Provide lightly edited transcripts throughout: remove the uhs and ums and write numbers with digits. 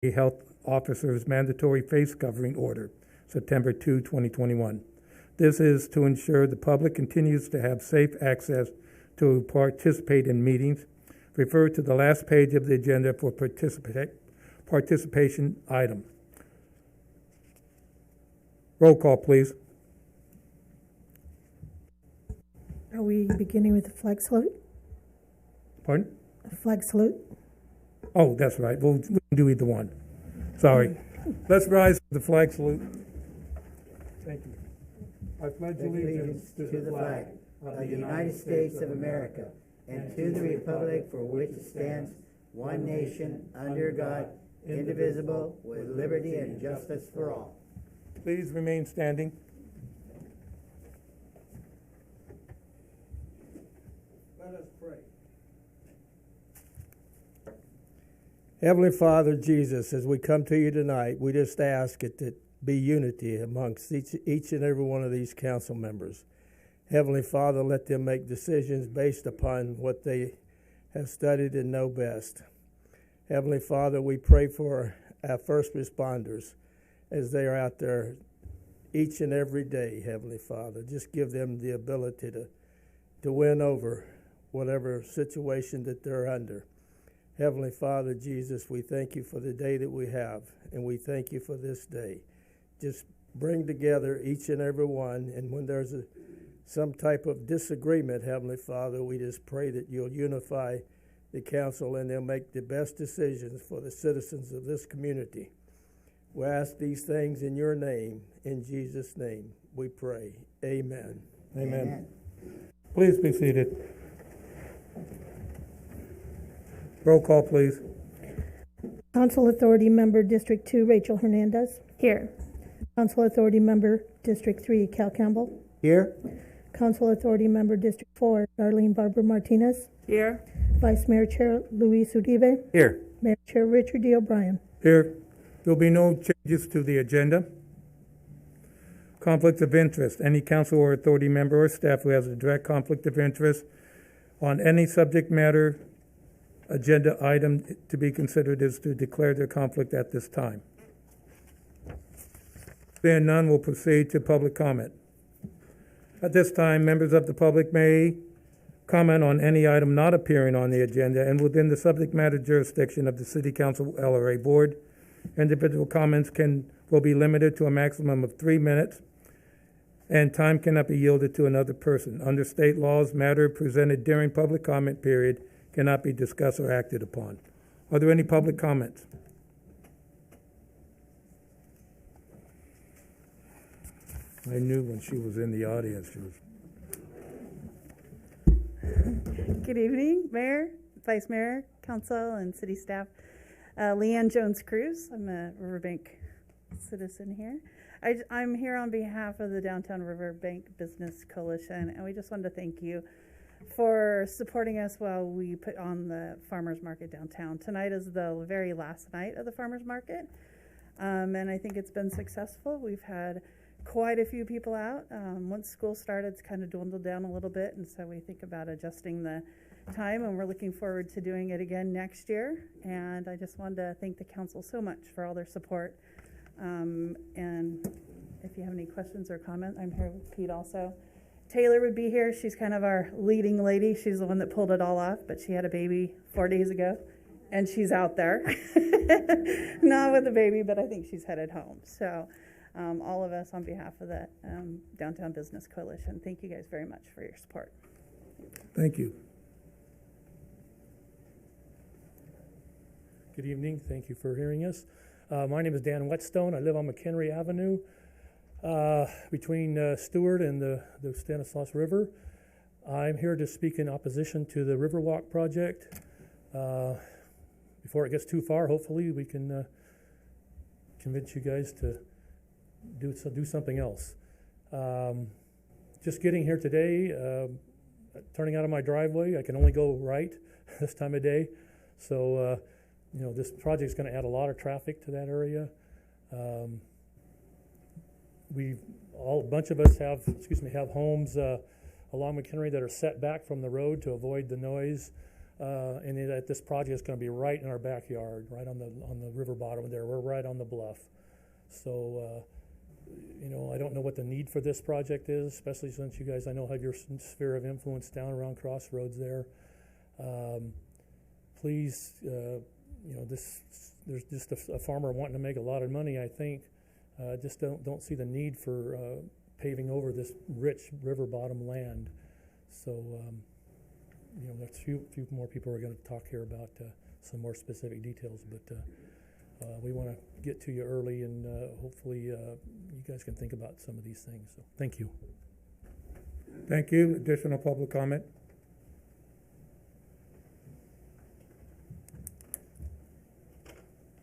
Health Officer's Mandatory Face Covering Order, September 2, 2021. This is to ensure the public continues to have safe access to participate in meetings. Refer to the last page of the agenda for participation item. Roll call, please. Are we beginning with the flag salute? Pardon? A flag salute? Oh, that's right. We can do either one. Sorry. Let's rise for the flag salute. Thank you. I pledge allegiance to the flag of the United States of America and to the republic for which it stands, one nation, under God, indivisible, with liberty and justice for all. Please remain standing. Let us pray. Heavenly Father, Jesus, as we come to you tonight, we just ask it to be unity amongst each and every one of these council members. Heavenly Father, let them make decisions based upon what they have studied and know best. Heavenly Father, we pray for our first responders as they are out there each and every day, Heavenly Father. Just give them the ability to win over whatever situation that they're under. Heavenly Father, Jesus, we thank you for the day that we have, and we thank you for this day. Just bring together each and every one, and when there's some type of disagreement, Heavenly Father, we just pray that you'll unify the council and they'll make the best decisions for the citizens of this community. We ask these things in your name, in Jesus' name, we pray. Amen. Amen. Please be seated. Roll call, please. Council Authority Member District 2, Rachel Hernandez. Here. Council Authority Member District 3, Cal Campbell. Here. Council Authority Member District 4, Darlene Barber Martinez. Here. Vice Mayor Chair Luis Uribe. Here. Mayor Chair Richard D. O'Brien. Here. There will be no changes to the agenda. Conflict of interest. Any council or authority member or staff who has a direct conflict of interest on any subject matter agenda item to be considered is to declare their conflict at this time. Being none, we'll proceed to public comment. At this time, members of the public may comment on any item not appearing on the agenda and within the subject matter jurisdiction of the City Council LRA Board. Individual comments will be limited to a maximum of 3 minutes, and time cannot be yielded to another person. Under state laws, matter presented during public comment period cannot be discussed or acted upon. Are there any public comments? I knew when she was in the audience she was. Good evening, Mayor, Vice Mayor, Council, and City staff. Leanne Jones-Cruz. I'm a Riverbank citizen here. I'm here on behalf of the Downtown Riverbank Business Coalition, and we just wanted to thank you for supporting us while we put on the farmers market downtown. Tonight is the very last night of the farmers market, and I think it's been successful. We've had quite a few people out. Once school started, it's kind of dwindled down a little bit, and so we think about adjusting the time, and we're looking forward to doing it again next year. And I just wanted to thank the council so much for all their support. And if you have any questions or comments, I'm here with Pete also. Taylor would be here. She's kind of our leading lady. She's the one that pulled it all off, but she had a baby 4 days ago, and she's out there. Not with the baby, but I think she's headed home. So all of us on behalf of the Downtown Business Coalition, thank you guys very much for your support. Thank you. Good evening. Thank you for hearing us. My name is Dan Whetstone. I live on McHenry Avenue between Stewart and the Stanislaus River. I'm here to speak in opposition to the Riverwalk project. Before it gets too far, hopefully we can convince you guys to do something else. Just getting here today, turning out of my driveway, I can only go right this time of day. So, this project is going to add a lot of traffic to that area. A bunch of us have homes along McHenry that are set back from the road to avoid the noise. that this project is going to be right in our backyard, right on the river bottom there. We're right on the bluff. So, I don't know what the need for this project is, especially since you guys, I know, have your sphere of influence down around Crossroads there. Please, there's just a farmer wanting to make a lot of money, I think. Just don't see the need for paving over this rich river bottom land. So, there's a few more people are going to talk here about some more specific details, but we want to get to you early, and hopefully you guys can think about some of these things. So, thank you. Thank you. Additional public comment?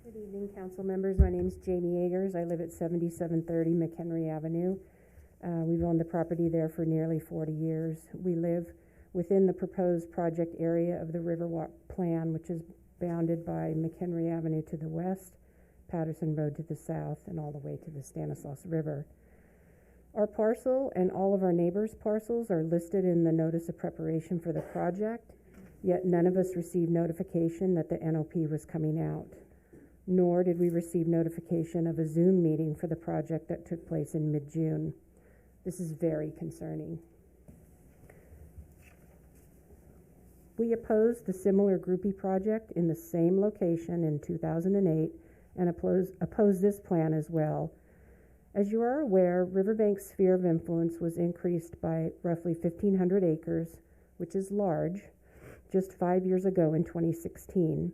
Good evening, council members. My name is Jamie Agers. I live at 7730 McHenry Avenue. We've owned the property there for nearly 40 years. We live within the proposed project area of the Riverwalk plan, which is bounded by McHenry Avenue to the west, Patterson Road to the south, and all the way to the Stanislaus River. Our parcel and all of our neighbors' parcels are listed in the notice of preparation for the project, yet none of us received notification that the NOP was coming out, nor did we receive notification of a Zoom meeting for the project that took place in mid-June. This is very concerning. We opposed the similar groupie project in the same location in 2008 and opposed this plan as well. As you are aware, Riverbank's sphere of influence was increased by roughly 1,500 acres, which is large, just 5 years ago in 2016.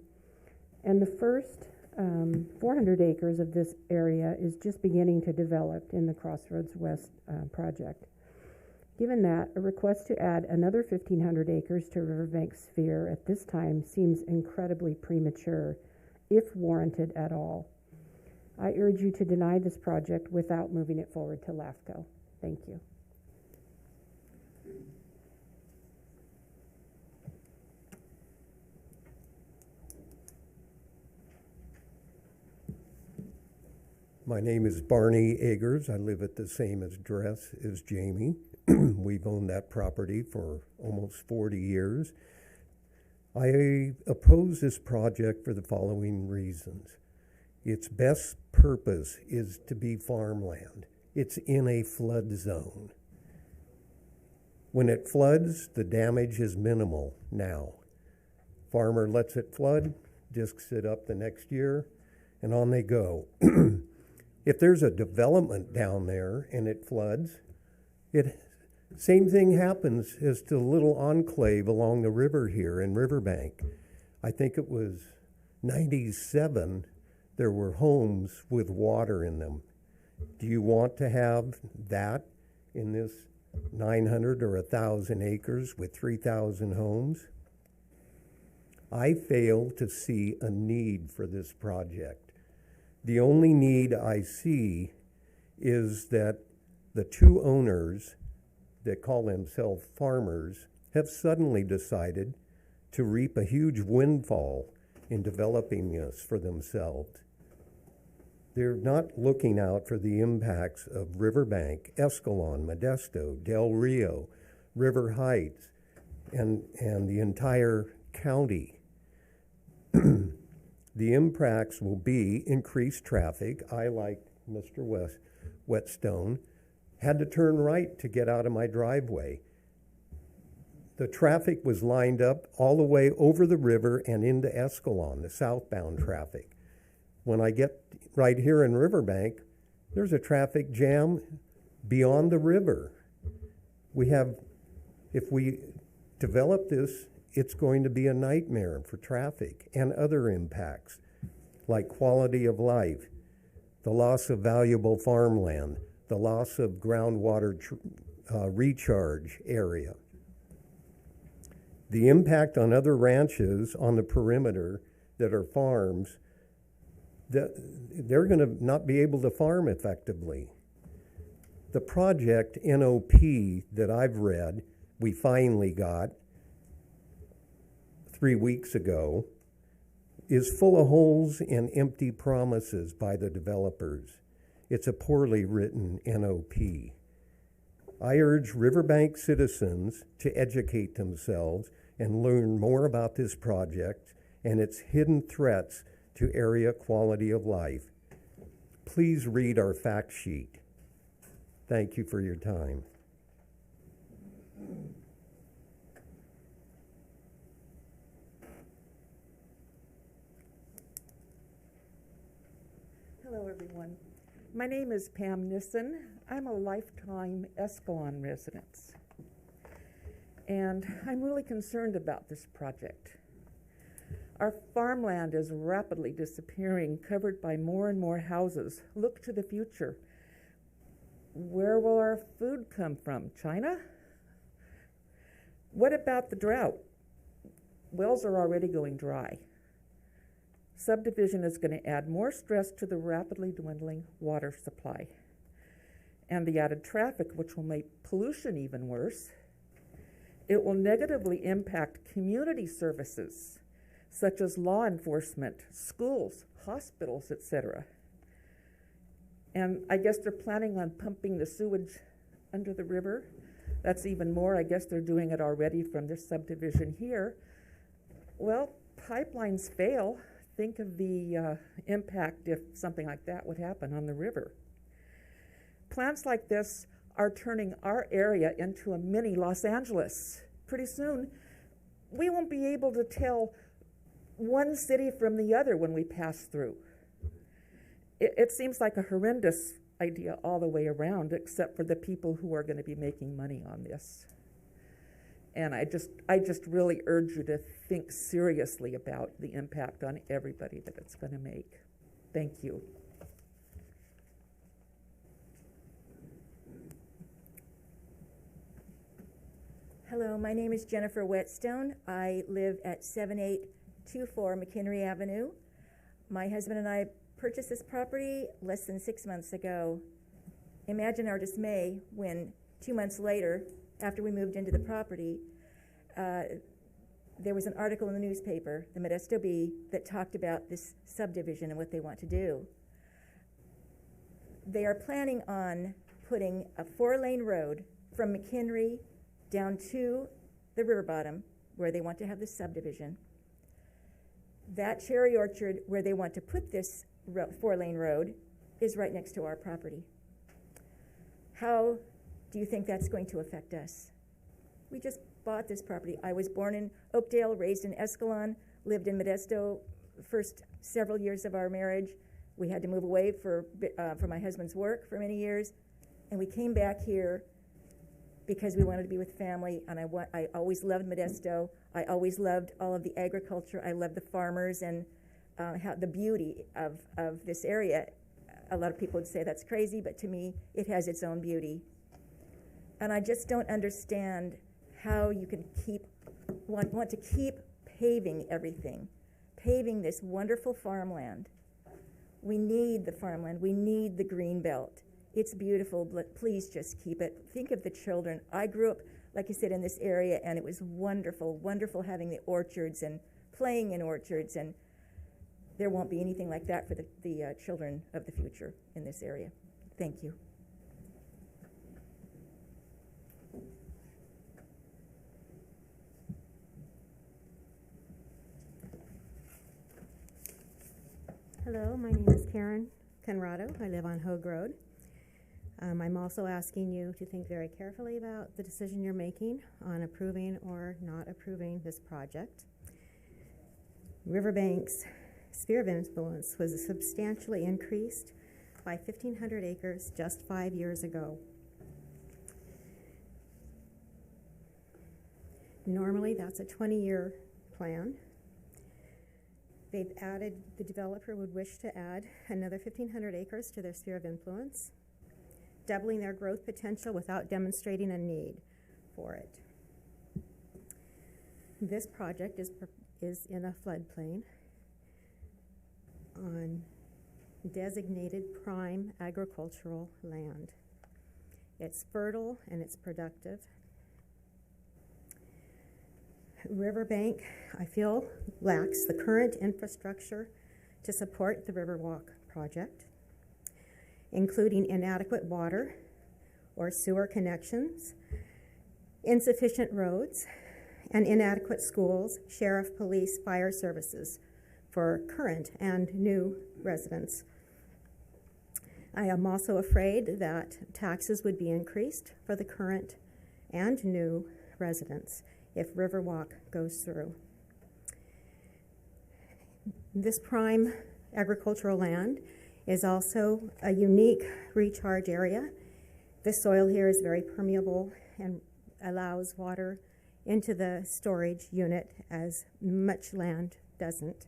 And the first 400 acres of this area is just beginning to develop in the Crossroads West project. Given that, a request to add another 1,500 acres to Riverbank sphere at this time seems incredibly premature, if warranted at all. I urge you to deny this project without moving it forward to LAFCO. Thank you. My name is Barney Agers. I live at the same address as Jamie. We've owned that property for almost 40 years. I oppose this project for the following reasons. Its best purpose is to be farmland. It's in a flood zone. When it floods, the damage is minimal now. Farmer lets it flood, discs it up the next year, and on they go. If there's a development down there and it floods, same thing happens as to the little enclave along the river here in Riverbank. I think it was 97, there were homes with water in them. Do you want to have that in this 900 or 1,000 acres with 3,000 homes? I fail to see a need for this project. The only need I see is that the two owners that call themselves farmers have suddenly decided to reap a huge windfall in developing this for themselves. They're not looking out for the impacts of Riverbank, Escalon, Modesto, Del Rio, River Heights, and the entire county. The impacts will be increased traffic. I, like Mr. Whetstone, had to turn right to get out of my driveway. The traffic was lined up all the way over the river and into Escalon, the southbound traffic. When I get right here in Riverbank, there's a traffic jam beyond the river. If we develop this, it's going to be a nightmare for traffic and other impacts like quality of life, the loss of valuable farmland, the loss of groundwater recharge area. The impact on other ranches on the perimeter that are farms, they're going to not be able to farm effectively. The project NOP that I've read, we finally got 3 weeks ago, is full of holes and empty promises by the developers. It's a poorly written NOP. I urge Riverbank citizens to educate themselves and learn more about this project and its hidden threats to area quality of life. Please read our fact sheet. Thank you for your time. Hello, everyone. My name is Pam Nissen. I'm a lifetime Escalon resident. And I'm really concerned about this project. Our farmland is rapidly disappearing, covered by more and more houses. Look to the future. Where will our food come from? China? What about the drought? Wells are already going dry. Subdivision is going to add more stress to the rapidly dwindling water supply. And the added traffic, which will make pollution even worse. It will negatively impact community services, such as law enforcement, schools, hospitals, etc. And I guess they're planning on pumping the sewage under the river. That's even more. I guess they're doing it already from this subdivision here. Well, pipelines fail. Think of the impact if something like that would happen on the river. Plans like this are turning our area into a mini Los Angeles. Pretty soon, we won't be able to tell one city from the other when we pass through. It seems like a horrendous idea all the way around, except for the people who are going to be making money on this. And I just really urge you to think seriously about the impact on everybody that it's going to make. Thank you. Hello, my name is Jennifer Whetstone. I live at 7824 McHenry Avenue. My husband and I purchased this property less than 6 months ago. Imagine our dismay when 2 months later, after we moved into the property, there was an article in the newspaper, the Modesto Bee, that talked about this subdivision and what they want to do. They are planning on putting a 4-lane road from McHenry down to the river bottom where they want to have this subdivision. That cherry orchard where they want to put this 4-lane road is right next to our property. How do you think that's going to affect us? We just bought this property. I was born in Oakdale, raised in Escalon, lived in Modesto first several years of our marriage. We had to move away for my husband's work for many years, and we came back here because we wanted to be with family, and I always loved Modesto. I always loved all of the agriculture. I loved the farmers and how the beauty of this area. A lot of people would say that's crazy, but to me, it has its own beauty. And I just don't understand how you can want to keep paving everything, paving this wonderful farmland. We need the farmland. We need the green belt. It's beautiful, but please just keep it. Think of the children. I grew up, like I said, in this area, and it was wonderful, wonderful having the orchards and playing in orchards, and there won't be anything like that for the children of the future in this area. Thank you. Hello, my name is Karen Conrado. I live on Hogue Road. I'm also asking you to think very carefully about the decision you're making on approving or not approving this project. Riverbank's sphere of influence was substantially increased by 1,500 acres just 5 years ago. Normally, that's a 20-year plan. They've added, the developer would wish to add another 1,500 acres to their sphere of influence, doubling their growth potential without demonstrating a need for it. This project is in a floodplain on designated prime agricultural land. It's fertile and it's productive. Riverbank, I feel, lacks the current infrastructure to support the Riverwalk project, including inadequate water or sewer connections, insufficient roads, and inadequate schools, sheriff, police, fire services for current and new residents. I am also afraid that taxes would be increased for the current and new residents if Riverwalk goes through. This prime agricultural land is also a unique recharge area. The soil here is very permeable and allows water into the storage unit as much land doesn't.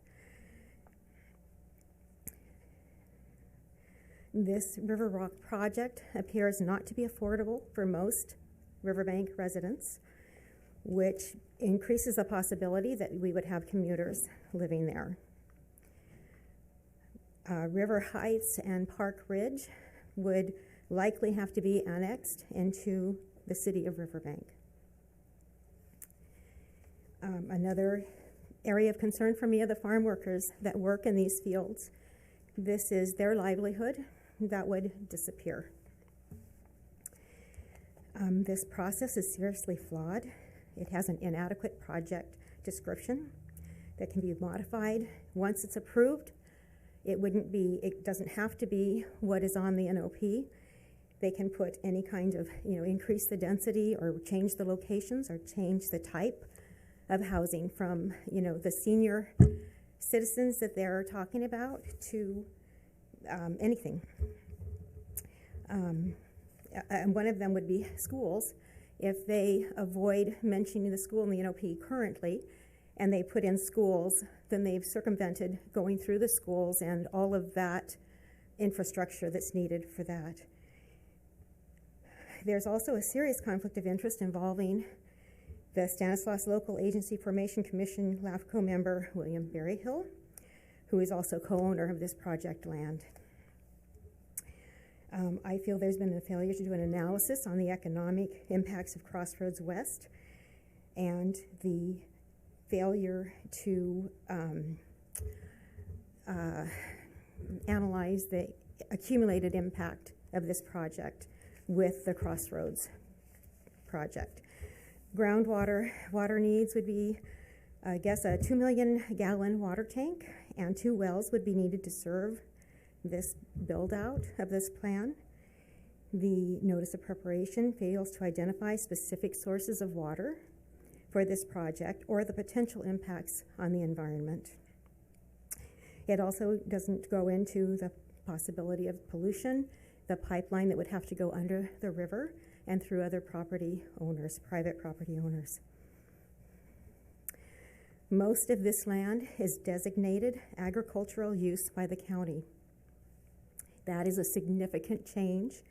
This Riverwalk project appears not to be affordable for most Riverbank residents, which increases the possibility that we would have commuters living there. River Heights and Park Ridge would likely have to be annexed into the city of Riverbank. Another area of concern for me are the farm workers that work in these fields. This is their livelihood that would disappear. This process is seriously flawed. It has an inadequate project description that can be modified once it's approved. It doesn't have to be what is on the NOP. They can put any kind of, increase the density or change the locations or change the type of housing from, the senior citizens that they're talking about to anything. And one of them would be schools. If they avoid mentioning the school in the NOP currently, and they put in schools, then they've circumvented going through the schools and all of that infrastructure that's needed for that. There's also a serious conflict of interest involving the Stanislaus Local Agency Formation Commission LAFCO member, William Berryhill, who is also co-owner of this project land. I feel there's been a failure to do an analysis on the economic impacts of Crossroads West and the failure to analyze the accumulated impact of this project with the Crossroads project. Water needs would be, I guess, a 2 million gallon water tank, and 2 wells would be needed to serve this build out of this plan. The notice of preparation fails to identify specific sources of water for this project or the potential impacts on the environment. It also doesn't go into the possibility of pollution, the pipeline that would have to go under the river and through other property owners, private property owners. Most of this land is designated agricultural use by the county. That is a significant change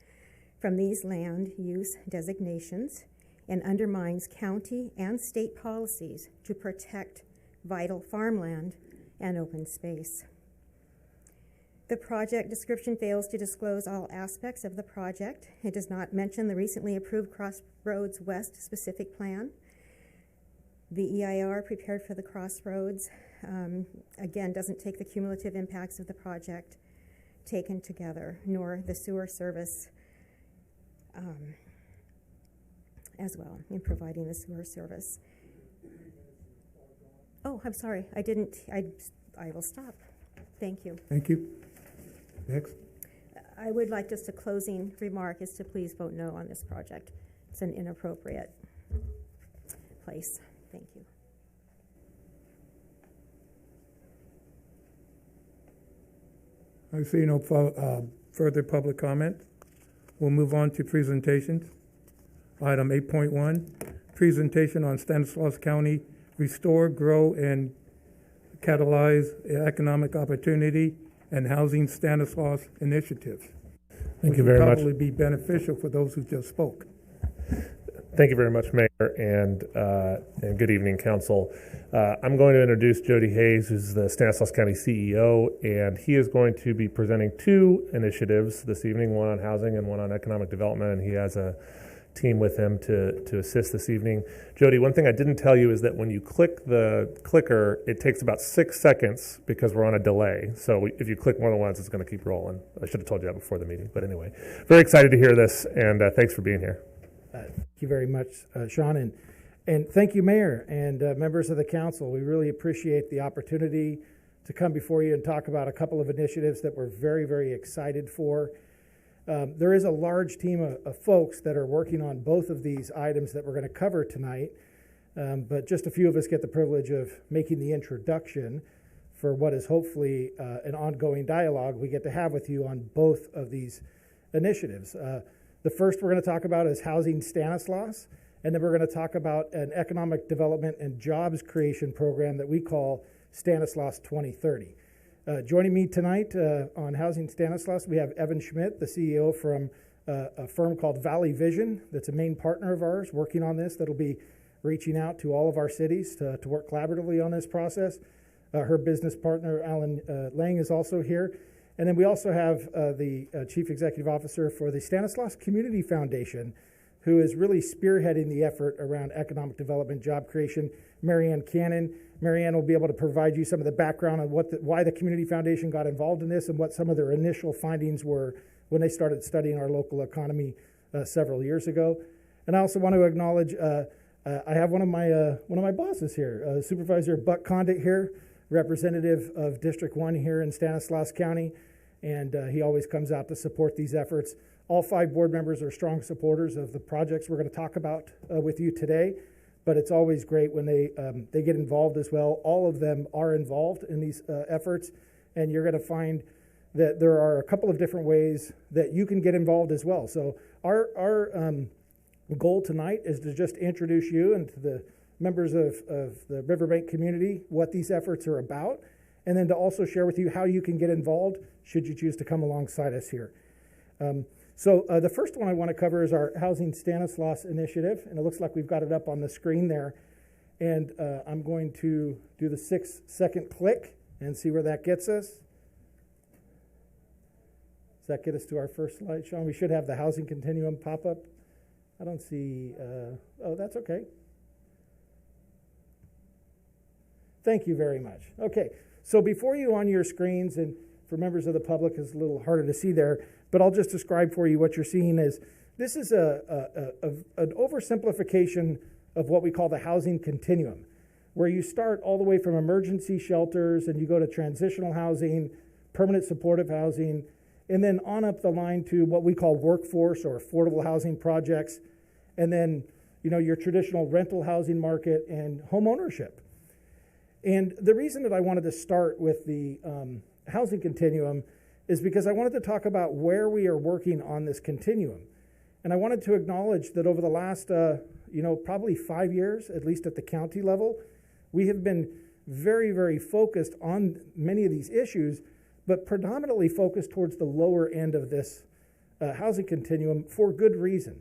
from these land use designations and undermines county and state policies to protect vital farmland and open space. The project description fails to disclose all aspects of the project. It does not mention the recently approved Crossroads West specific plan. The EIR prepared for the Crossroads, again, doesn't take the cumulative impacts of the project taken together, nor the sewer service as well in providing the sewer service. Oh, I'm sorry, I will stop. Thank you. Thank you. Next. I would like just a closing remark is to please vote no on this project. It's an inappropriate place. Thank you. I see no further public comment. We'll move on to presentations. Item 8.1, presentation on Stanislaus County Restore, Grow, and Catalyze Economic Opportunity and Housing Stanislaus Initiatives. Thank you very much. Probably be beneficial for those who just spoke. Thank you very much, Mayor, and good evening, Council. I'm going to introduce Jody Hayes, who's the Stanislaus County CEO, and he is going to be presenting 2 initiatives this evening, one on housing and one on economic development, and he has a team with him to assist this evening. Jody, one thing I didn't tell you is that when you click the clicker, it takes about 6 seconds because we're on a delay. So if you click more than once, it's going to keep rolling. I should have told you that before the meeting, but anyway, very excited to hear this, and thanks for being here. Thank you very much, Sean. And And thank you, Mayor and members of the council. We really appreciate the opportunity to come before you and talk about a couple of initiatives that we're very, very excited for. There is a large team of folks that are working on both of these items that we're going to cover tonight, but just a few of us get the privilege of making the introduction for what is hopefully an ongoing dialogue we get to have with you on both of these initiatives. The first we're going to talk about is Housing Stanislaus, and then we're going to talk about an economic development and jobs creation program that we call Stanislaus 2030. Joining me tonight on Housing Stanislaus, we have Evan Schmidt, the CEO from a firm called Valley Vision, that's a main partner of ours working on this, that'll be reaching out to all of our cities to work collaboratively on this process. Her business partner, Alan Lang, is also here. And then we also have the Chief Executive Officer for the Stanislaus Community Foundation, who is really spearheading the effort around economic development, job creation, Marianne Cannon. Marianne will be able to provide you some of the background on why the Community Foundation got involved in this and what some of their initial findings were when they started studying our local economy several years ago. And I also want to acknowledge, I have one of my bosses here, Supervisor Buck Condit here, representative of District 1 here in Stanislaus County, and he always comes out to support these efforts. All 5 board members are strong supporters of the projects we're going to talk about with you today, but it's always great when they get involved as well. All of them are involved in these efforts, and you're going to find that there are a couple of different ways that you can get involved as well. So our goal tonight is to just introduce you and to the members of the Riverbank community what these efforts are about, and then to also share with you how you can get involved should you choose to come alongside us here. So the first one I want to cover is our Housing Stanislaus initiative, and it looks like we've got it up on the screen there. And I'm going to do the 6-second click and see where that gets us. Does that get us to our first slide, Sean? We should have the housing continuum pop up. I don't see, oh, that's okay. Thank you very much. Okay, so before you on your screens, and for members of the public, it's a little harder to see there, but I'll just describe for you what you're seeing is this is an oversimplification of what we call the housing continuum, where you start all the way from emergency shelters and you go to transitional housing, permanent supportive housing, and then on up the line to what we call workforce or affordable housing projects, and then your traditional rental housing market and home ownership. And the reason that I wanted to start with the housing continuum is because I wanted to talk about where we are working on this continuum. And I wanted to acknowledge that over the last, probably 5 years, at least at the county level, we have been very, very focused on many of these issues, but predominantly focused towards the lower end of this housing continuum for good reason.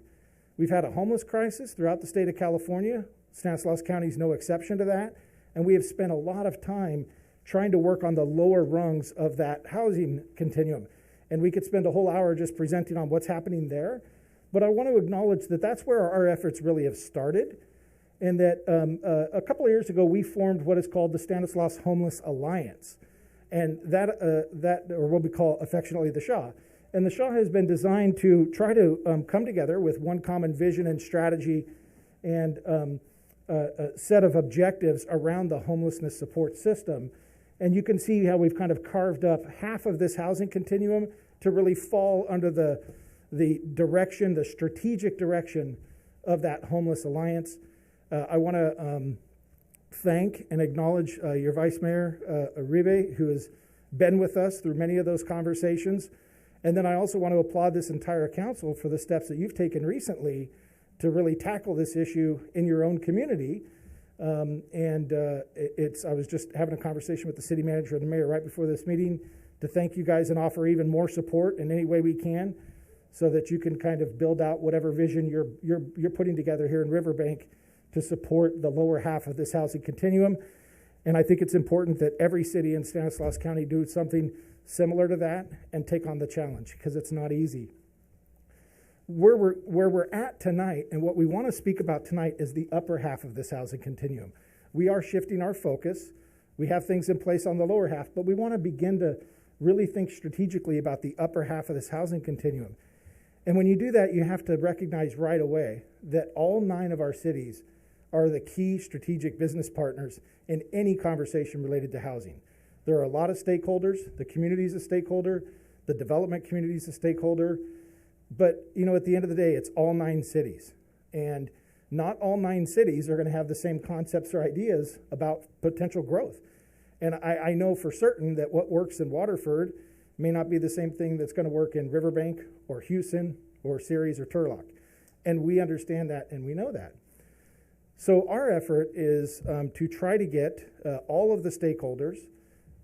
We've had a homeless crisis throughout the state of California. Stanislaus County is no exception to that. And we have spent a lot of time trying to work on the lower rungs of that housing continuum. And we could spend a whole hour just presenting on what's happening there. But I want to acknowledge that that's where our efforts really have started. And that a couple of years ago, we formed what is called the Stanislaus Homeless Alliance. And that or what we call affectionately the SHA. And the SHA has been designed to try to come together with one common vision and strategy and a set of objectives around the homelessness support system. And you can see how we've kind of carved up half of this housing continuum to really fall under the direction, the strategic direction of that Homeless Alliance. I want to thank and acknowledge your Vice Mayor, Uribe, who has been with us through many of those conversations. And then I also want to applaud this entire council for the steps that you've taken recently to really tackle this issue in your own community. I was just having a conversation with the city manager and the mayor right before this meeting to thank you guys and offer even more support in any way we can so that you can kind of build out whatever vision you're putting together here in Riverbank to support the lower half of this housing continuum. And I think it's important that every city in Stanislaus County do something similar to that and take on the challenge because it's not easy. Where we're at tonight and what we want to speak about tonight is the upper half of this housing continuum. We are shifting our focus. We have things in place on the lower half, but we want to begin to really think strategically about the upper half of this housing continuum. And when you do that, you have to recognize right away that all 9 of our cities are the key strategic business partners in any conversation related to housing. There are a lot of stakeholders. The community is a stakeholder. The development community is a stakeholder. But, you know, at the end of the day, it's all 9 cities. And not all 9 cities are going to have the same concepts or ideas about potential growth. And I know for certain that what works in Waterford may not be the same thing that's going to work in Riverbank or Houston or Ceres or Turlock. And we understand that and we know that. So our effort is to try to get all of the stakeholders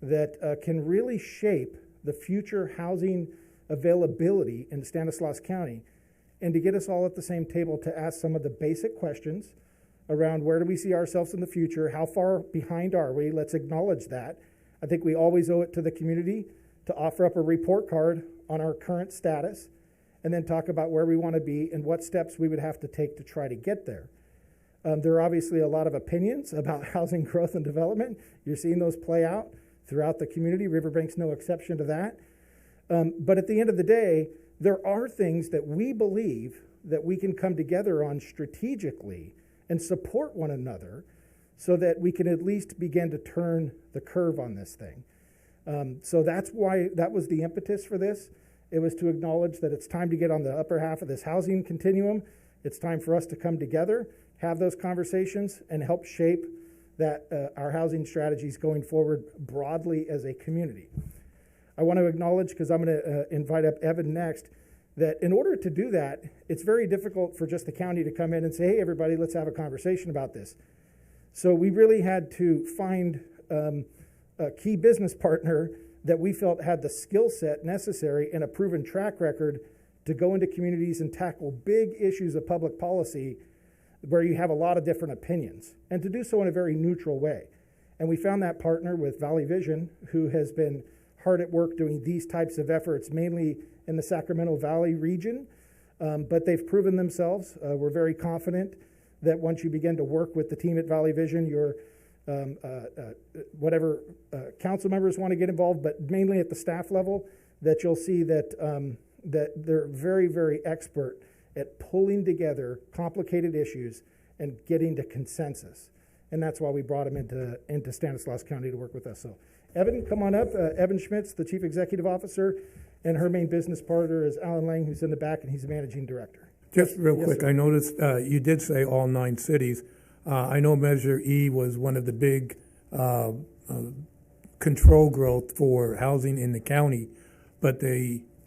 that can really shape the future housing availability in Stanislaus County, and to get us all at the same table to ask some of the basic questions around where do we see ourselves in the future, how far behind are we, let's acknowledge that. I think we always owe it to the community to offer up a report card on our current status, and then talk about where we want to be and what steps we would have to take to try to get there. There are obviously a lot of opinions about housing growth and development. You're seeing those play out throughout the community. Riverbank's no exception to that. But at the end of the day, there are things that we believe that we can come together on strategically and support one another so that we can at least begin to turn the curve on this thing. So that's why that was the impetus for this. It was to acknowledge that it's time to get on the upper half of this housing continuum. It's time for us to come together, have those conversations, and help shape that our housing strategies going forward broadly as a community. I want to acknowledge, because I'm going to invite up Evan next, that in order to do that, it's very difficult for just the county to come in and say, hey, everybody, let's have a conversation about this. So we really had to find a key business partner that we felt had the skill set necessary and a proven track record to go into communities and tackle big issues of public policy where you have a lot of different opinions, and to do so in a very neutral way. And we found that partner with Valley Vision, who has been hard at work doing these types of efforts, mainly in the Sacramento Valley region, but they've proven themselves. We're very confident that once you begin to work with the team at Valley Vision, your whatever council members want to get involved, but mainly at the staff level, that you'll see that that they're very, very expert at pulling together complicated issues and getting to consensus. And that's why we brought him into Stanislaus County to work with us. So Evan, come on up. Evan Schmitz, the Chief Executive Officer, and her main business partner is Alan Lang, who's in the back, and he's the Managing Director. Just real quick, sir. I noticed you did say all 9 cities. I know Measure E was one of the big control growth for housing in the county, but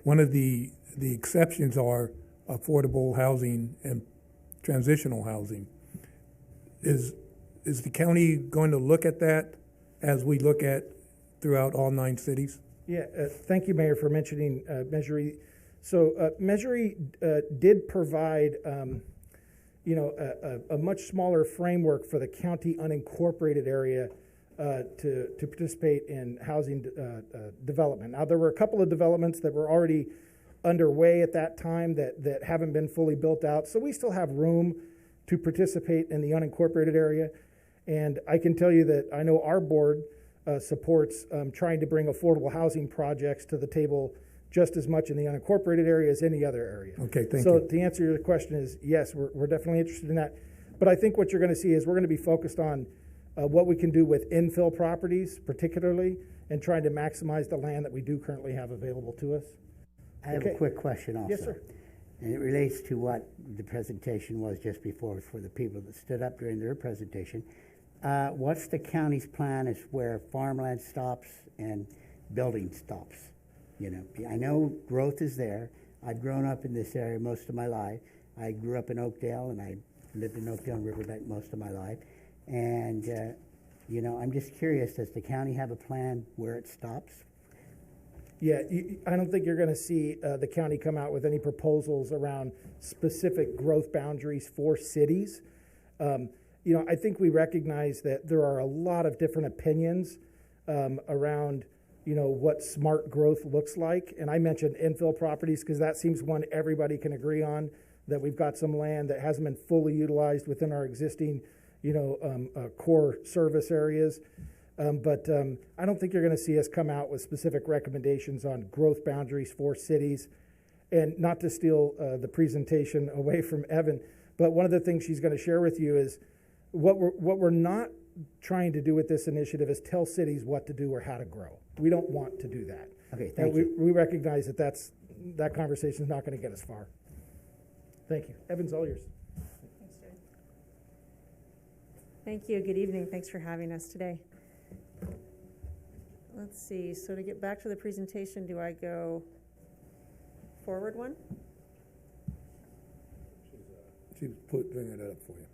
one of the exceptions are affordable housing and transitional housing. Is the county going to look at that as we look at throughout all 9 cities? Yeah, thank you, Mayor, for mentioning Measure E. So Measure E did provide, a much smaller framework for the county unincorporated area to participate in housing development. Now, there were a couple of developments that were already underway at that time that haven't been fully built out, so we still have room to participate in the unincorporated area. And I can tell you that I know our board supports trying to bring affordable housing projects to the table just as much in the unincorporated area as any other area. Okay, thank you. So to answer your question is, yes, we're definitely interested in that. But I think what you're going to see is we're going to be focused on what we can do with infill properties particularly, and trying to maximize the land that we do currently have available to us. I have a quick question also. Yes, sir. And it relates to what the presentation was just before for the people that stood up during their presentation. What's the county's plan as where farmland stops and building stops? You know, I know growth is there. I've grown up in this area most of my life. I grew up in Oakdale, and I lived in Oakdale and Riverbank most of my life. And, I'm just curious, does the county have a plan where it stops? Yeah, I don't think you're going to see the county come out with any proposals around specific growth boundaries for cities. I think we recognize that there are a lot of different opinions around, what smart growth looks like. And I mentioned infill properties because that seems one everybody can agree on, that we've got some land that hasn't been fully utilized within our existing, core service areas. But I don't think you're going to see us come out with specific recommendations on growth boundaries for cities. And not to steal the presentation away from Evan, but one of the things she's going to share with you is what we're not trying to do with this initiative is tell cities what to do or how to grow. We don't want to do that. Okay, thank you. We recognize that that conversation is not going to get us far. Thank you. Evan's all yours. Thanks, Jared. Thank you. Good evening. Thanks for having us today. Let's see. So to get back to the presentation, do I go forward one? She's bringing it up for you.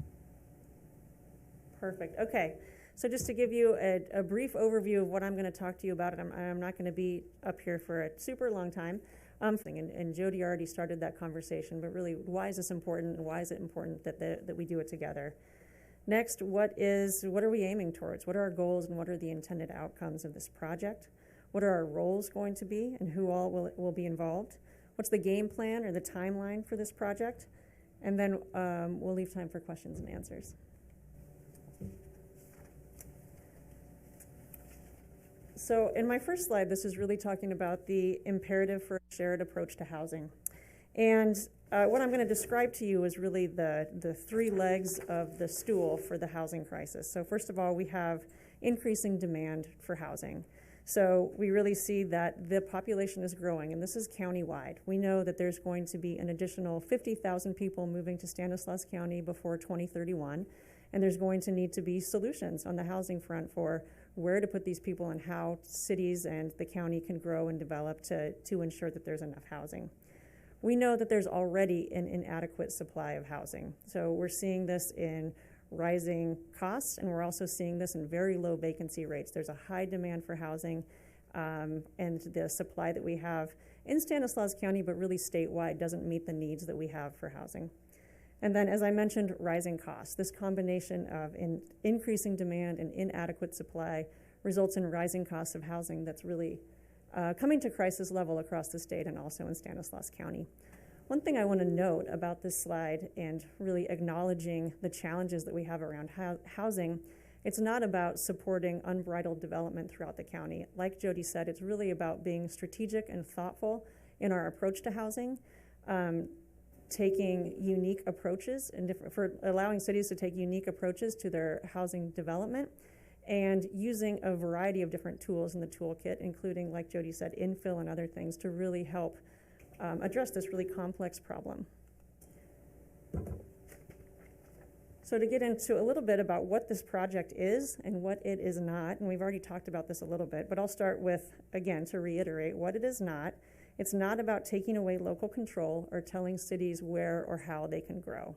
Perfect. Okay. So just to give you a brief overview of what I'm going to talk to you about, I'm not going to be up here for a super long time. And Jody already started that conversation, but really, why is this important, and why is it important that we do it together? Next, what are we aiming towards? What are our goals, and what are the intended outcomes of this project? What are our roles going to be, and who all will be involved? What's the game plan or the timeline for this project? And then we'll leave time for questions and answers. So in my first slide, this is really talking about the imperative for a shared approach to housing. And what I'm going to describe to you is really the three legs of the stool for the housing crisis. So first of all, we have increasing demand for housing. So we really see that the population is growing, and this is countywide. We know that there's going to be an additional 50,000 people moving to Stanislaus County before 2031, and there's going to need to be solutions on the housing front for where to put these people and how cities and the county can grow and develop to ensure that there's enough housing. We know that there's already an inadequate supply of housing. So we're seeing this in rising costs, and we're also seeing this in very low vacancy rates. There's a high demand for housing, and the supply that we have in Stanislaus County, but really statewide, doesn't meet the needs that we have for housing. And then, as I mentioned, rising costs. This combination of increasing demand and inadequate supply results in rising costs of housing that's really coming to crisis level across the state and also in Stanislaus County. One thing I want to note about this slide, and really acknowledging the challenges that we have around housing, it's not about supporting unbridled development throughout the county. Like Jody said, it's really about being strategic and thoughtful in our approach to housing, taking unique approaches and for allowing cities to take unique approaches to their housing development, and using a variety of different tools in the toolkit, including, like Jody said, infill and other things to really help address this really complex problem. So to get into a little bit about what this project is and what it is not, and we've already talked about this a little bit, but I'll start with, again, to reiterate what it is not. It's not about taking away local control or telling cities where or how they can grow.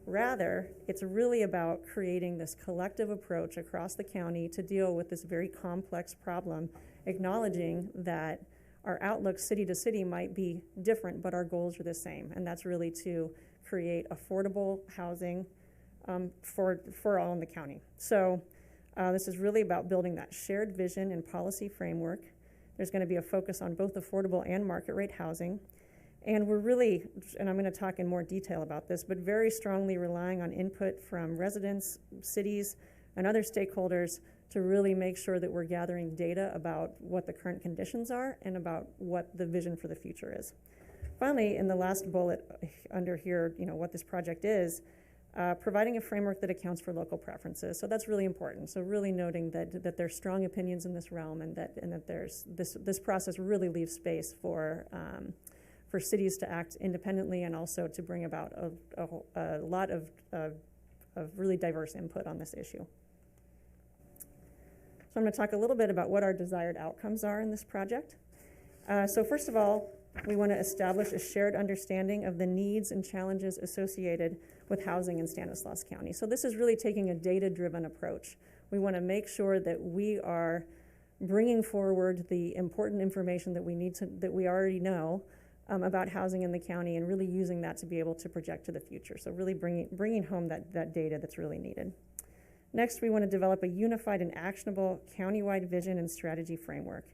Rather, it's really about creating this collective approach across the county to deal with this very complex problem, acknowledging that our outlook city to city might be different, but our goals are the same, and that's really to create affordable housing for all in the county. So this is really about building that shared vision and policy framework. There's going to be a focus on both affordable and market rate housing. And we're really, and I'm going to talk in more detail about this, but very strongly relying on input from residents, cities, and other stakeholders to really make sure that we're gathering data about what the current conditions are and about what the vision for the future is. Finally, in the last bullet under here, what this project is, providing a framework that accounts for local preferences. So that's really important. So really noting that there's strong opinions in this realm, and that there's this process really leaves space for cities to act independently, and also to bring about a lot of really diverse input on this issue. So I'm going to talk a little bit about what our desired outcomes are in this project. So first of all, we want to establish a shared understanding of the needs and challenges associated with housing in Stanislaus County. So this is really taking a data-driven approach. We want to make sure that we are bringing forward the important information that we already know about housing in the county, and really using that to be able to project to the future. So really bringing home that data that's really needed. Next, we want to develop a unified and actionable countywide vision and strategy framework.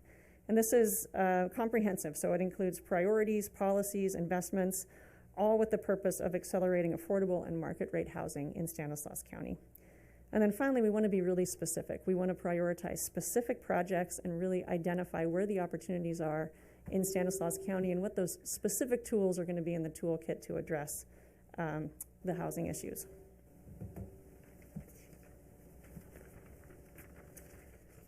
And this is comprehensive, so it includes priorities, policies, investments, all with the purpose of accelerating affordable and market rate housing in Stanislaus County. And then finally, we want to be really specific. We want to prioritize specific projects and really identify where the opportunities are in Stanislaus County and what those specific tools are going to be in the toolkit to address the housing issues.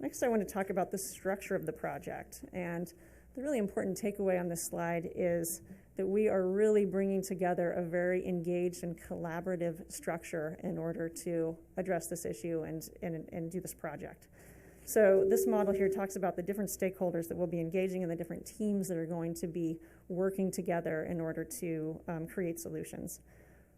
Next, I want to talk about the structure of the project. And the really important takeaway on this slide is that we are really bringing together a very engaged and collaborative structure in order to address this issue and do this project. So this model here talks about the different stakeholders that will be engaging and the different teams that are going to be working together in order to create solutions.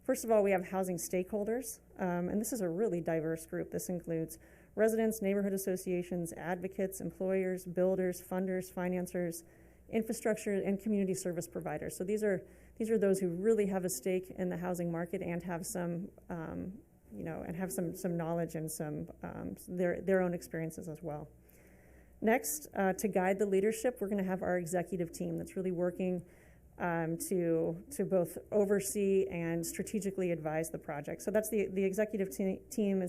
First of all, we have housing stakeholders, and this is a really diverse group. This includes residents, neighborhood associations, advocates, employers, builders, funders, financiers, infrastructure, and community service providers. So these are those who really have a stake in the housing market and have some, some knowledge and some their own experiences as well. Next, to guide the leadership, we're going to have our executive team that's really working to both oversee and strategically advise the project. So that's the executive team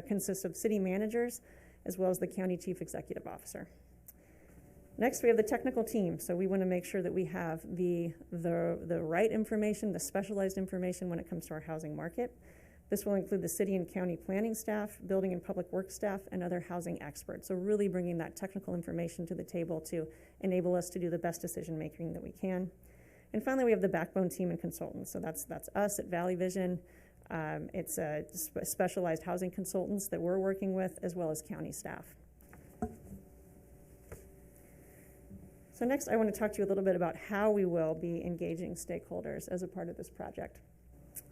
consists of city managers as well as the county chief executive officer. Next, we have the technical team. So we want to make sure that we have the right information, the specialized information when it comes to our housing market. This will include the city and county planning staff, building and public works staff, and other housing experts. So really bringing that technical information to the table to enable us to do the best decision making that we can. And finally, we have the backbone team and consultants. So that's us at Valley Vision. It's specialized housing consultants that we're working with, as well as county staff. So next, I want to talk to you a little bit about how we will be engaging stakeholders as a part of this project.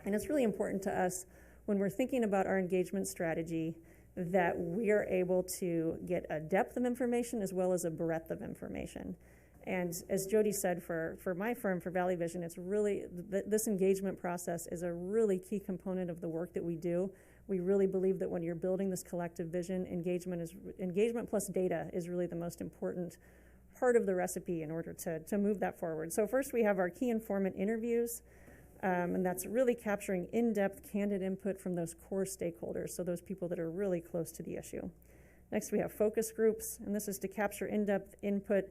And it's really important to us when we're thinking about our engagement strategy that we are able to get a depth of information as well as a breadth of information. And as Jody said, for my firm, for Valley Vision, it's really, this engagement process is a really key component of the work that we do. We really believe that when you're building this collective vision, engagement plus data is really the most important part of the recipe in order to move that forward. So first we have our key informant interviews, and that's really capturing in-depth, candid input from those core stakeholders, so those people that are really close to the issue. Next we have focus groups, and this is to capture in-depth input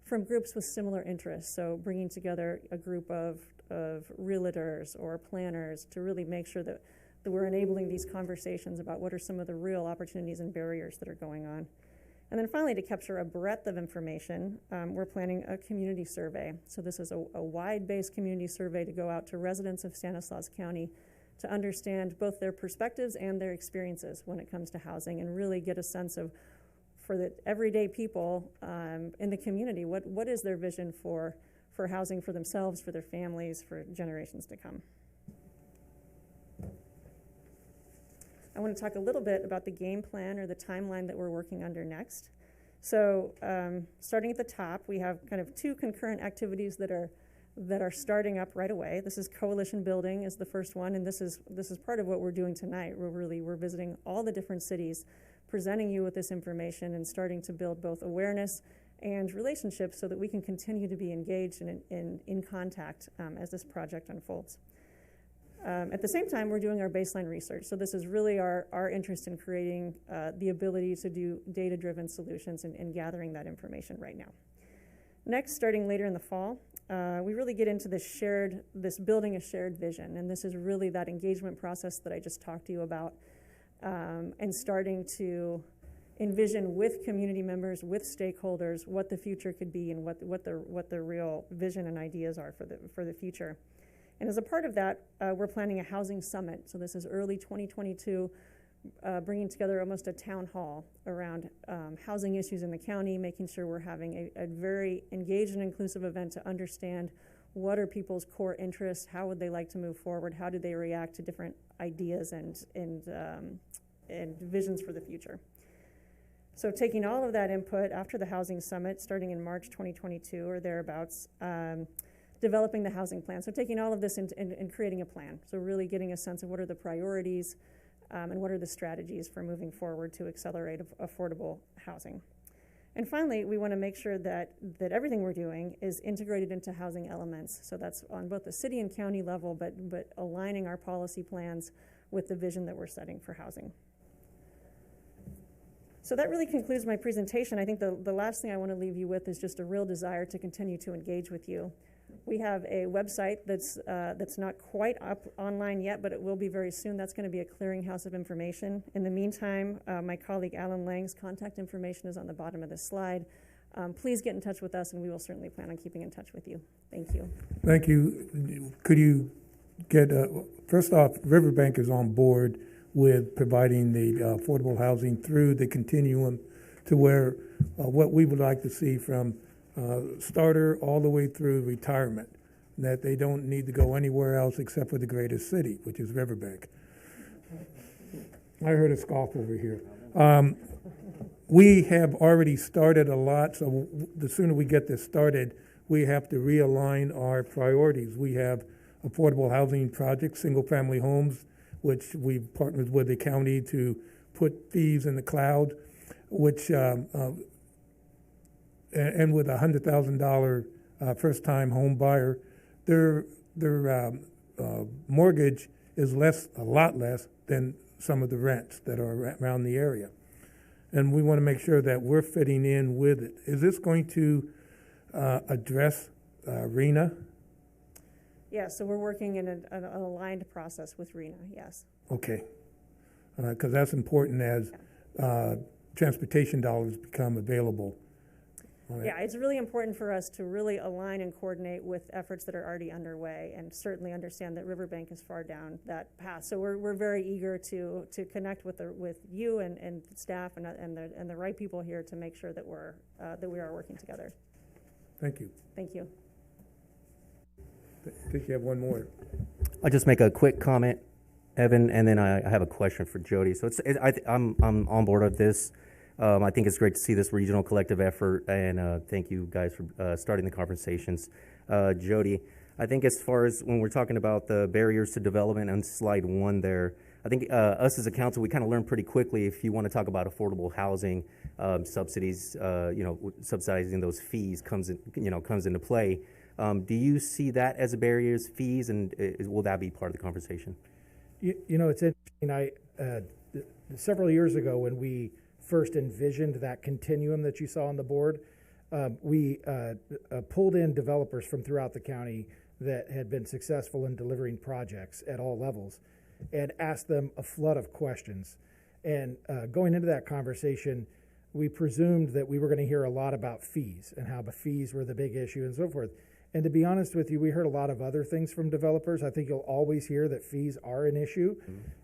from groups with similar interests, so bringing together a group of realtors or planners to really make sure that we're enabling these conversations about what are some of the real opportunities and barriers that are going on. And then finally, to capture a breadth of information, we're planning a community survey. So this is a wide-based community survey to go out to residents of Stanislaus County to understand both their perspectives and their experiences when it comes to housing, and really get a sense of, for the everyday people in the community, what is their vision for housing for themselves, for their families, for generations to come. I want to talk a little bit about the game plan or the timeline that we're working under next. So starting at the top, we have kind of two concurrent activities that are starting up right away. This is coalition building is the first one, and this is part of what we're doing tonight. We're visiting all the different cities, presenting you with this information and starting to build both awareness and relationships so that we can continue to be engaged and in contact as this project unfolds. At the same time, we're doing our baseline research. So this is really our interest in creating the ability to do data-driven solutions and gathering that information right now. Next, starting later in the fall, we really get into this building a shared vision. And this is really that engagement process that I just talked to you about, and starting to envision with community members, with stakeholders, what the future could be and what the real vision and ideas are for the future. And as a part of that, we're planning a housing summit. So this is early 2022, bringing together almost a town hall around housing issues in the county, making sure we're having a very engaged and inclusive event to understand what are people's core interests, how would they like to move forward, how do they react to different ideas and visions for the future. So taking all of that input after the housing summit, starting in March 2022 or thereabouts, developing the housing plan. So taking all of this and creating a plan. So really getting a sense of what are the priorities and what are the strategies for moving forward to accelerate affordable housing. And finally, we want to make sure that everything we're doing is integrated into housing elements. So that's on both the city and county level, but aligning our policy plans with the vision that we're setting for housing. So that really concludes my presentation. I think the last thing I want to leave you with is just a real desire to continue to engage with you. We have a website that's not quite up online yet, but it will be very soon. That's going to be a clearinghouse of information. In the meantime, my colleague Alan Lang's contact information is on the bottom of this slide. Please get in touch with us, and we will certainly plan on keeping in touch with you. Thank you. Thank you. Could you get, first off, Riverbank is on board with providing the affordable housing through the continuum to where what we would like to see from starter all the way through retirement, that they don't need to go anywhere else except for the greatest city, which is Riverbank. I heard a scoff over here. We have already started a lot, so the sooner we get this started, we have to realign our priorities. We have affordable housing projects, single-family homes, which we've partnered with the county to put fees in the cloud, which and with a $100,000 first-time home buyer, their mortgage is a lot less than some of the rents that are around the area. And we want to make sure that we're fitting in with it. Is this going to address RENA? Yeah, so we're working in an aligned process with RENA, yes. Okay, because that's important as transportation dollars become available. Right. Yeah, it's really important for us to really align and coordinate with efforts that are already underway, and certainly understand that Riverbank is far down that path. So we're very eager to connect with you and staff and the right people here to make sure that we are working together. Thank you. Thank you. I think you have one more. I'll just make a quick comment, Evan, and then I have a question for Jody. So I'm on board with this. I think it's great to see this regional collective effort, and thank you guys for starting the conversations. Jody, I think as far as when we're talking about the barriers to development on slide 1 there, I think us as a council, we kind of learned pretty quickly if you want to talk about affordable housing subsidies, subsidizing those fees comes into play. Do you see that as a barrier, fees, and will that be part of the conversation? You know, it's interesting. Several years ago when we first envisioned that continuum that you saw on the board, we pulled in developers from throughout the county that had been successful in delivering projects at all levels and asked them a flood of questions. And going into that conversation, we presumed that we were going to hear a lot about fees and how the fees were the big issue and so forth. And to be honest with you, we heard a lot of other things from developers. I think you'll always hear that fees are an issue,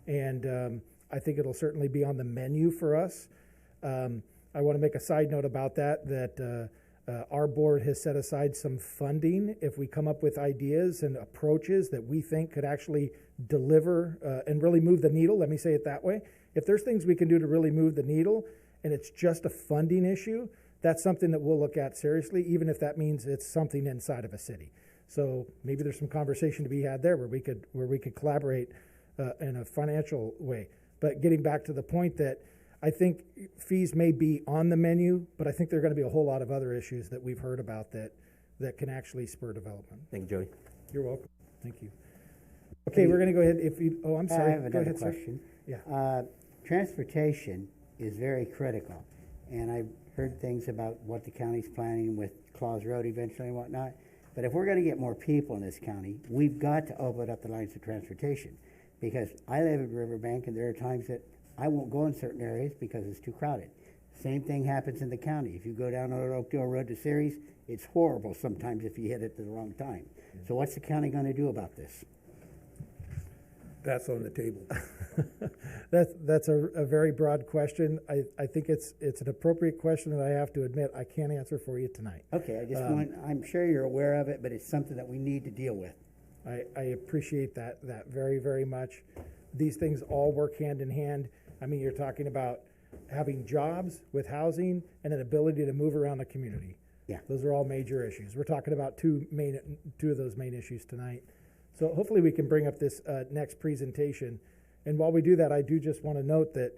and I think it'll certainly be on the menu for us. I want to make a side note about that our board has set aside some funding if we come up with ideas and approaches that we think could actually deliver and really move the needle. Let me say it that way. If there's things we can do to really move the needle and it's just a funding issue, that's something that we'll look at seriously, even if that means it's something inside of a city. So maybe there's some conversation to be had there where we could collaborate in a financial way. But getting back to the point that I think fees may be on the menu, but I think there are going to be a whole lot of other issues that we've heard about that can actually spur development. Thank you, Joey. You're welcome. Thank you. Okay, we're going to go ahead. I'm sorry. I have another question. Sir. Yeah. Transportation is very critical, and I've heard things about what the county's planning with Claus Road eventually and whatnot. But if we're going to get more people in this county, we've got to open up the lines of transportation, because I live in Riverbank, and there are times that I won't go in certain areas because it's too crowded. Same thing happens in the county. If you go down Oakdale Road to Ceres, it's horrible sometimes if you hit it at the wrong time. So what's the county going to do about this? That's on the table. That's a very broad question. I think it's an appropriate question that I have to admit I can't answer for you tonight. Okay, I'm sure you're aware of it, but it's something that we need to deal with. I appreciate that very, very much. These things all work hand in hand. I mean, you're talking about having jobs with housing and an ability to move around the community. Yeah. Those are all major issues. We're talking about two of those main issues tonight. So hopefully we can bring up this next presentation. And while we do that, I do just want to note that,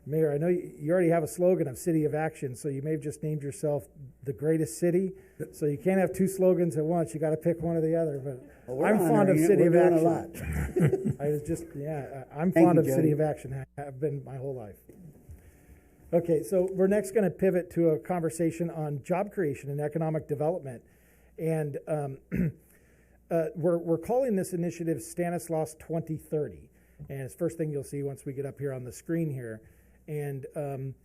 Mayor, I know you already have a slogan of City of Action, so you may have just named yourself the greatest city. So you can't have two slogans at once. You got to pick one or the other. But I'm fond of City of Action. I'm fond of City of Action. I have been my whole life. Okay, so we're next going to pivot to a conversation on job creation and economic development. And we're calling this initiative Stanislaus 2030. And it's the first thing you'll see once we get up here on the screen here. And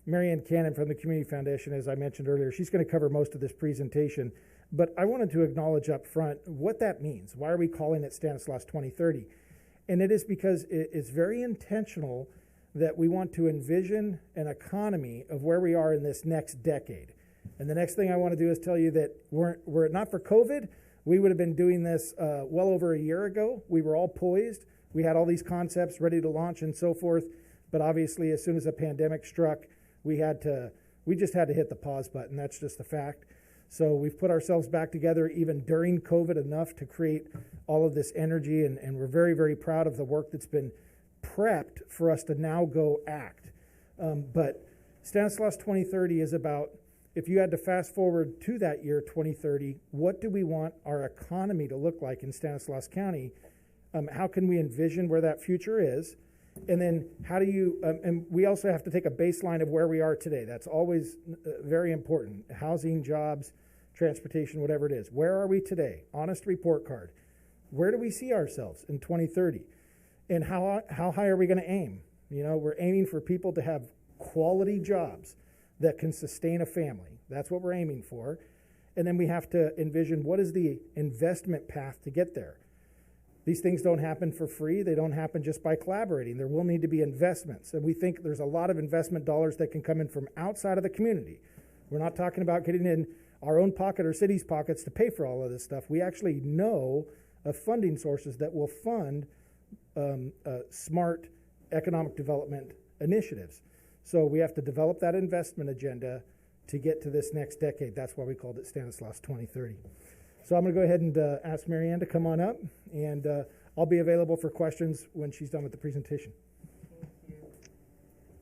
Marianne Cannon from the Community Foundation, as I mentioned earlier, she's going to cover most of this presentation. But I wanted to acknowledge up front what that means. Why are we calling it Stanislaus 2030? And it is because it's very intentional that we want to envision an economy of where we are in this next decade. And the next thing I want to do is tell you that were it not for COVID, we would have been doing this well over a year ago. We were all poised. We had all these concepts ready to launch and so forth. But obviously, as soon as the pandemic struck, we just had to hit the pause button. That's just the fact. So we've put ourselves back together even during COVID enough to create all of this energy, and we're very, very proud of the work that's been prepped for us to now go act. But Stanislaus 2030 is about, if you had to fast forward to that year, 2030, what do we want our economy to look like in Stanislaus County? How can we envision where that future is? And then how do you, and we also have to take a baseline of where we are today. That's always very important. Housing, jobs, transportation, whatever it is. Where are we today? Honest report card. Where do we see ourselves in 2030? And how high are we going to aim? You know, we're aiming for people to have quality jobs that can sustain a family. That's what we're aiming for. And then we have to envision what is the investment path to get there. These things don't happen for free. They don't happen just by collaborating. There will need to be investments. And we think there's a lot of investment dollars that can come in from outside of the community. We're not talking about getting in our own pocket or city's pockets to pay for all of this stuff. We actually know of funding sources that will fund smart economic development initiatives. So we have to develop that investment agenda to get to this next decade. That's why we called it Stanislaus 2030. So I'm going to go ahead and ask Marianne to come on up, and I'll be available for questions when she's done with the presentation. Thank you.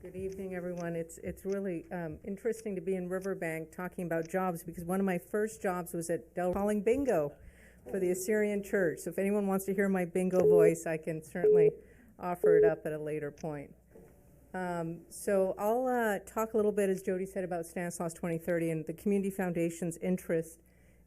Good evening, everyone. It's really interesting to be in Riverbank talking about jobs, because one of my first jobs was at calling bingo for the Assyrian Church. So if anyone wants to hear my bingo voice, I can certainly offer it up at a later point. So I'll talk a little bit, as Jody said, about Stanislaus 2030 and the Community Foundation's interest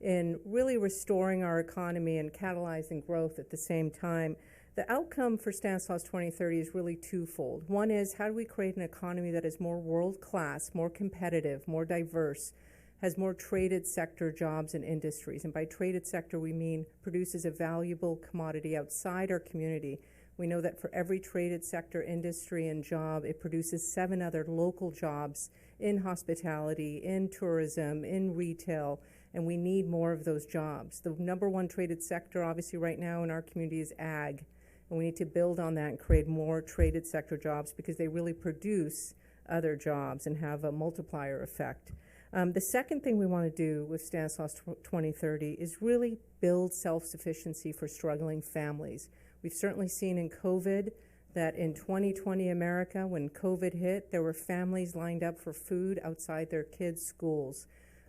in really restoring our economy and catalyzing growth at the same time. The outcome for Stanislaus 2030 is really twofold. One is, how do we create an economy that is more world-class, more competitive, more diverse, has more traded sector jobs and industries? And by traded sector, we mean produces a valuable commodity outside our community. We know that for every traded sector industry and job, it produces 7 other local jobs in hospitality, in tourism, in retail, and we need more of those jobs. The number one traded sector, obviously, right now in our community is ag, and we need to build on that and create more traded sector jobs, because they really produce other jobs and have a multiplier effect. The second thing we want to do with Stanislaus 2030 is really build self-sufficiency for struggling families. We've certainly seen in COVID that in 2020 America, when COVID hit, there were families lined up for food outside their kids' schools.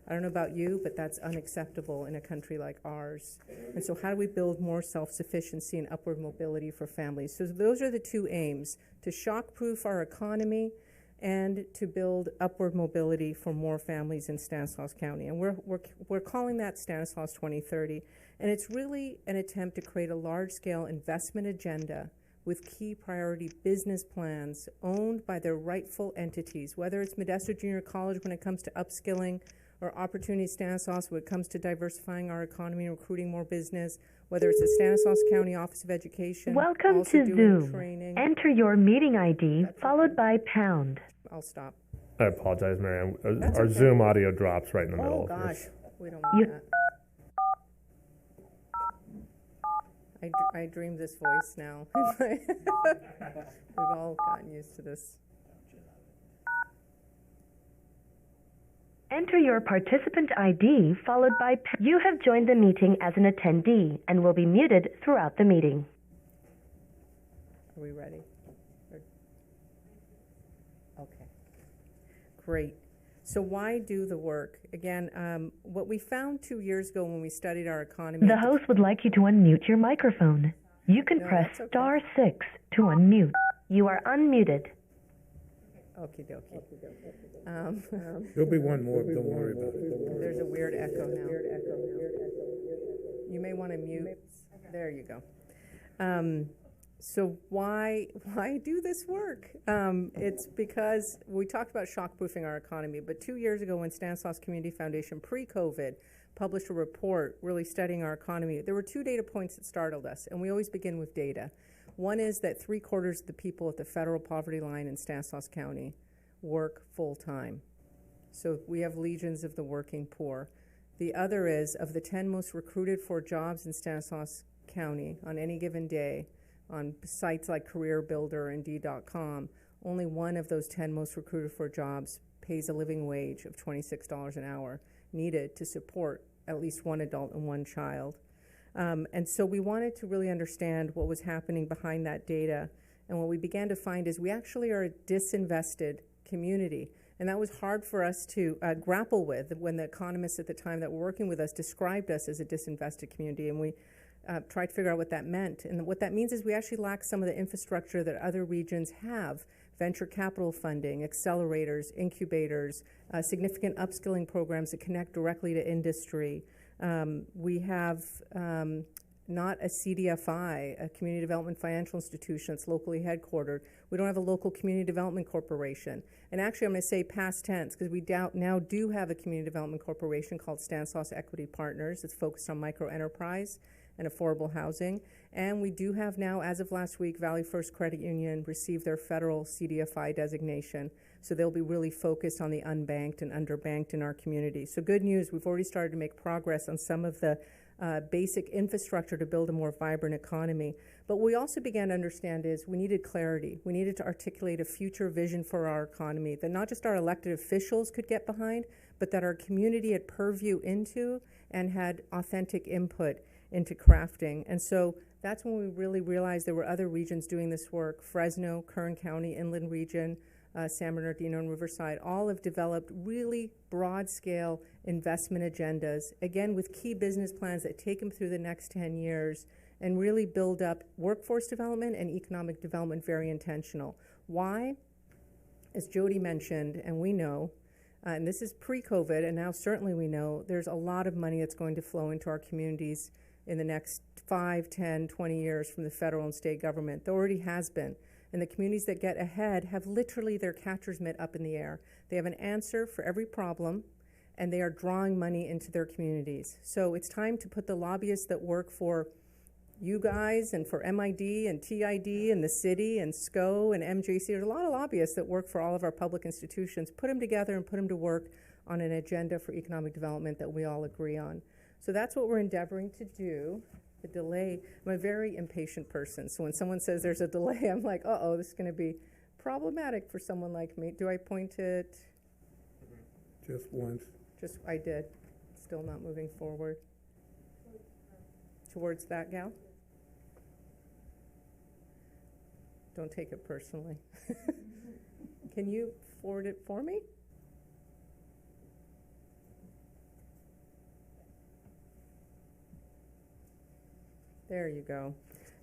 I don't know about you, but that's unacceptable in a country like ours. And so how do we build more self-sufficiency and upward mobility for families? So those are the two aims: to shock-proof our economy and to build upward mobility for more families in Stanislaus County. And we're calling that Stanislaus 2030. And it's really an attempt to create a large-scale investment agenda with key priority business plans owned by their rightful entities, whether it's Modesto Junior College when it comes to upskilling, or Opportunity Stanislaus when it comes to diversifying our economy and recruiting more business, whether it's the Stanislaus County Office of Education. Welcome to Zoom. Training. Enter your meeting ID followed by pound. I'll stop. I apologize, Marianne. Our okay. Zoom audio drops right in the middle. Oh, gosh. We don't want that. I dream this voice now. We've all gotten used to this. Enter your participant ID followed by pound. You have joined the meeting as an attendee and will be muted throughout the meeting. Are we ready? Okay. Great. So why do the work? Again, what we found 2 years ago when we studied our economy... The host would like you to unmute your microphone. You can press star 6 to unmute. You are unmuted. Okie dokie. There'll be one more, don't worry about it. There's a weird echo now. You may want to mute. There you go. So why do this work? It's because we talked about shock-proofing our economy, but 2 years ago when Stanislaus Community Foundation, pre-COVID, published a report really studying our economy, there were 2 data points that startled us, and we always begin with data. One is that 3/4 of the people at the federal poverty line in Stanislaus County work full-time. So we have legions of the working poor. The other is, of the 10 most recruited for jobs in Stanislaus County on any given day, on sites like Career Builder and Indeed.com, only one of those 10 most recruited for jobs pays a living wage of $26 an hour, needed to support at least one adult and one child. And so we wanted to really understand what was happening behind that data. And what we began to find is we actually are a disinvested community. And that was hard for us to grapple with when the economists at the time that were working with us described us as a disinvested community. And we tried to figure out what that meant. And what that means is we actually lack some of the infrastructure that other regions have: venture capital funding, accelerators, incubators, significant upskilling programs that connect directly to industry. We have not a CDFI, a Community Development Financial Institution that's locally headquartered. We don't have a local community development corporation. And actually, I'm going to say past tense, because we now do have a community development corporation called Stanislaus Equity Partners that's focused on micro enterprise and affordable housing. And we do have now, as of last week, Valley First Credit Union received their federal CDFI designation. So they'll be really focused on the unbanked and underbanked in our community. So good news, we've already started to make progress on some of the basic infrastructure to build a more vibrant economy. But what we also began to understand is we needed clarity. We needed to articulate a future vision for our economy that not just our elected officials could get behind, but that our community had purview into and had authentic input into crafting. And so that's when we really realized there were other regions doing this work: Fresno, Kern County, Inland Region, San Bernardino and Riverside, all have developed really broad-scale investment agendas, again with key business plans that take them through the next 10 years and really build up workforce development and economic development, very intentional. Why? As Jody mentioned, and we know, and this is pre-COVID, and now certainly we know, there's a lot of money that's going to flow into our communities in the next 5, 10, 20 years from the federal and state government. There already has been. And the communities that get ahead have literally their catcher's mitt up in the air. They have an answer for every problem, and they are drawing money into their communities. So it's time to put the lobbyists that work for you guys and for MID and TID and the city and SCO and MJC. There's a lot of lobbyists that work for all of our public institutions. Put them together and put them to work on an agenda for economic development that we all agree on. So that's what we're endeavoring to do. The delay, I'm a very impatient person, so when someone says there's a delay, I'm like, uh-oh, this is going to be problematic for someone like me. Do I point it? Just once. Just, I did. Still not moving forward. Towards that gal? Don't take it personally. Can you forward it for me? There you go.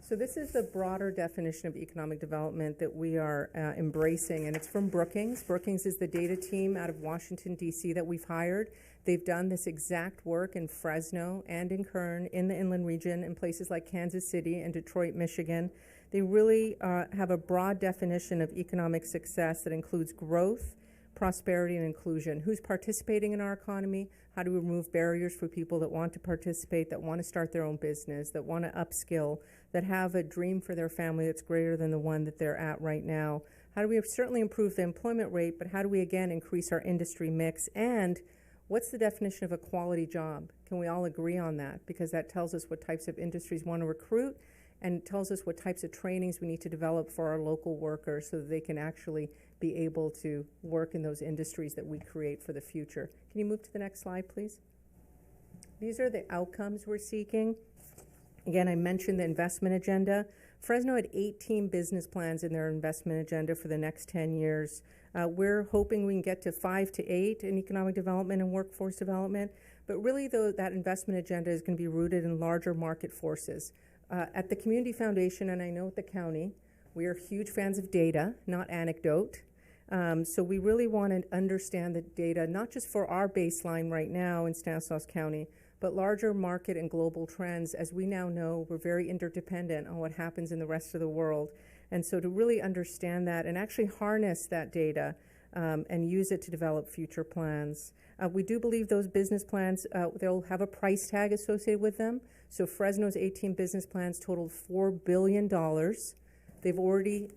So this is the broader definition of economic development that we are embracing, and it's from Brookings. Brookings is the data team out of Washington, D.C. that we've hired. They've done this exact work in Fresno and in Kern, in the Inland Region, in places like Kansas City and Detroit, Michigan. They really have a broad definition of economic success that includes growth, prosperity, and inclusion. Who's participating in our economy? How do we remove barriers for people that want to participate, that want to start their own business, that want to upskill, that have a dream for their family that's greater than the one that they're at right now? How do we certainly improve the employment rate, but how do we, again, increase our industry mix? And what's the definition of a quality job? Can we all agree on that? Because that tells us what types of industries want to recruit and tells us what types of trainings we need to develop for our local workers so that they can actually be able to work in those industries that we create for the future. Can you move to the next slide, please? These are the outcomes we're seeking. Again, I mentioned the investment agenda. Fresno had 18 business plans in their investment agenda for the next 10 years. We're hoping we can get to 5 to 8 in economic development and workforce development. But really, though, that investment agenda is going to be rooted in larger market forces. At the Community Foundation, and I know at the county, we are huge fans of data, not anecdote. So we really want to understand the data, not just for our baseline right now in Stanislaus County, but larger market and global trends. As we now know, we're very interdependent on what happens in the rest of the world. And so to really understand that and actually harness that data and use it to develop future plans. We do believe those business plans, they'll have a price tag associated with them. So Fresno's 18 business plans totaled $4 billion. They've already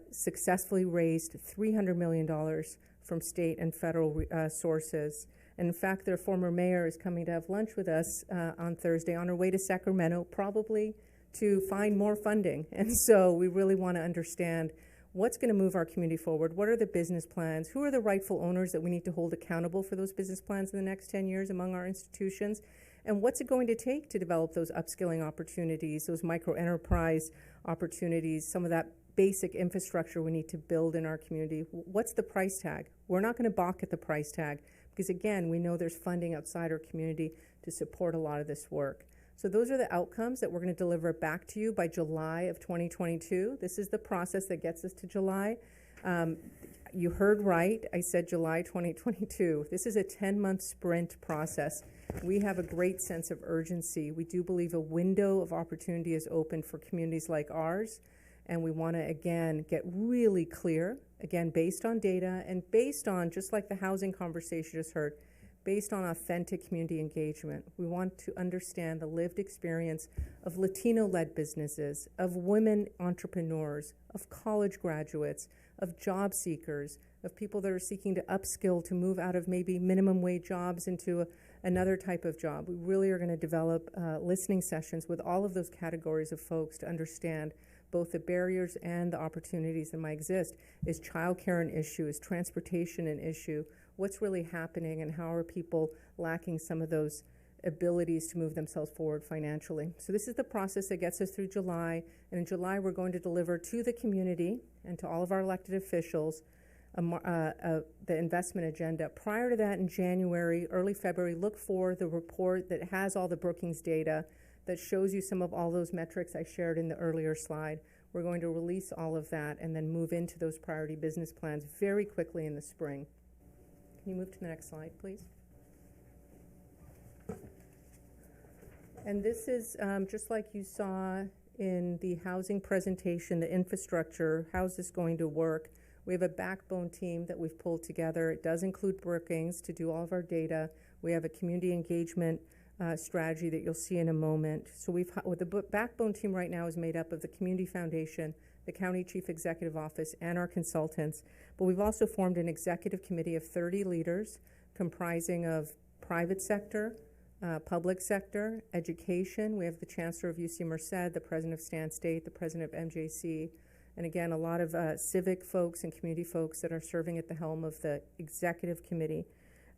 successfully raised $300 million from state and federal sources. And in fact, their former mayor is coming to have lunch with us on Thursday on her way to Sacramento, probably to find more funding. And so we really want to understand what's going to move our community forward. What are the business plans? Who are the rightful owners that we need to hold accountable for those business plans in the next 10 years among our institutions? And what's it going to take to develop those upskilling opportunities, those micro-enterprise opportunities, some of that basic infrastructure we need to build in our community? What's the price tag? We're not going to balk at the price tag because, again, we know there's funding outside our community to support a lot of this work. So those are the outcomes that we're going to deliver back to you by July of 2022. This is the process that gets us to July. You heard right. I said July 2022. This is a 10-month sprint process. We have a great sense of urgency. We do believe a window of opportunity is open for communities like ours. And we want to, again, get really clear, again, based on data and based on, just like the housing conversation you just heard, based on authentic community engagement. We want to understand the lived experience of Latino-led businesses, of women entrepreneurs, of college graduates, of job seekers, of people that are seeking to upskill to move out of maybe minimum wage jobs into another type of job. We really are going to develop listening sessions with all of those categories of folks to understand both the barriers and the opportunities that might exist. Is childcare an issue? Is transportation an issue? What's really happening, and how are people lacking some of those abilities to move themselves forward financially? So this is the process that gets us through July, and in July we're going to deliver to the community and to all of our elected officials the investment agenda. Prior to that, in January, early February, look for the report that has all the Brookings data that shows you some of all those metrics I shared in the earlier slide. We're going to release all of that and then move into those priority business plans very quickly in the spring. Can you move to the next slide, please? And this is just like you saw in the housing presentation, the infrastructure. How's this going to work? We have a backbone team that we've pulled together. It does include Brookings to do all of our data. We have a community engagement strategy that you'll see in a moment. So the backbone team right now is made up of the Community Foundation, the County Chief Executive Office, and our consultants. But we've also formed an executive committee of 30 leaders comprising of private sector, public sector, education. We have the Chancellor of UC Merced, the President of Stan State, the President of MJC, and again, a lot of civic folks and community folks that are serving at the helm of the executive committee.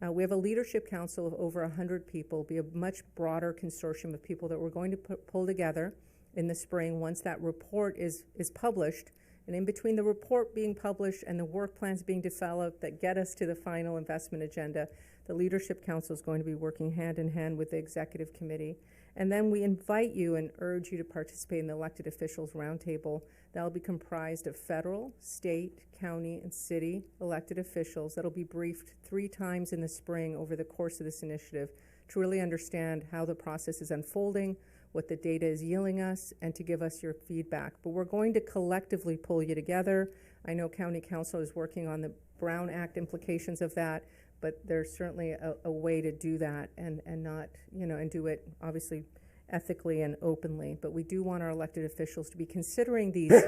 We have a leadership council of over 100 people, be a much broader consortium of people that we're going to pull together in the spring once that report is published. And in between the report being published and the work plans being developed that get us to the final investment agenda, the Leadership Council is going to be working hand in hand with the Executive Committee. And then we invite you and urge you to participate in the Elected Officials Roundtable. That'll be comprised of federal, state, county, and city elected officials that'll be briefed 3 times in the spring over the course of this initiative to really understand how the process is unfolding, what the data is yielding us, and to give us your feedback. But we're going to collectively pull you together. I know County Council is working on the Brown Act implications of that, but there's certainly a way to do that and not, and do it obviously ethically and openly. But we do want our elected officials to be considering these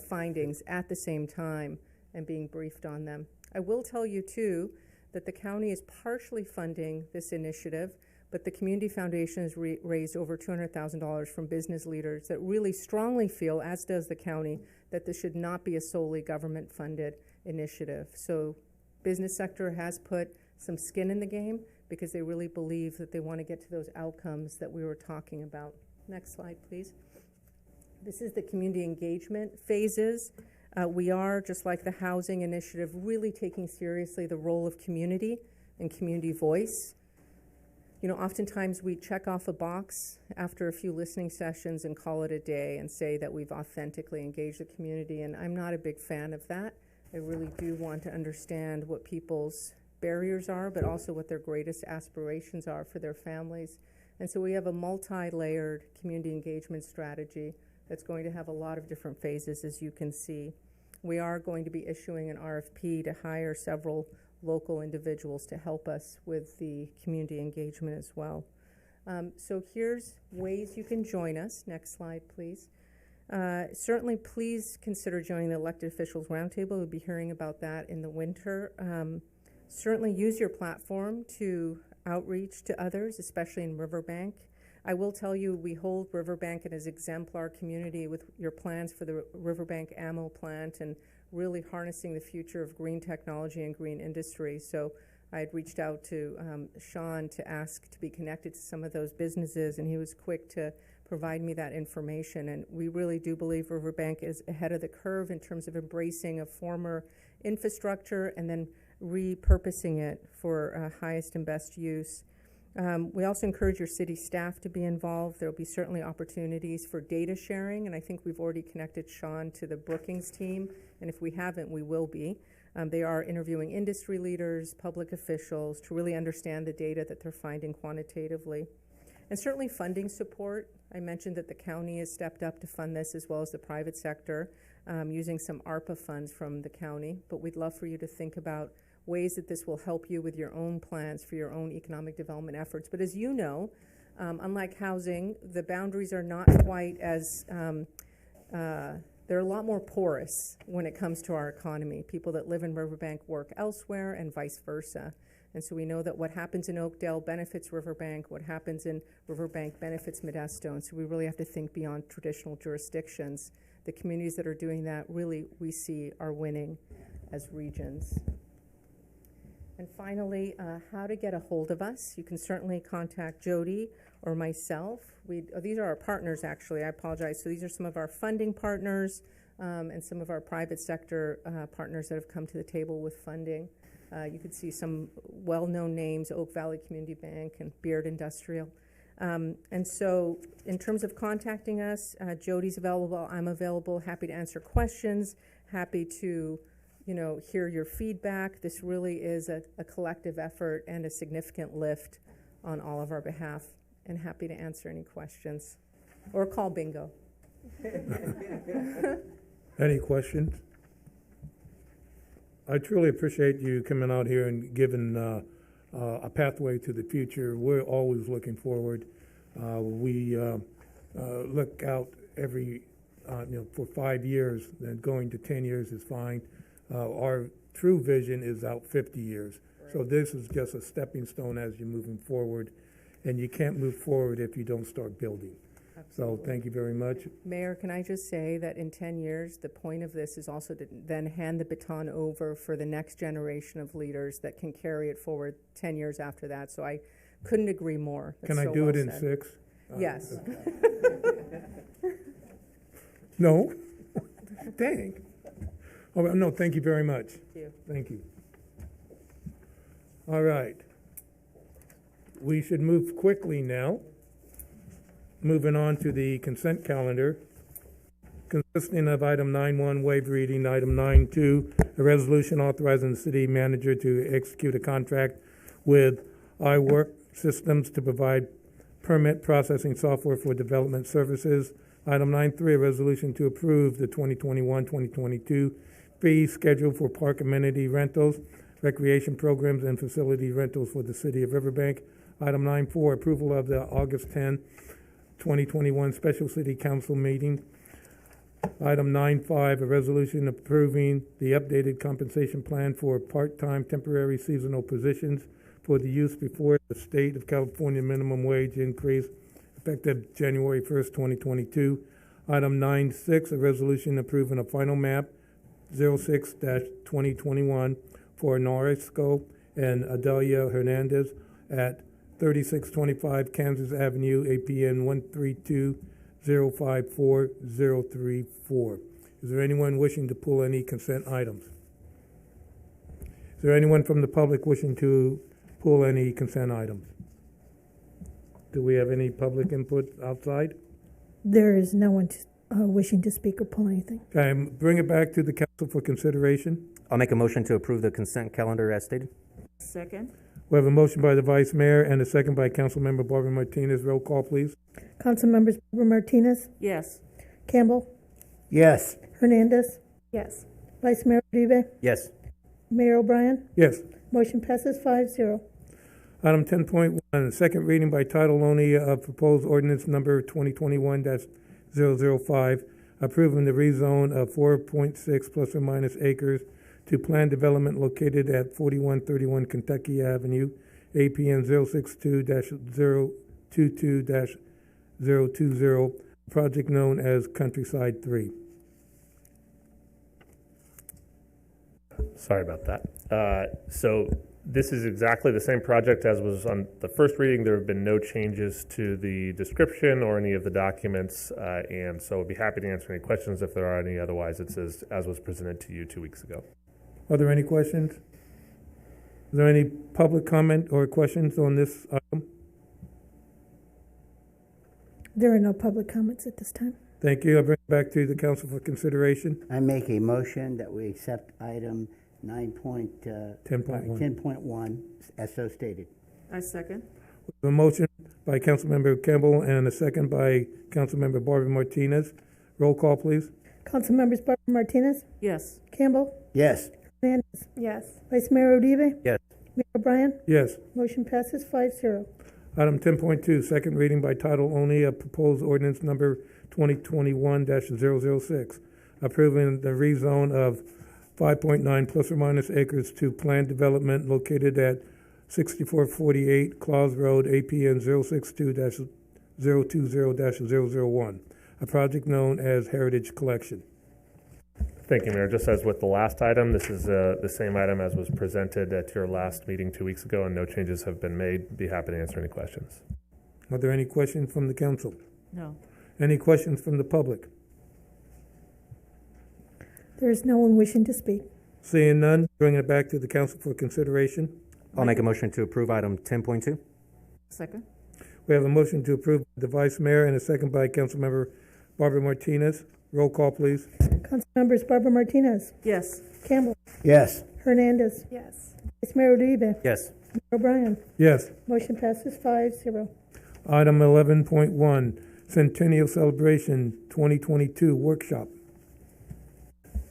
findings at the same time and being briefed on them. I will tell you too that the county is partially funding this initiative, but the Community Foundation has raised over $200,000 from business leaders that really strongly feel, as does the county, that this should not be a solely government-funded initiative. So business sector has put some skin in the game because they really believe that they want to get to those outcomes that we were talking about. Next slide, please. This is the community engagement phases. We are, just like the housing initiative, really taking seriously the role of community and community voice. Oftentimes we check off a box after a few listening sessions and call it a day and say that we've authentically engaged the community, and I'm not a big fan of that. I really do want to understand what people's barriers are, but also what their greatest aspirations are for their families. And so we have a multi-layered community engagement strategy that's going to have a lot of different phases, as you can see. We are going to be issuing an RFP to hire several local individuals to help us with the community engagement as well. So here's ways you can join us. Next slide, please. Certainly, please consider joining the Elected Officials Roundtable. We'll be hearing about that in the winter. Certainly use your platform to outreach to others, especially in Riverbank. I will tell you, we hold Riverbank as exemplar community with your plans for the Riverbank ammo plant and really harnessing the future of green technology and green industry. So I had reached out to Sean to ask to be connected to some of those businesses, and he was quick to provide me that information. And we really do believe Riverbank is ahead of the curve in terms of embracing a former infrastructure and then repurposing it for highest and best use. We also encourage your city staff to be involved. There will be certainly opportunities for data sharing, and I think we've already connected Sean to the Brookings team, and if we haven't, we will be. They are interviewing industry leaders, public officials, to really understand the data that they're finding quantitatively. And certainly funding support. I mentioned that the county has stepped up to fund this, as well as the private sector, using some ARPA funds from the county, but we'd love for you to think about ways that this will help you with your own plans for your own economic development efforts. But as you know, unlike housing, the boundaries are not quite as, they're a lot more porous when it comes to our economy. People that live in Riverbank work elsewhere and vice versa. And so we know that what happens in Oakdale benefits Riverbank, what happens in Riverbank benefits Modesto. And so we really have to think beyond traditional jurisdictions. The communities that are doing that really, we see, are winning as regions. And finally, how to get a hold of us. You can certainly contact Jody or myself. These are our partners, actually. I apologize. So these are some of our funding partners and some of our private sector partners that have come to the table with funding. You can see some well-known names, Oak Valley Community Bank and Beard Industrial. And so in terms of contacting us, Jody's available, I'm available, happy to answer questions, happy to hear your feedback. This really is a collective effort and a significant lift on all of our behalf, and happy to answer any questions. Or call bingo. Any questions? I truly appreciate you coming out here and giving a pathway to the future. We're always looking forward. We look out every, for 5 years, then going to 10 years is fine. Our true vision is out 50 years. Right. So this is just a stepping stone as you're moving forward, and you can't move forward if you don't start building. Absolutely. So thank you very much. Mayor, can I just say that in 10 years, the point of this is also to then hand the baton over for the next generation of leaders that can carry it forward 10 years after that. So I couldn't agree more. That's can I so do well it in said. 6? Yes. No? Dang. Oh, no, thank you very much. Thank you. Thank you. All right. We should move quickly now. Moving on to the consent calendar, consisting of item 9.1, waive reading, item 9.2, a resolution authorizing the city manager to execute a contract with iWork Systems to provide permit processing software for development services. Item 9.3, a resolution to approve the 2021-2022 fee schedule for park amenity rentals, recreation programs, and facility rentals for the city of Riverbank. Item 9.4, approval of the August 10, 2021 special city council meeting. Item 9.5, a resolution approving the updated compensation plan for part-time temporary seasonal positions for the use before the state of California minimum wage increase effective January 1st, 2022. Item 9.6, a resolution approving a final map 06-2021 for Norisco and Adelia Hernandez at 3625 Kansas Avenue, APN 132-054-034. Is there anyone wishing to pull any consent items? Is there anyone from the public wishing to pull any consent items? Do we have any public input outside? There is no one wishing to speak or pull anything. Okay, bring it back to the council for consideration. I'll make a motion to approve the consent calendar as stated. Second. We have a motion by the Vice Mayor and a second by Councilmember Barbara Martinez. Roll call, please. Council members Barbara Martinez, Yes. Campbell, Yes. Hernandez, Yes. Vice Mayor Uribe, Yes. Mayor O'Brien. Yes. Motion passes 5-0. Item 10.1, second reading by title only of proposed ordinance number 2021-005, approving the rezone of 4.6 plus or minus acres to planned development located at 4131 Kentucky Avenue, APN 062-022-020, project known as Countryside 3. Sorry about that. So this is exactly the same project as was on the first reading. There have been no changes to the description or any of the documents, and so I'd be happy to answer any questions if there are any. Otherwise, it's as was presented to you 2 weeks ago. Are there any questions? Is there any public comment or questions on this item? There are no public comments at this time. Thank you. I bring it back to the council for consideration. I make a motion that we accept item 10.1 as so stated. I second. A motion by Councilmember Campbell and a second by Councilmember Barbara Martinez. Roll call, please. Council members Barbara Martinez, Yes. Campbell, Yes. Hernandez, Yes. Vice Mayor Uribe, Yes. Mayor O'Brien. Yes. Motion passes 5-0. Item 10.2, second reading by title only of proposed ordinance number 2021-006, approving the rezone of 5.9 plus or minus acres to planned development located at 6448 Claus Road, APN 062-020-001, a project known as Heritage Collection. Thank you, Mayor. Just as with the last item, this is the same item as was presented at your last meeting 2 weeks ago, and no changes have been made. Be happy to answer any questions. Are there any questions from the council? No. Any questions from the public? There is no one wishing to speak. Seeing none, bringing it back to the council for consideration. I'll make a motion to approve item 10.2. Second. We have a motion to approve by the Vice Mayor and a second by Councilmember Barbara Martinez. Roll call, please. Council members Barbara Martinez, Yes. Campbell, Yes. Hernandez, Yes. Vice Mayor Uribe, Yes. Mayor O'Brien. Yes. Motion passes 5-0. Item 11.1, Centennial Celebration 2022 Workshop.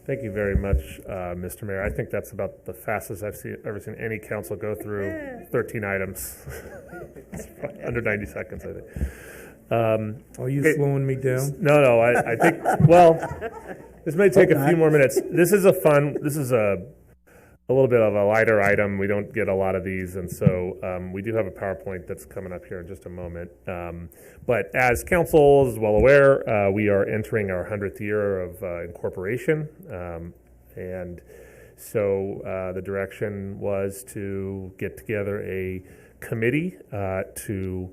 Thank you very much, Mr. Mayor. I think that's about the fastest I've ever seen any council go through 13 items. Under 90 seconds, I think. Are you slowing me down? No, I think, well, this may take a few more minutes. This is a little bit of a lighter item. We don't get a lot of these, and so we do have a PowerPoint that's coming up here in just a moment. But as council is well aware, we are entering our 100th year of incorporation, and so the direction was to get together a committee to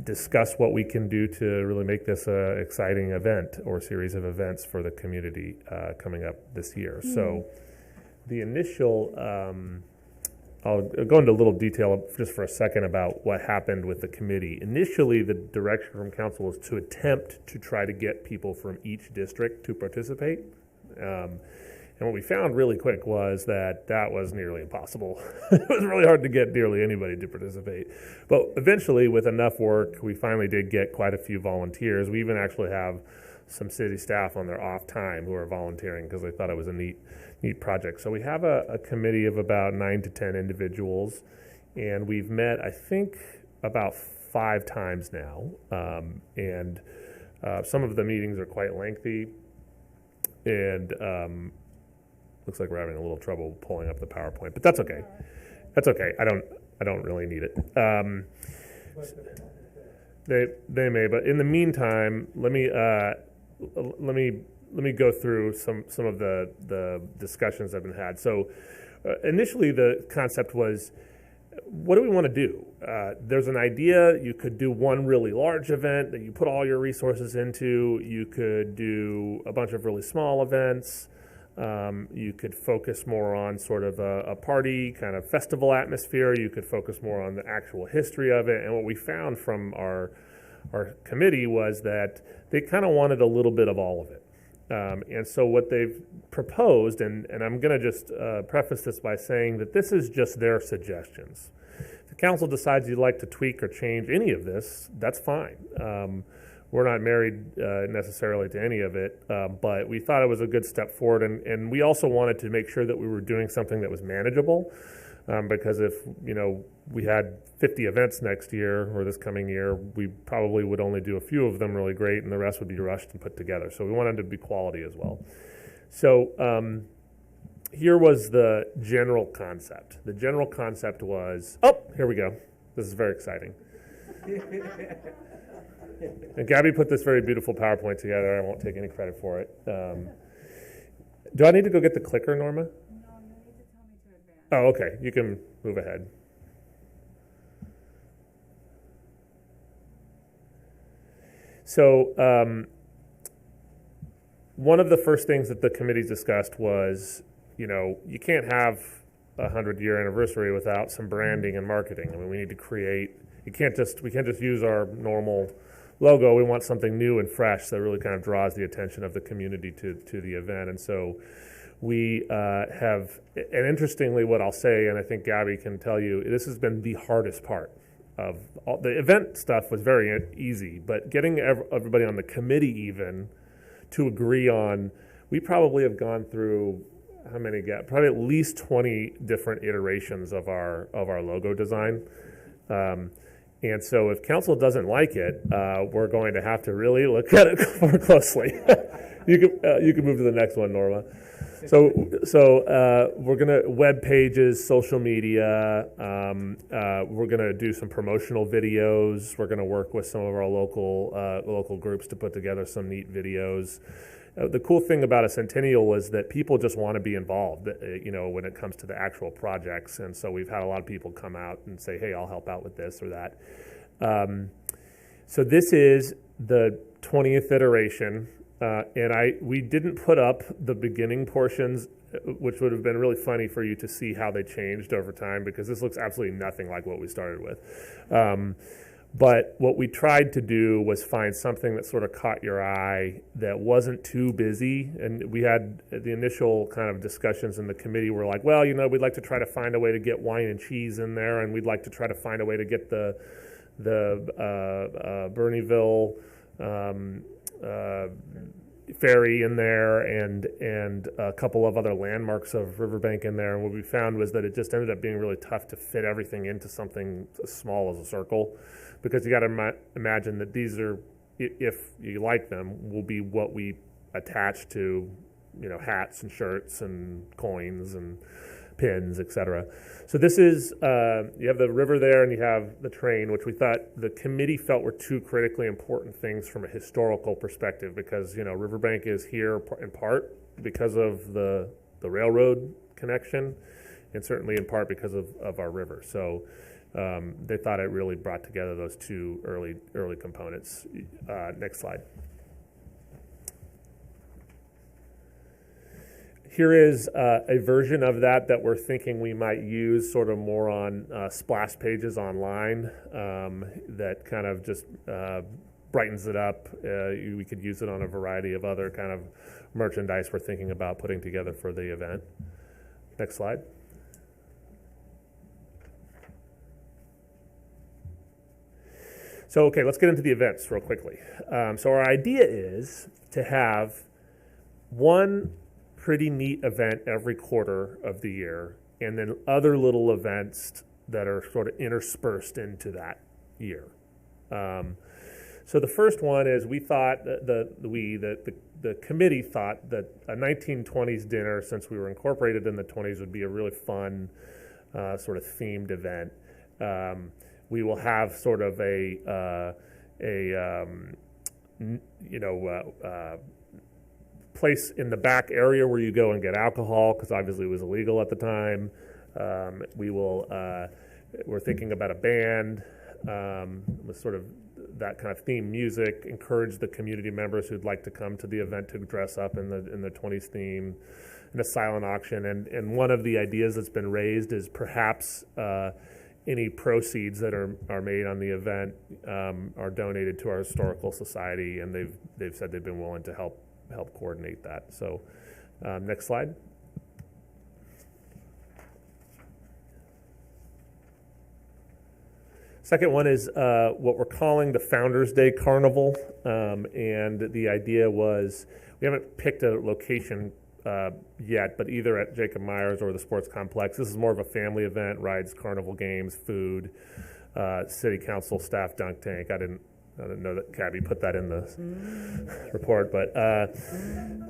discuss what we can do to really make this an exciting event or series of events for the community coming up this year. So the initial, I'll go into a little detail just for a second about what happened with the committee. Initially, the direction from council was to attempt to try to get people from each district to participate. And what we found really quick was that was nearly impossible. It was really hard to get nearly anybody to participate. But eventually, with enough work, we finally did get quite a few volunteers. We even actually have some city staff on their off time who are volunteering because they thought it was a neat project. So we have a committee of about 9 to 10 individuals, and we've met, I think, about 5 times now. And some of the meetings are quite lengthy, and looks like we're having a little trouble pulling up the PowerPoint, but that's okay. That's okay. I don't really need it. They may, but in the meantime, let me go through some of the discussions that have been had. So initially, the concept was, what do we want to do? There's an idea. You could do one really large event that you put all your resources into. You could do a bunch of really small events. You could focus more on sort of a party kind of festival atmosphere. You could focus more on the actual history of it. And what we found from our committee was that they kind of wanted a little bit of all of it. And so what they've proposed, and I'm going to just preface this by saying that this is just their suggestions. If the council decides you'd like to tweak or change any of this, that's fine. We're not married necessarily to any of it, but we thought it was a good step forward, and we also wanted to make sure that we were doing something that was manageable, because if we had 50 events next year or this coming year, we probably would only do a few of them really great, and the rest would be rushed and put together. So we wanted to be quality as well. So here was the general concept. The general concept was, oh, here we go. This is very exciting. And Gabby put this very beautiful PowerPoint together. I won't take any credit for it. Do I need to go get the clicker, Norma? No, you need to tell me to advance. Oh, okay. You can move ahead. So one of the first things that the committee discussed was, you can't have a 100-year anniversary without some branding and marketing. I mean, we need to create. We can't just use our normal logo. We want something new and fresh that really kind of draws the attention of the community to the event. And so we have, and interestingly, what I'll say, and I think Gabby can tell you, this has been the hardest part of all. The event stuff was very easy, but getting everybody on the committee even to agree on, we probably have gone through how many? Probably at least 20 different iterations of our logo design. And so if council doesn't like it, we're going to have to really look at it more closely. You can move to the next one, Norma. So we're going to web pages, social media. We're going to do some promotional videos. We're going to work with some of our local groups to put together some neat videos. The cool thing about a centennial is that people just want to be involved, when it comes to the actual projects. And so we've had a lot of people come out and say, hey, I'll help out with this or that. So this is the 20th iteration. And we didn't put up the beginning portions, which would have been really funny for you to see how they changed over time, because this looks absolutely nothing like what we started with. But what we tried to do was find something that sort of caught your eye, that wasn't too busy. And we had the initial kind of discussions in the committee were like, well, we'd like to try to find a way to get wine and cheese in there, and we'd like to try to find a way to get the Bernieville ferry in there, and a couple of other landmarks of Riverbank in there. And what we found was that it just ended up being really tough to fit everything into something as small as a circle, because you got to imagine that these are, if you like them, will be what we attach to, hats and shirts and coins and pins, etc. So this is, you have the river there and you have the train, which we thought the committee felt were two critically important things from a historical perspective, because, Riverbank is here in part because of the railroad connection, and certainly in part because of our river. So they thought it really brought together those two early components. Next slide. Here is a version of that we're thinking we might use sort of more on splash pages online, that kind of just brightens it up. We could use it on a variety of other kind of merchandise we're thinking about putting together for the event. Next slide. So, okay, let's get into the events real quickly. So our idea is to have one pretty neat event every quarter of the year, and then other little events that are sort of interspersed into that year. So the first one is we thought the committee thought that a 1920s dinner, since we were incorporated in the 20s, would be a really fun sort of themed event. We will have sort of a place in the back area where you go and get alcohol, because obviously it was illegal at the time. We're thinking about a band with sort of that kind of theme music, encourage the community members who'd like to come to the event to dress up in the 20s theme, and a silent auction. And one of the ideas that's been raised is perhaps any proceeds that are made on the event are donated to our historical society, and they've said they've been willing to help help coordinate that. So next slide. Second one is what we're calling the Founders Day Carnival, and the idea was, we haven't picked a location yet, but either at Jacob Myers or the sports complex. This is more of a family event, rides, carnival games, food, city council staff dunk tank. I didn't know that Cabby put that in the report, but and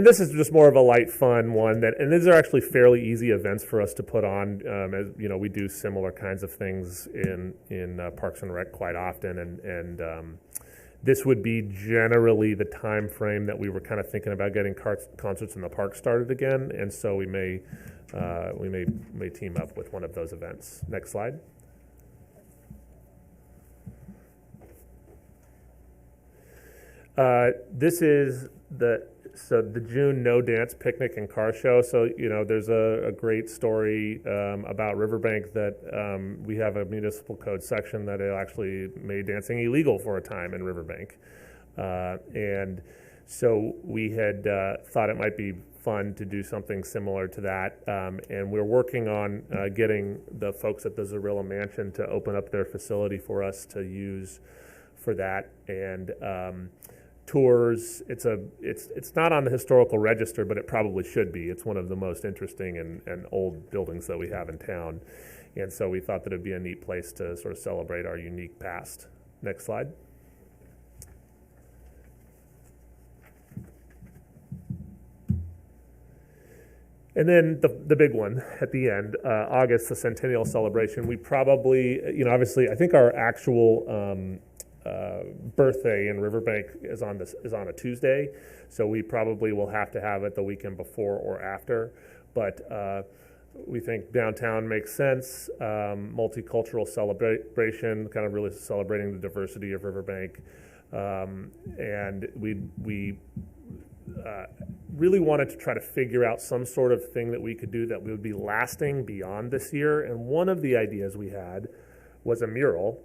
this is just more of a light, fun one. And these are actually fairly easy events for us to put on. As you know, we do similar kinds of things in Parks and Rec quite often, and this would be generally the time frame that we were kind of thinking about getting concerts in the park started again, and so we may team up with one of those events. Next slide. This is the June No Dance Picnic and Car Show. So, you know, there's a great story about Riverbank that we have a municipal code section that it actually made dancing illegal for a time in Riverbank. And so we had thought it might be fun to do something similar to that. And we're working on getting the folks at the Zarilla Mansion to open up their facility for us to use for that. And tours, it's not on the historical register, but it probably should be. It's one of the most interesting and old buildings that we have in town. And so we thought that it'd be a neat place to sort of celebrate our unique past. Next slide. And then the big one at the end, August, the centennial celebration. We probably, you know, obviously, I think our actual birthday in Riverbank is on a Tuesday, so we probably will have to have it the weekend before or after. But we think downtown makes sense. Multicultural celebration, kind of really celebrating the diversity of Riverbank, and we really wanted to try to figure out some sort of thing that we could do that would be lasting beyond this year. And one of the ideas we had was a mural.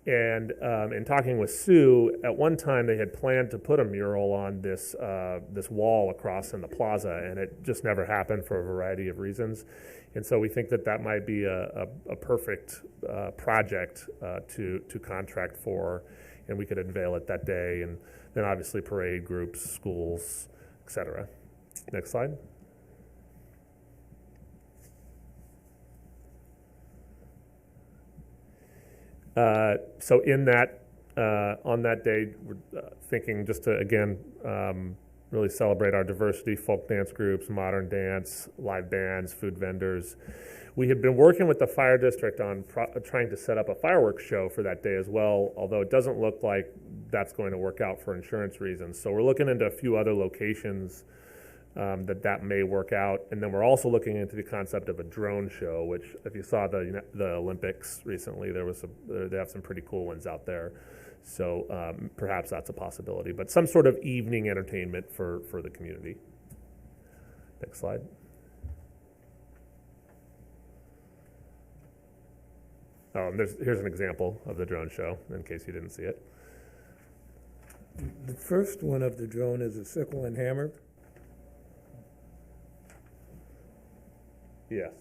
And in talking with Sue, at one time they had planned to put a mural on this wall across in the plaza, and it just never happened for a variety of reasons. And so we think that might be a perfect project to contract for, and we could unveil it that day, and then obviously parade groups, schools, etc. Next slide. So in that, on that day, we're thinking just to, again, really celebrate our diversity, folk dance groups, modern dance, live bands, food vendors. We had been working with the fire district on trying to set up a fireworks show for that day as well, although it doesn't look like that's going to work out for insurance reasons. So we're looking into a few other locations that may work out. And then we're also looking into the concept of a drone show, which if you saw the Olympics recently, they have some pretty cool ones out there. So perhaps that's a possibility, but some sort of evening entertainment for the community. Next slide. Oh, and here's an example of the drone show in case you didn't see it. The first one of the drone is a sickle and hammer. Yes.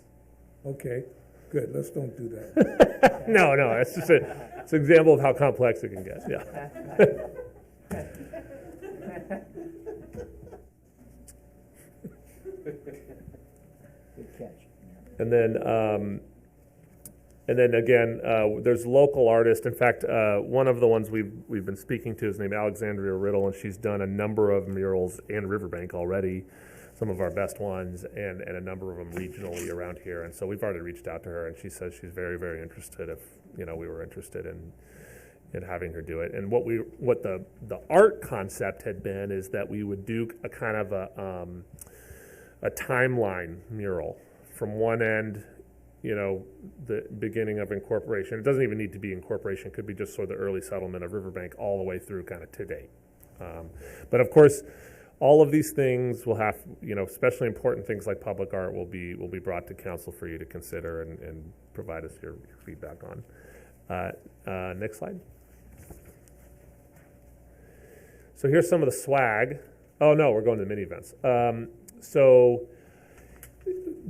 Okay, good. Let's don't do that. No, it's just it's an example of how complex it can get. Yeah. Good catch. And then again, there's local artists. In fact, one of the ones we've been speaking to is named Alexandria Riddle, and she's done a number of murals in Riverbank already, some of our best ones, and a number of them regionally around here. And so we've already reached out to her, and she says she's very, very interested if we were interested in having her do it. And what the art concept had been is that we would do a kind of a timeline mural from one end, the beginning of incorporation. It doesn't even need to be incorporation. It could be just sort of the early settlement of Riverbank all the way through kind of to date. But of course, all of these things will have, especially important things like public art will be brought to council for you to consider and provide us your feedback on. Next slide. So here's some of the swag. Oh no, we're going to the mini events. So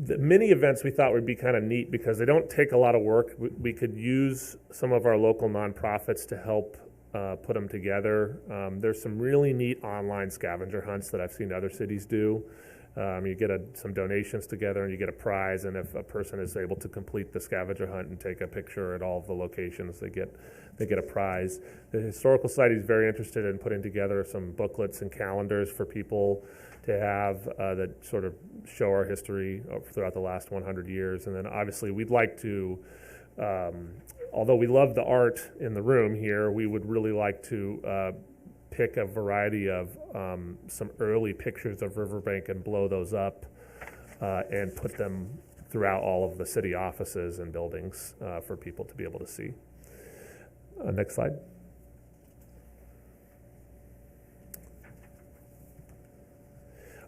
the mini events we thought would be kind of neat because they don't take a lot of work. We could use some of our local nonprofits to help put them together. There's some really neat online scavenger hunts that I've seen other cities do. You get some donations together and you get a prize, and if a person is able to complete the scavenger hunt and take a picture at all of the locations, they get a prize. The Historical Society is very interested in putting together some booklets and calendars for people to have that sort of show our history throughout the last 100 years. And then obviously we'd like to, although we love the art in the room here, we would really like to pick a variety of some early pictures of Riverbank and blow those up and put them throughout all of the city offices and buildings for people to be able to see. Next slide.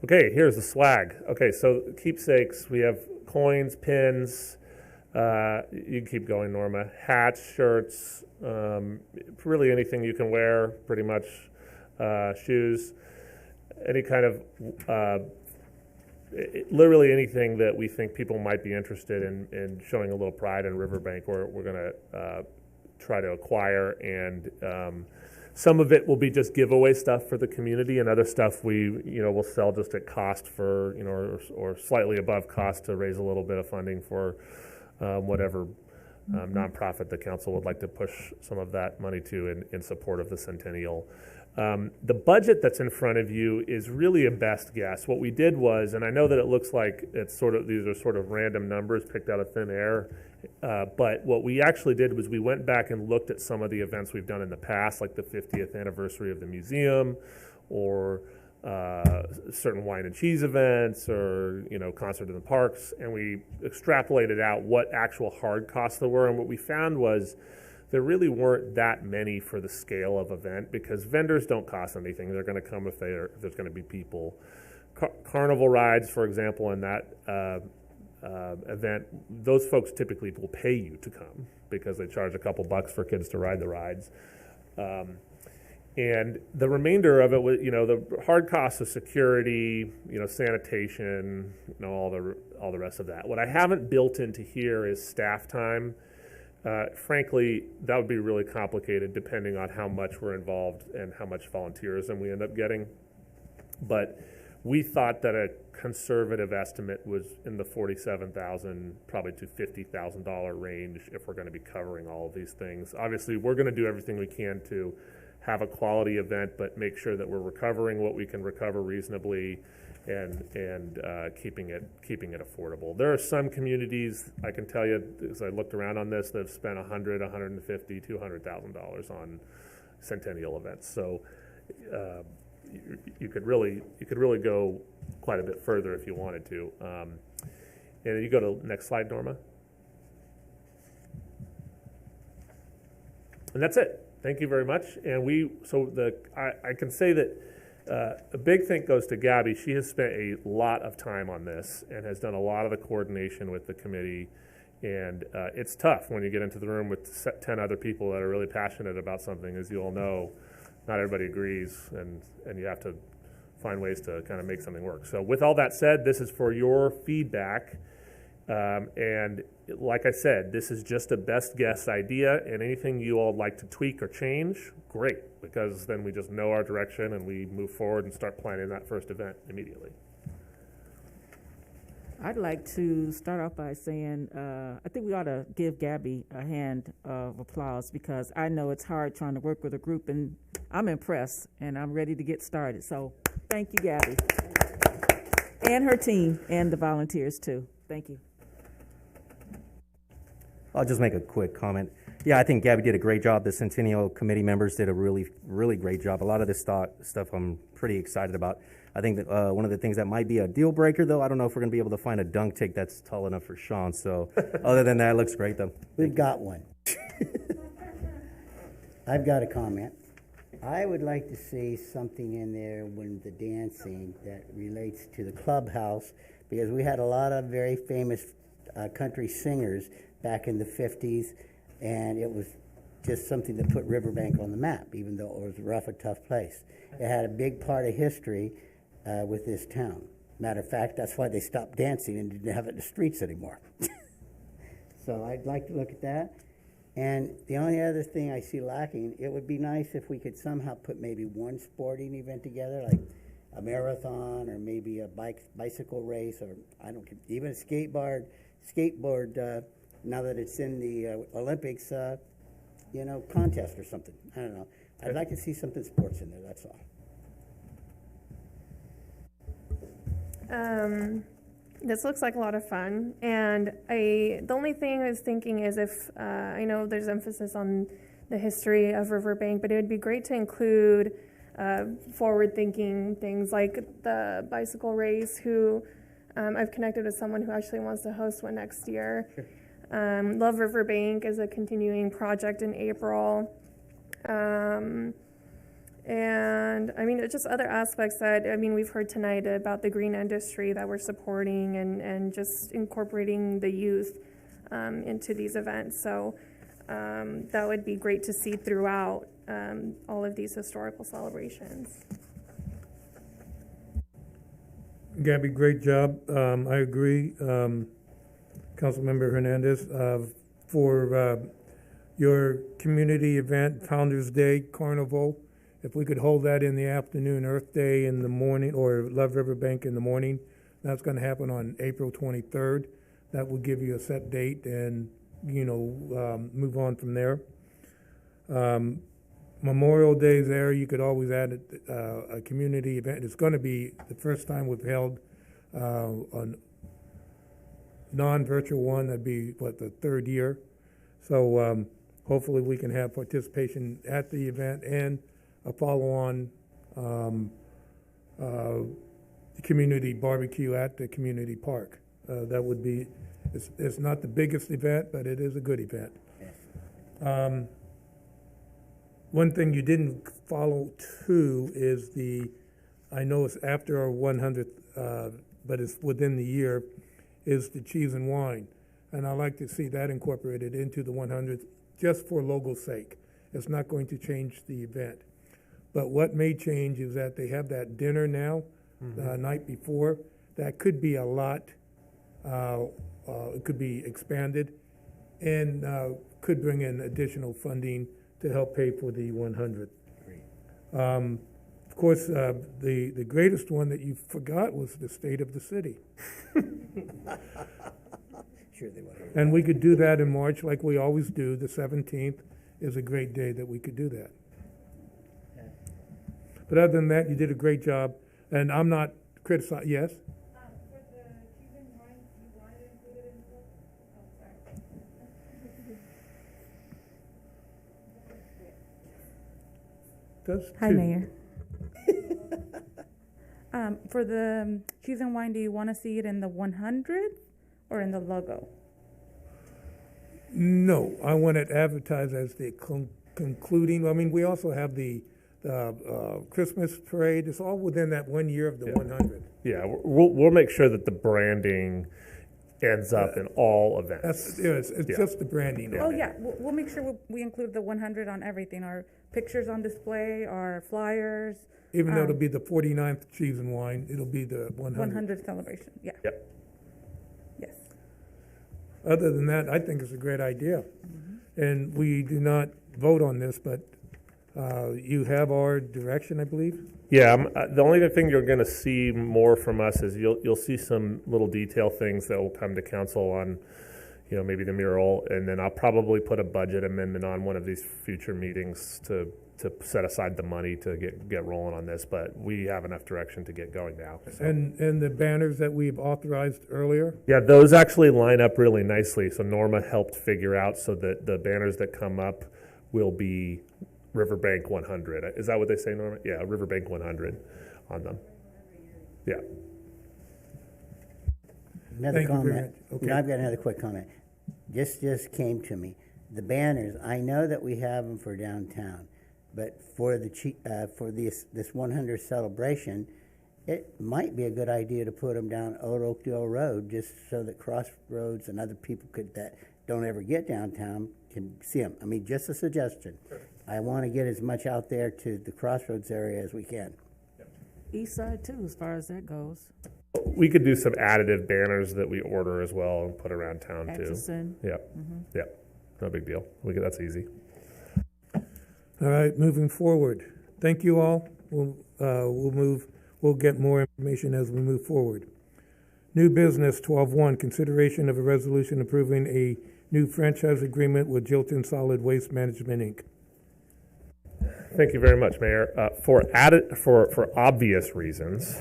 Okay, here's the swag. Okay, so keepsakes, we have coins, pins, you can keep going, Norma, hats, shirts, really anything you can wear, pretty much, shoes, any kind of, literally anything that we think people might be interested in showing a little pride in Riverbank, we're going to try to acquire, and some of it will be just giveaway stuff for the community, and other stuff we, will sell just at cost for, or slightly above cost to raise a little bit of funding for whatever nonprofit the council would like to push some of that money to in support of the centennial. The budget that's in front of you is really a best guess. What we did was, and I know that it looks like these are sort of random numbers picked out of thin air, but what we actually did was we went back and looked at some of the events we've done in the past, like the 50th anniversary of the museum, or certain wine and cheese events, or concert in the parks, and we extrapolated out what actual hard costs there were. And what we found was there really weren't that many for the scale of event, because vendors don't cost anything. They're going to come if there's going to be people. Carnival rides, for example, in that event, those folks typically will pay you to come because they charge a couple bucks for kids to ride the rides. And the remainder of it was, the hard costs of security, sanitation, all the rest of that. What I haven't built into here is staff time. Frankly, that would be really complicated depending on how much we're involved and how much volunteerism we end up getting. But we thought that a conservative estimate was in the $47,000, probably to $50,000 range if we're going to be covering all of these things. Obviously, we're going to do everything we can to have a quality event, but make sure that we're recovering what we can recover reasonably, and keeping it affordable. There are some communities, I can tell you, as I looked around on this, that have spent $100,000, $150,000, $200,000 on centennial events. So you could really go quite a bit further if you wanted to. And you go to next slide, Norma. And that's it. Thank you very much. And I can say that a big thank goes to Gabby. She has spent a lot of time on this and has done a lot of the coordination with the committee. And it's tough when you get into the room with 10 other people that are really passionate about something. As you all know, not everybody agrees, and you have to find ways to kind of make something work. So with all that said, this is for your feedback. And like I said, this is just a best guess idea, and anything you all like to tweak or change, great, because then we just know our direction and we move forward and start planning that first event immediately. I'd like to start off by saying I think we ought to give Gabby a hand of applause, because I know it's hard trying to work with a group, and I'm impressed and I'm ready to get started. So thank you, Gabby, and her team and the volunteers too. Thank you. I'll just make a quick comment. Yeah, I think Gabby did a great job. The Centennial Committee members did a really, really great job. A lot of this stuff I'm pretty excited about. I think that one of the things that might be a deal breaker, though, I don't know if we're going to be able to find a dunk tank that's tall enough for Sean. So other than that, it looks great, though. We've got one. I've got a comment. I would like to see something in there when the dancing that relates to the clubhouse, because we had a lot of very famous country singers back in the 50s, and it was just something to put Riverbank on the map, even though it was a rough and tough place. It had a big part of history with this town. Matter of fact, that's why they stopped dancing and didn't have it in the streets anymore. So I'd like to look at that. And the only other thing I see lacking, it would be nice if we could somehow put maybe one sporting event together, like a marathon or maybe a bicycle race, or I don't care, even a skateboard. Now that it's in the Olympics, contest or something. I don't know. I'd like to see something sports in there. That's all. This looks like a lot of fun, and the only thing I was thinking is if I know there's emphasis on the history of Riverbank, but it would be great to include forward-thinking things like the bicycle race. I've connected with someone who actually wants to host one next year. Love Riverbank is a continuing project in April. And I mean, it's just other aspects that, we've heard tonight about the green industry that we're supporting and just incorporating the youth into these events. So that would be great to see throughout all of these historical celebrations. Gabby, great job. I agree. Councilmember Hernandez, for your community event, Founders Day Carnival, if we could hold that in the afternoon, Earth Day in the morning, or Love Riverbank in the morning, that's going to happen on April 23rd. That will give you a set date and, move on from there. Memorial Day there, you could always add a community event. It's going to be the first time we've held a non-virtual one. That'd be, the third year. So hopefully we can have participation at the event and a follow-on community barbecue at the community park. That would be, it's not the biggest event, but it is a good event. One thing you didn't follow too is I know it's after our 100th, but it's within the year, is the cheese and wine. And I like to see that incorporated into the 100th just for logo's sake. It's not going to change the event. But what may change is that they have that dinner now, the night before. That could be a lot. It could be expanded and could bring in additional funding to help pay for the 100th. Of course, the greatest one that you forgot was the state of the city. Sure they would. And we could do that in March like we always do. The 17th is a great day that we could do that. But other than that, you did a great job. And I'm not criticizing. Yes? For the cheese and wine, you wanted to include it in the book? Oh, sorry. Hi, Mayor. For the cheese and wine, do you want to see it in the 100 or in the logo? No, I want it advertised as the concluding. I mean, we also have the Christmas parade. It's all within that 1 year of the 100. Yeah, we'll make sure that the branding ends up in all events. It's just the branding. Oh, yeah. We'll make sure we include the 100 on everything. Our pictures on display, our flyers. Even though it'll be the 49th cheese and wine, it'll be the 100th celebration. Yeah. Yep. Yes. Other than that, I think it's a great idea. And we do not vote on this, but you have our direction, I believe. Yeah, the only thing you're going to see more from us is you'll see some little detail things that will come to council on, maybe the mural, and then I'll probably put a budget amendment on one of these future meetings to set aside the money to get rolling on this. But we have enough direction to get going now. So. And the banners that we've authorized earlier? Yeah, those actually line up really nicely. So Norma helped figure out so that the banners that come up will be Riverbank 100. Is that what they say, Norma? Yeah, Riverbank 100 on them. Yeah. Another comment. Okay. I've got another quick comment. Just came to me. The banners, I know that we have them for downtown, but for this 100 celebration, it might be a good idea to put them down Old Oakdale Road, just so that Crossroads and other people don't ever get downtown can see them. I mean, just a suggestion. I want to get as much out there to the Crossroads area as we can. East side too, as far as that goes. We could do some additive banners that we order as well and put around town too. Atchison. Yep. Yep. No big deal. That's easy. All right, moving forward. Thank you all. We'll get more information as we move forward. New business 12.1, consideration of a resolution approving a new franchise agreement with Jilton Solid Waste Management, Inc. Thank you very much, Mayor. For obvious reasons,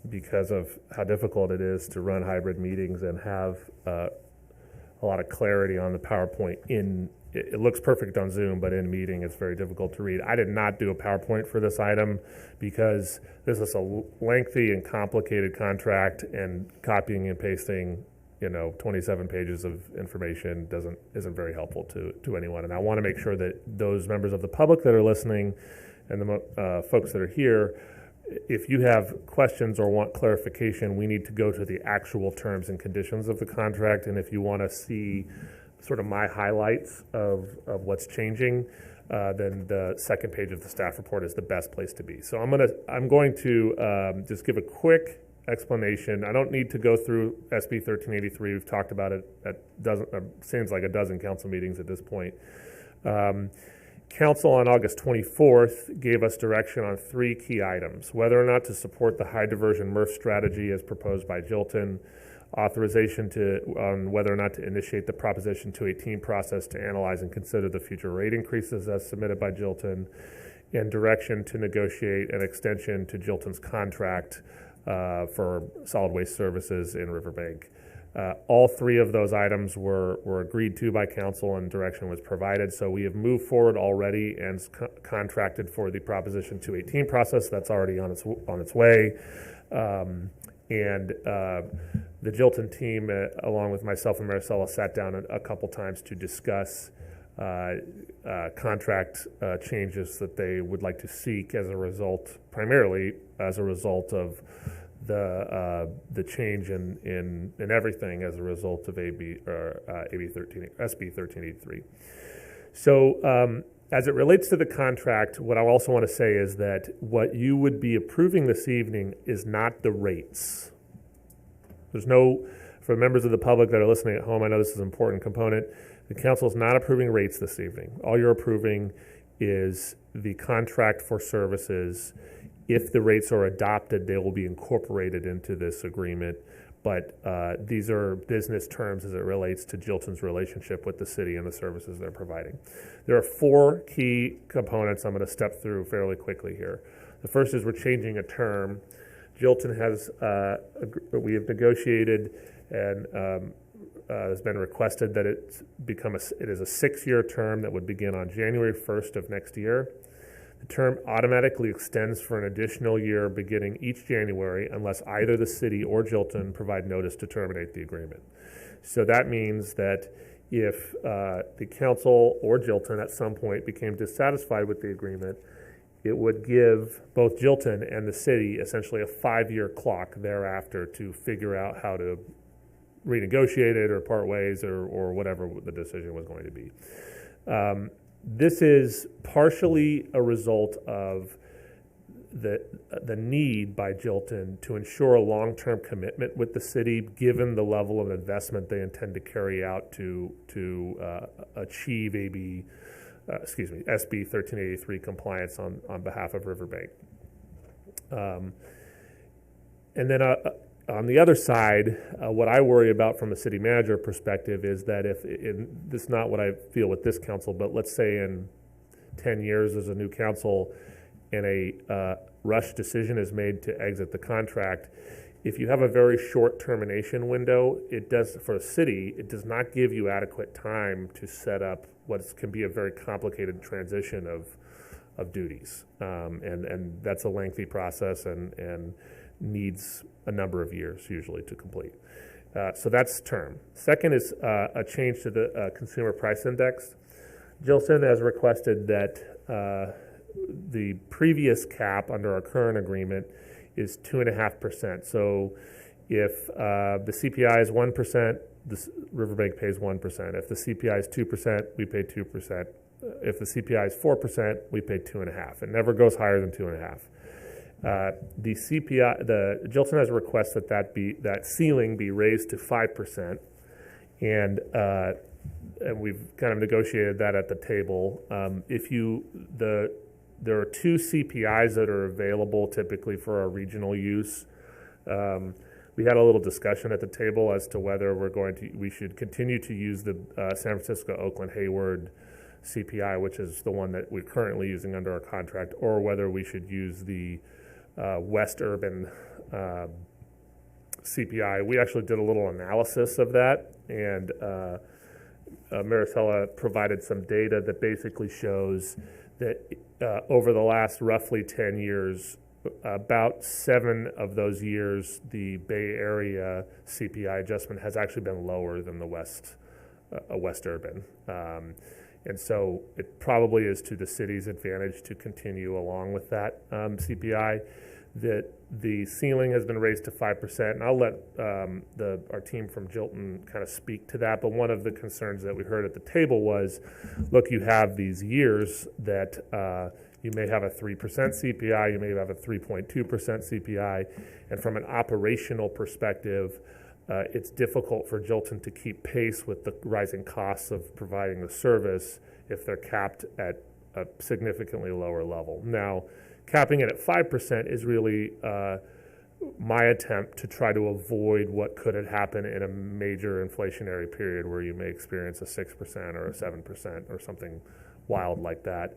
because of how difficult it is to run hybrid meetings and have a lot of clarity on the PowerPoint it looks perfect on Zoom, but in meeting it's very difficult to read. I did not do a PowerPoint for this item because this is a lengthy and complicated contract, and copying and pasting 27 pages of information isn't very helpful to anyone. And I want to make sure that those members of the public that are listening and the folks that are here, if you have questions or want clarification, we need to go to the actual terms and conditions of the contract. And if you want to see sort of my highlights of what's changing, then the second page of the staff report is the best place to be. So I'm going to just give a quick explanation. I don't need to go through SB 1383. We've talked about it at seems like a dozen council meetings at this point. Council on August 24th gave us direction on 3 key items: whether or not to support the high diversion MRF strategy as proposed by Jilton, authorization on whether or not to initiate the Proposition 218 process to analyze and consider the future rate increases as submitted by Jilton, and direction to negotiate an extension to Jilton's contract for solid waste services in Riverbank. All 3 of those items were agreed to by council and direction was provided. So we have moved forward already and contracted for the Proposition 218 process. That's already on its way. The Jilton team, along with myself and Maricela, sat down a couple times to discuss contract changes that they would like to seek primarily as a result of the change in everything as a result of SB 1383. So as it relates to the contract, what I also want to say is that what you would be approving this evening is not the rates. For members of the public that are listening at home, I know this is an important component. The council is not approving rates this evening. All you're approving is the contract for services. If the rates are adopted, they will be incorporated into this agreement. But these are business terms as it relates to Jilton's relationship with the city and the services they're providing. There are 4 key components I'm going to step through fairly quickly here. The first is we're changing a term. Jilton we have negotiated and has been requested that it is a 6-year term that would begin on January 1st of next year. The term automatically extends for an additional year beginning each January unless either the city or Jilton provide notice to terminate the agreement. So that means that if the council or Jilton at some point became dissatisfied with the agreement, it would give both Jilton and the city essentially a 5-year clock thereafter to figure out how to renegotiate it or part ways or whatever the decision was going to be. This is partially a result of the need by Jilton to ensure a long-term commitment with the city, given the level of investment they intend to carry out to achieve SB 1383 compliance on behalf of Riverbank. And then on the other side, what I worry about from a city manager perspective is that this is not what I feel with this council, but let's say in 10 years there's a new council and a rush decision is made to exit the contract. If you have a very short termination window, for a city, it does not give you adequate time to set up what can be a very complicated transition of duties. And that's a lengthy process and needs a number of years usually to complete. So that's term. Second is a change to the consumer price index. Jilton has requested that the previous cap under our current agreement is 2.5%. So if the CPI is 1%, Riverbank pays 1%. If the CPI is 2%, we pay 2%. If the CPI is 4%, we pay 2.5%. It never goes higher than 2.5%. The CPI, Jilton has a request that ceiling be raised to 5%, and we've kind of negotiated that at the table. There are two CPIs that are available typically for our regional use. We had a little discussion at the table as to whether we should continue to use the San Francisco, Oakland, Hayward CPI, which is the one that we're currently using under our contract, or whether we should use the West Urban CPI. We actually did a little analysis of that, and Maricela provided some data that basically shows that over the last roughly 10 years, about 7 of those years, the Bay Area CPI adjustment has actually been lower than the West Urban. And so it probably is to the city's advantage to continue along with that CPI. That the ceiling has been raised to 5%, and I'll let our team from Jilton kind of speak to that. But one of the concerns that we heard at the table was, look, you have these years that you may have a 3% CPI, you may have a 3.2% CPI, and from an operational perspective, it's difficult for Jilton to keep pace with the rising costs of providing the service if they're capped at a significantly lower level. Now, capping it at 5% is really my attempt to try to avoid what could have happened in a major inflationary period where you may experience a 6% or a 7% or something wild like that.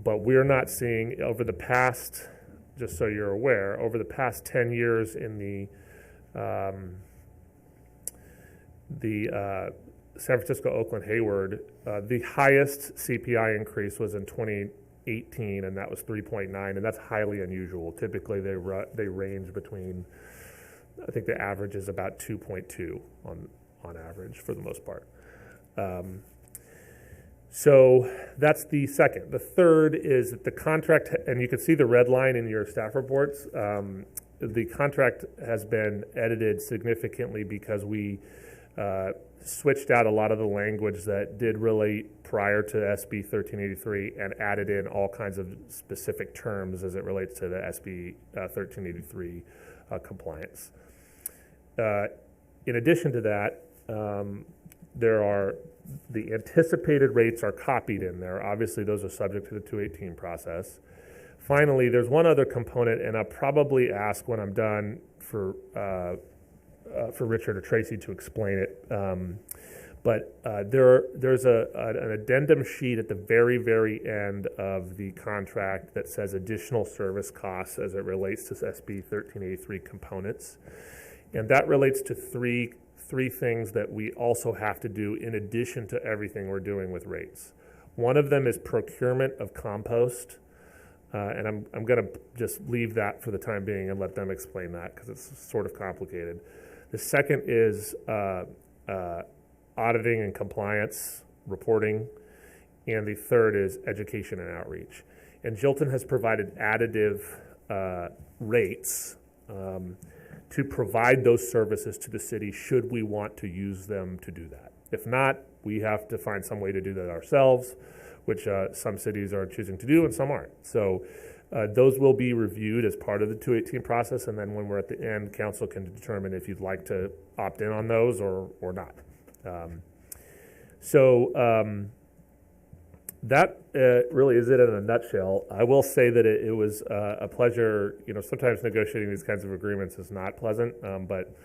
But we're not seeing over the past, just so you're aware, over the past 10 years in the San Francisco, Oakland, Hayward, the highest CPI increase was in 2018, and that was 3.9, and that's highly unusual. Typically, they range between, I think the average is about 2.2 on average for the most part. So that's the second. The third is that the contract, and you can see the red line in your staff reports, the contract has been edited significantly because we switched out a lot of the language that did relate prior to SB 1383 and added in all kinds of specific terms as it relates to the SB 1383 compliance. In addition to that, the anticipated rates are copied in there. Obviously, those are subject to the 218 process. Finally, there's one other component, and I'll probably ask when I'm done for Richard or Tracy to explain it. But there's an addendum sheet at the very, very end of the contract that says additional service costs as it relates to SB 1383 components. And that relates to three things that we also have to do in addition to everything we're doing with rates. One of them is procurement of compost. And I'm going to just leave that for the time being and let them explain that because it's sort of complicated. The second is auditing and compliance reporting. And the third is education and outreach. And Jilton has provided additive rates to provide those services to the city should we want to use them to do that. If not, we have to find some way to do that ourselves, which some cities are choosing to do and some aren't. So those will be reviewed as part of the 218 process, and then when we're at the end, council can determine if you'd like to opt in on those or not. That really is it in a nutshell. I will say that it was a pleasure. You know, sometimes negotiating these kinds of agreements is not pleasant, but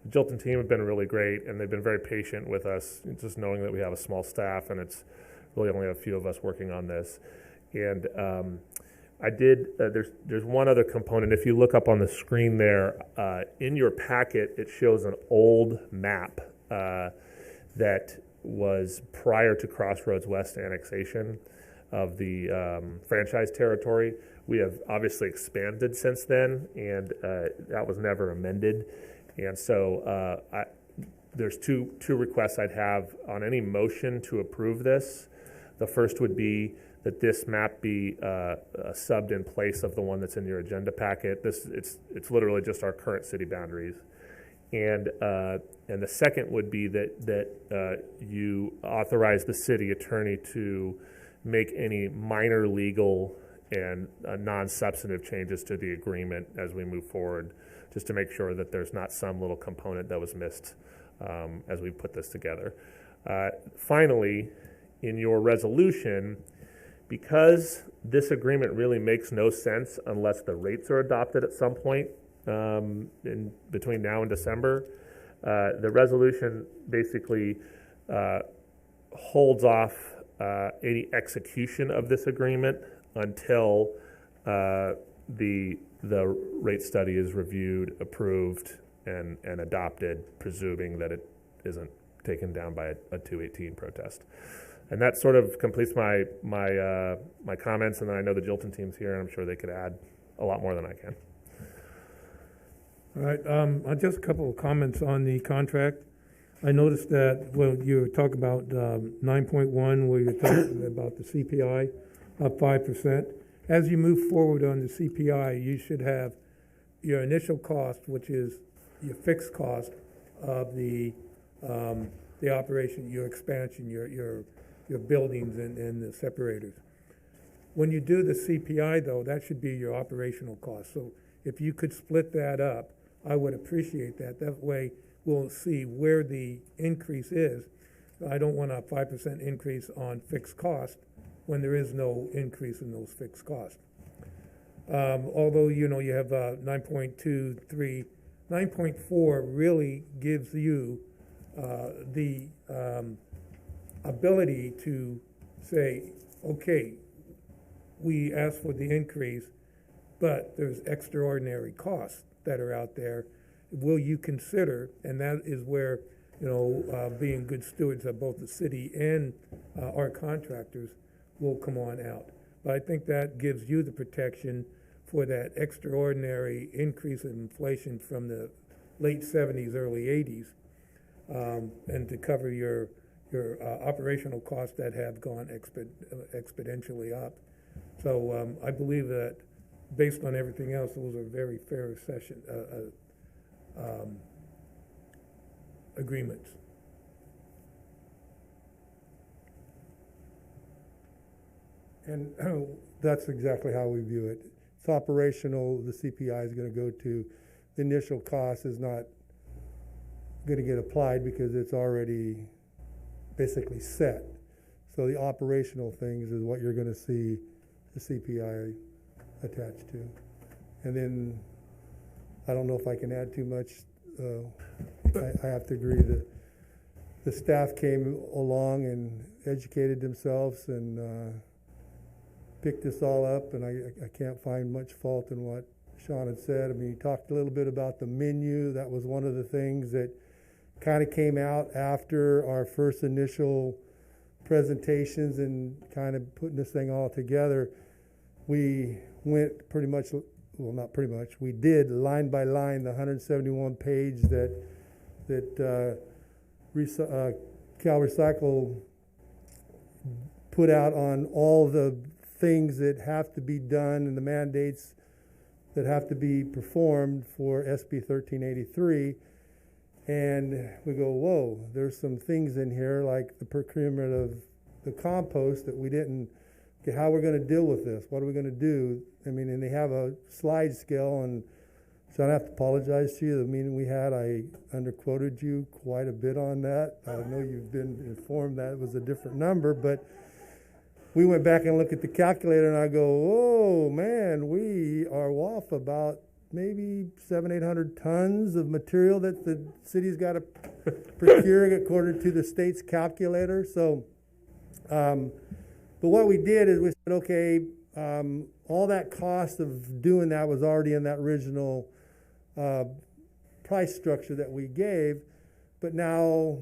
the Jilton team have been really great, and they've been very patient with us, just knowing that we have a small staff, and it's really only a few of us working on this. And there's one other component. If you look up on the screen there, in your packet, it shows an old map that was prior to Crossroads West annexation of the franchise territory. We have obviously expanded since then, and that was never amended. And so there's two requests I'd have on any motion to approve this. The first would be that this map be subbed in place of the one that's in your agenda packet. It's literally just our current city boundaries. And the second would be that you authorize the city attorney to make any minor legal and non-substantive changes to the agreement as we move forward, just to make sure that there's not some little component that was missed as we put this together. Finally, in your resolution, because this agreement really makes no sense unless the rates are adopted at some point in between now and December, the resolution basically holds off any execution of this agreement until the rate study is reviewed, approved, and adopted, presuming that it isn't taken down by a 218 protest. And that sort of completes my comments, and then I know the Jilton team's here, and I'm sure they could add a lot more than I can. All right, just a couple of comments on the contract. I noticed that, well, you were talking about 9.1, where you're talking about the CPI of 5%. As you move forward on the CPI, you should have your initial cost, which is your fixed cost of the operation, your expansion, your buildings and the separators. When you do the CPI, though, that should be your operational cost. So if you could split that up, I would appreciate that. That way we'll see where the increase is. I don't want a 5% increase on fixed cost when there is no increase in those fixed costs. Although, you know, you have 9.23, 9.4 really gives you the ability to say, okay, we asked for the increase, but there's extraordinary costs that are out there. Will you consider, and that is where, you know, being good stewards of both the city and our contractors will come on out. But I think that gives you the protection for that extraordinary increase in inflation from the late 70s, early 80s, and to cover your operational costs that have gone exponentially up. So I believe that based on everything else, those are very fair agreements. And that's exactly how we view it. It's operational. The CPI is going to go to, the initial cost is not going to get applied because it's already basically set. So the operational things is what you're going to see the CPI attached to. And then, I don't know if I can add too much. I have to agree that the staff came along and educated themselves and picked this all up, and I can't find much fault in what Sean had said. I mean, he talked a little bit about the menu. That was one of the things that kind of came out after our first initial presentations and kind of putting this thing all together. We went pretty much, well, not pretty much, we did line by line the 171 page that Cal Recycle put out on all the things that have to be done and the mandates that have to be performed for SB 1383. And we go, whoa, there's some things in here like the procurement of the compost that we didn't, okay, how we're going to deal with this, what are we going to do? I mean, and they have a slide scale, and so I have to apologize to you. The meeting we had, I underquoted you quite a bit on that. I know you've been informed that it was a different number, but we went back and looked at the calculator, and I go, oh man, we are off about maybe 700-800 tons of material that the city's got to procure according to the state's calculator. So, but what we did is we said, okay, all that cost of doing that was already in that original price structure that we gave, but now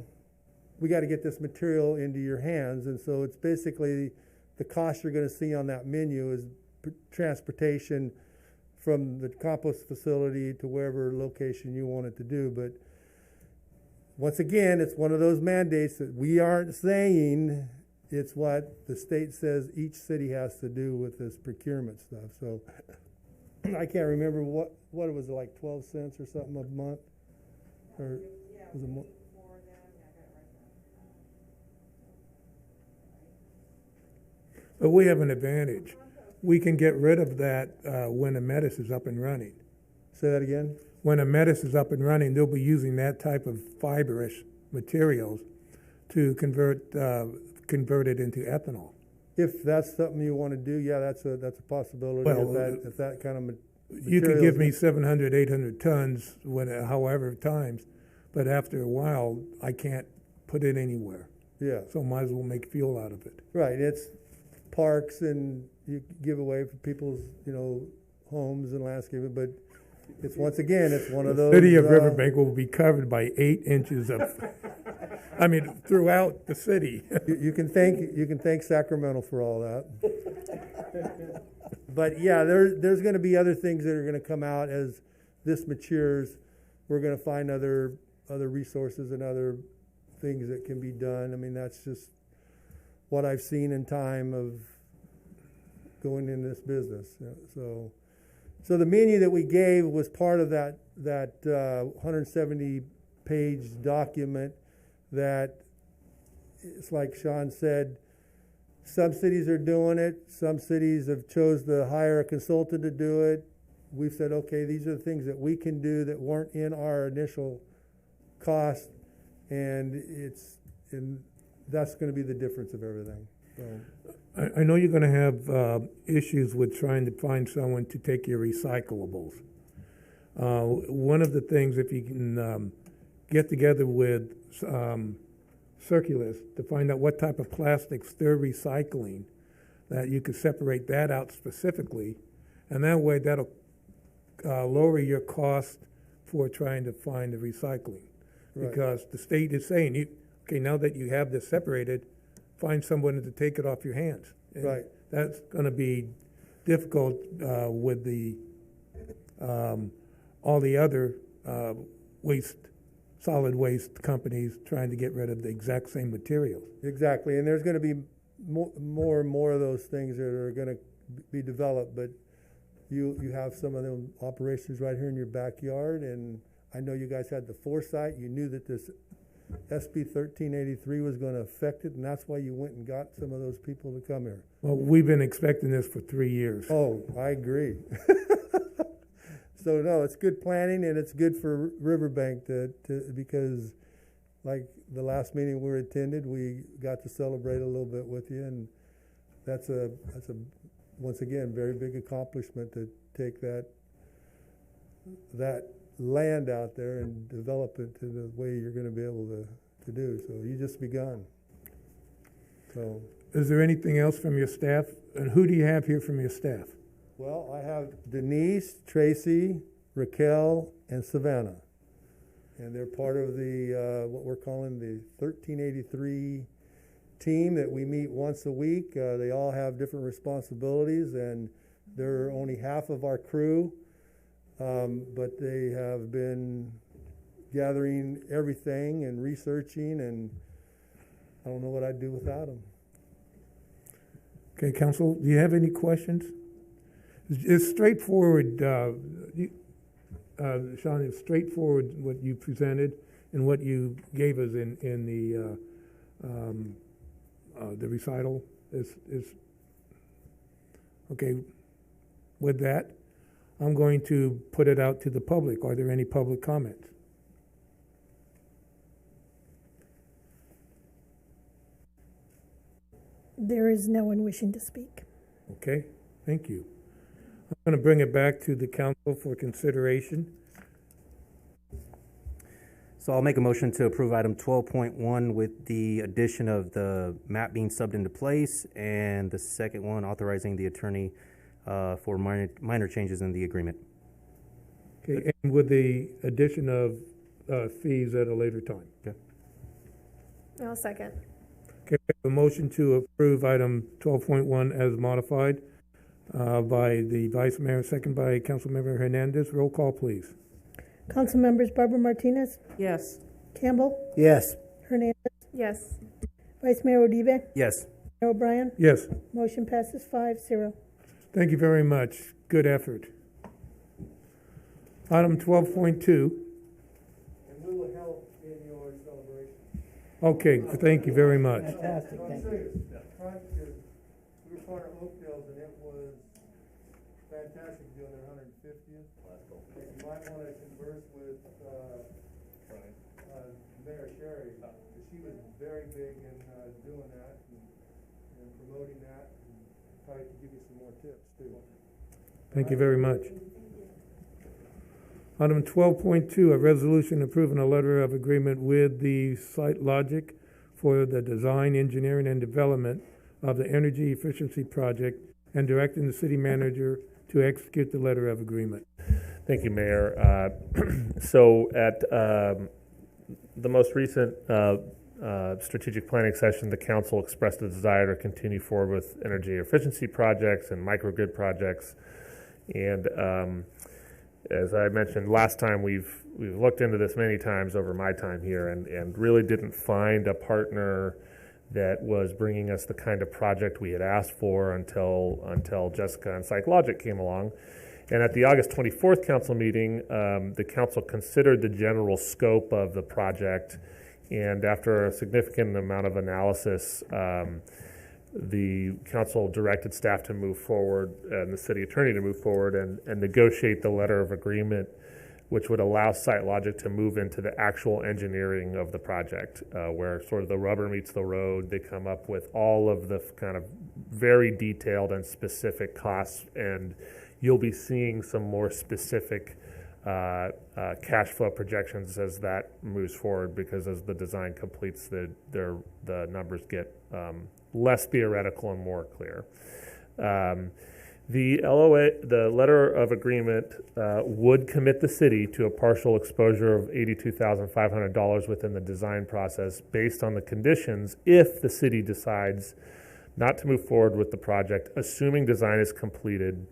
we got to get this material into your hands, and so it's basically the cost you're going to see on that menu is transportation from the compost facility to wherever location you want it to do. But once again, it's one of those mandates that we aren't saying, it's what the state says each city has to do with this procurement stuff. So I can't remember what it was, like 12 cents or something a month Or was it more? But we have an advantage. We can get rid of that when a Metis is up and running. Say that again? When a Metis is up and running, they'll be using that type of fibrous materials to convert it into ethanol. If that's something you want to do, yeah, that's a possibility. Well, if that kind of you could give me 700, 800 tons, however times, but after a while, I can't put it anywhere. Yeah. So might as well make fuel out of it. Right. It's parks and you give away for people's, homes and landscaping, but it's once again, it's one of those. The city of Riverbank will be covered by 8 inches of, throughout the city. you can thank Sacramento for all that. But yeah, there's going to be other things that are going to come out as this matures. We're going to find other resources and other things that can be done. That's just what I've seen in time of going in this business. So the menu that we gave was part of that 170-page document that, it's like Sean said, some cities are doing it. Some cities have chose to hire a consultant to do it. We've said, okay, these are the things that we can do that weren't in our initial cost, and that's going to be the difference of everything. So. I know you're going to have issues with trying to find someone to take your recyclables. One of the things, if you can get together with Circulus to find out what type of plastics they're recycling, that you could separate that out specifically, and that way that'll lower your cost for trying to find the recycling. Right. Because the state is saying, now that you have this separated, find someone to take it off your hands. And right. That's going to be difficult with the all the other solid waste companies trying to get rid of the exact same materials. Exactly, and there's going to be more and more of those things that are going to be developed, but you have some of them operations right here in your backyard, and I know you guys had the foresight. You knew that this SB 1383 was going to affect it, and that's why you went and got some of those people to come here. Well, we've been expecting this for 3 years. Oh, I agree. So no, it's good planning, and it's good for Riverbank because, like the last meeting we attended, we got to celebrate a little bit with you, and that's a once again very big accomplishment to take that land out there and develop it to the way you're going to be able to do. So you just begun. So. Is there anything else from your staff? And who do you have here from your staff? Well, I have Denise, Tracy, Raquel, and Savannah. And they're part of the what we're calling the 1383 team that we meet once a week. They all have different responsibilities, and they're only half of our crew. But they have been gathering everything and researching, and I don't know what I'd do without them. Okay, Council, do you have any questions? It's straightforward, Sean, it's straightforward what you presented and what you gave us in the recital. Is okay. With that, I'm going to put it out to the public. Are there any public comments? There is no one wishing to speak. Okay, thank you. I'm going to bring it back to the council for consideration. So I'll make a motion to approve item 12.1 with the addition of the map being subbed into place, and the second one authorizing the attorney for minor changes in the agreement. Okay, and with the addition of fees at a later time. Okay. I'll second. Okay, we have a motion to approve item 12.1 as modified by the Vice Mayor, second by Councilmember Hernandez. Roll call, please. Council members Barbara Martinez, Yes. Campbell, Yes. Hernandez, Yes. Vice Mayor Odive, Yes. Mayor O'Brien. Yes. Motion passes 5-0. Thank you very much. Good effort. Item 12.2. And we will Okay, thank you very much. Fantastic, thank you. We were part of Oakdale's and it was fantastic doing their 150th. You might want to converse with Mayor Sherry, because she was very big in doing that and promoting that, and probably could give you some more tips too. Thank you very much. Item 12.2, a resolution approving a letter of agreement with the Site Logic for the design, engineering, and development of the energy efficiency project and directing the city manager to execute the letter of agreement. Thank you, Mayor. So at the most recent strategic planning session, the council expressed a desire to continue forward with energy efficiency projects and microgrid projects. And as I mentioned last time, we've looked into this many times over my time here and really didn't find a partner that was bringing us the kind of project we had asked for until Jessica and PsychLogic came along. And at the August 24th council meeting, the council considered the general scope of the project, and after a significant amount of analysis, the council directed staff to move forward and the city attorney to move forward and negotiate the letter of agreement, which would allow SiteLogic to move into the actual engineering of the project, where sort of the rubber meets the road. They come up with all of the kind of very detailed and specific costs, and you'll be seeing some more specific cash flow projections as that moves forward, because as the design completes, the numbers get less theoretical and more clear. The LOA, the letter of agreement, would commit the city to a partial exposure of $82,500 within the design process based on the conditions if the city decides not to move forward with the project, assuming design is completed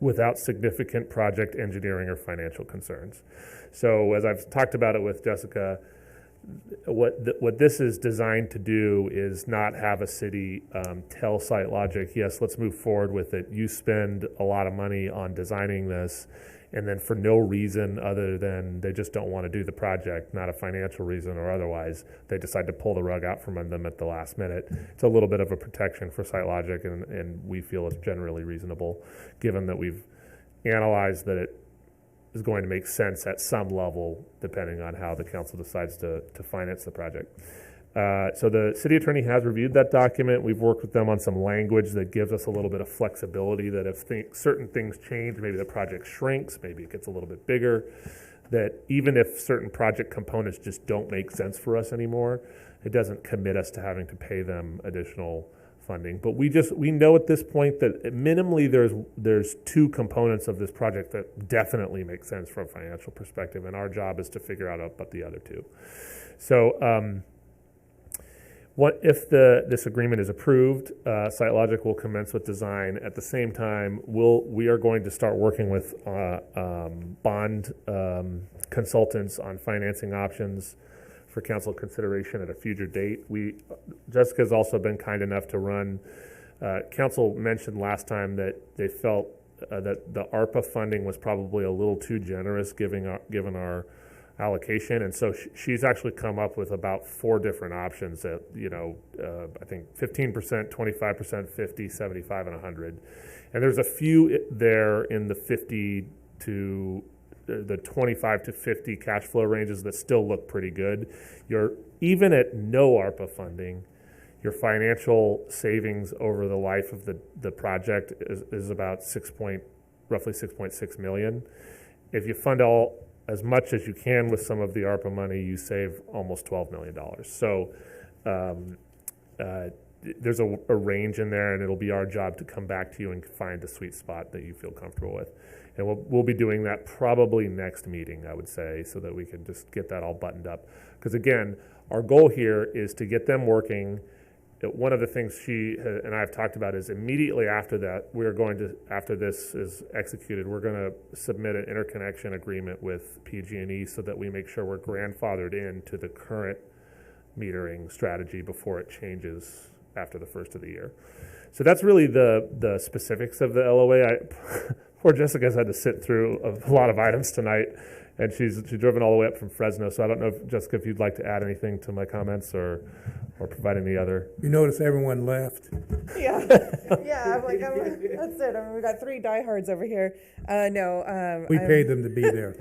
without significant project engineering or financial concerns. So as I've talked about it with Jessica, what this is designed to do is not have a city tell SiteLogic, yes, let's move forward with it. You spend a lot of money on designing this, and then for no reason other than they just don't want to do the project, not a financial reason or otherwise, they decide to pull the rug out from under them at the last minute. It's a little bit of a protection for SiteLogic, and we feel it's generally reasonable, given that we've analyzed that it is going to make sense at some level, depending on how the council decides to finance the project. So the city attorney has reviewed that document. We've worked with them on some language that gives us a little bit of flexibility, that if certain things change, maybe the project shrinks, maybe it gets a little bit bigger, that even if certain project components just don't make sense for us anymore, it doesn't commit us to having to pay them additional funding. But we know at this point that minimally there's two components of this project that definitely make sense from a financial perspective, and our job is to figure out about the other two. So what if this agreement is approved? SiteLogic will commence with design. At the same time, we are going to start working with bond consultants on financing options for council consideration at a future date. Jessica's also been kind enough to run, council mentioned last time that they felt that the ARPA funding was probably a little too generous given our allocation, and so she's actually come up with about 4 different options that, I think 15%, 25%, 50, 75, and 100. And there's a few there in the 50 to the 25 to 50 cash flow ranges that still look pretty good. Even at no ARPA funding, your financial savings over the life of the project is about roughly 6.6 million. If you fund as much as you can with some of the ARPA money, you save almost $12 million. So there's a range in there, and it'll be our job to come back to you and find a sweet spot that you feel comfortable with. And we'll be doing that probably next meeting, I would say, so that we can just get that all buttoned up. Because again, our goal here is to get them working. One of the things she and I have talked about is immediately after that, after this is executed, we're going to submit an interconnection agreement with PG&E so that we make sure we're grandfathered into the current metering strategy before it changes after the first of the year. So that's really the specifics of the LOA. Poor Jessica's had to sit through a lot of items tonight, and she's driven all the way up from Fresno. So I don't know, if, Jessica, if you'd like to add anything to my comments or provide any other. You notice everyone left. Yeah, yeah. I'm like, that's it. I mean, we got 3 diehards over here. No, We paid them to be there.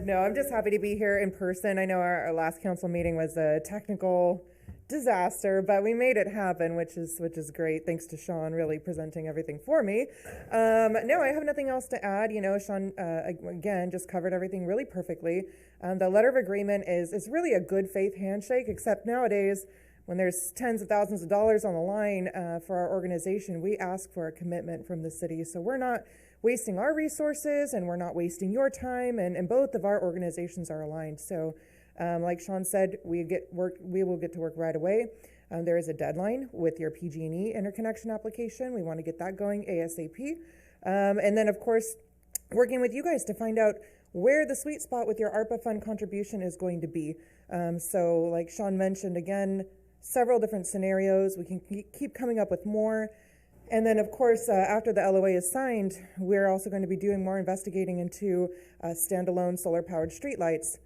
No, I'm just happy to be here in person. I know our last council meeting was a technical disaster, but we made it happen, which is great. Thanks to Sean really presenting everything for me. No, I have nothing else to add. You know, Sean again just covered everything really perfectly. The letter of agreement is really a good faith handshake, except nowadays when there's tens of thousands of dollars on the line for our organization, we ask for a commitment from the city. So we're not wasting our resources and we're not wasting your time, and both of our organizations are aligned. So like Sean said, we will get to work right away. There is a deadline with your PG&E interconnection application. We want to get that going ASAP. And then, of course, working with you guys to find out where the sweet spot with your ARPA fund contribution is going to be. So like Sean mentioned, again, several different scenarios. We can keep coming up with more. And then, of course, after the LOA is signed, we're also going to be doing more investigating into standalone solar-powered streetlights,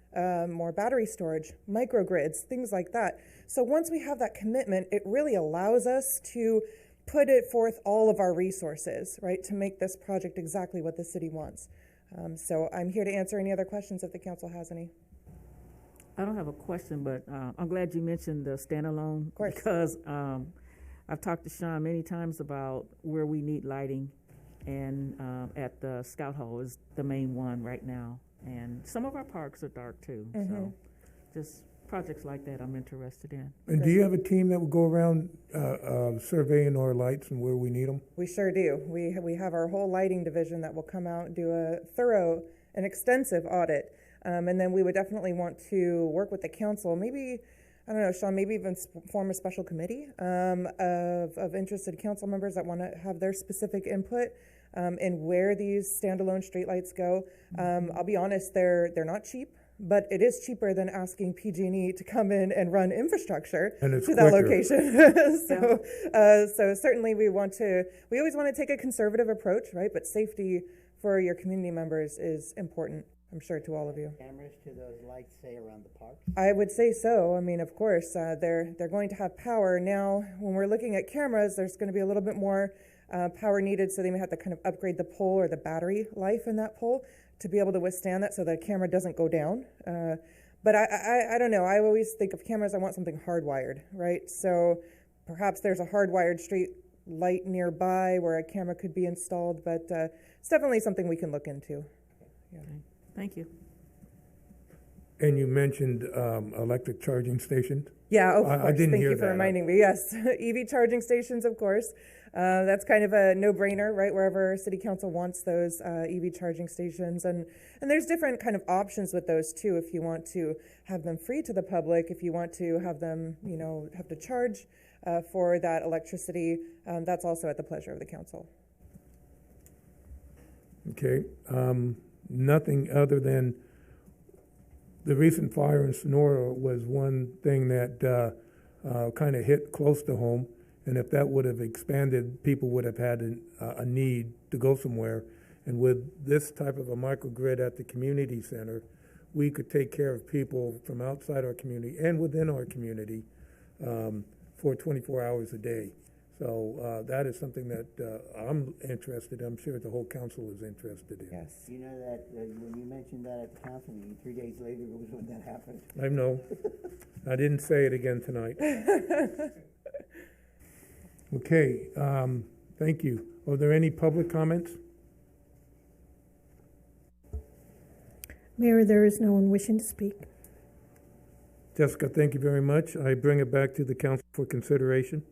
more battery storage, microgrids, things like that. So once we have that commitment, it really allows us to put it forth all of our resources, right, to make this project exactly what the city wants. So I'm here to answer any other questions if the council has any. I don't have a question, but I'm glad you mentioned the standalone. Of course. Because I've talked to Sean many times about where we need lighting, and at the Scout Hall is the main one right now. And some of our parks are dark too. So just projects like that I'm interested in. And do you have a team that will go around surveying our lights and where we need them? We sure do. We have our whole lighting division that will come out and do a thorough and extensive audit. And then we would definitely want to work with the council, maybe, I don't know, Sean, maybe even form a special committee of interested council members that want to have their specific input in where these standalone streetlights go. I'll be honest, they're not cheap, but it is cheaper than asking PG&E to come in and run infrastructure to that location. So certainly we always want to take a conservative approach, right? But safety for your community members is important, I'm sure, to all of you. Cameras to those lights, say, around the parks? I would say so. I mean, of course, they're going to have power. Now, when we're looking at cameras, there's going to be a little bit more power needed, so they may have to kind of upgrade the pole or the battery life in that pole to be able to withstand that so the camera doesn't go down. But I don't know. I always think of cameras, I want something hardwired, right? So perhaps there's a hardwired street light nearby where a camera could be installed, but it's definitely something we can look into. Yeah. Thank you. And you mentioned electric charging stations? Yeah, of course. I didn't Thank hear you for reminding me. Yes, EV charging stations, of course. That's kind of a no-brainer, right? Wherever City Council wants those EV charging stations, and there's different kind of options with those too. If you want to have them free to the public, if you want to have them, have to charge for that electricity, that's also at the pleasure of the council. Okay. Nothing other than the recent fire in Sonora was one thing that kind of hit close to home. And if that would have expanded, people would have had a need to go somewhere. And with this type of a microgrid at the community center, we could take care of people from outside our community and within our community for 24 hours a day. So that is something that I'm interested in. I'm sure the whole council is interested in. Yes. You know that when you mentioned that at the council meeting, 3 days later was when that happened. I know. I didn't say it again tonight. Okay, thank you. Are there any public comments? Mayor, there is no one wishing to speak. Jessica, thank you very much. I bring it back to the council for consideration.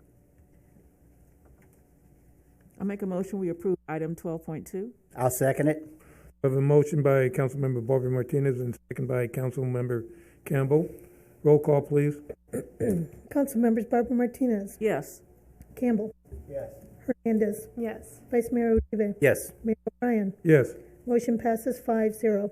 I make a motion we approve item 12.2. I'll second it. I have a motion by Councilmember Barbara Martinez and second by Councilmember Campbell. Roll call, please. Council members Barbara Martinez. Yes. Campbell. Yes. Hernandez. Yes. Vice Mayor Uribe. Yes. Mayor O'Brien. Yes. Motion passes 5-0.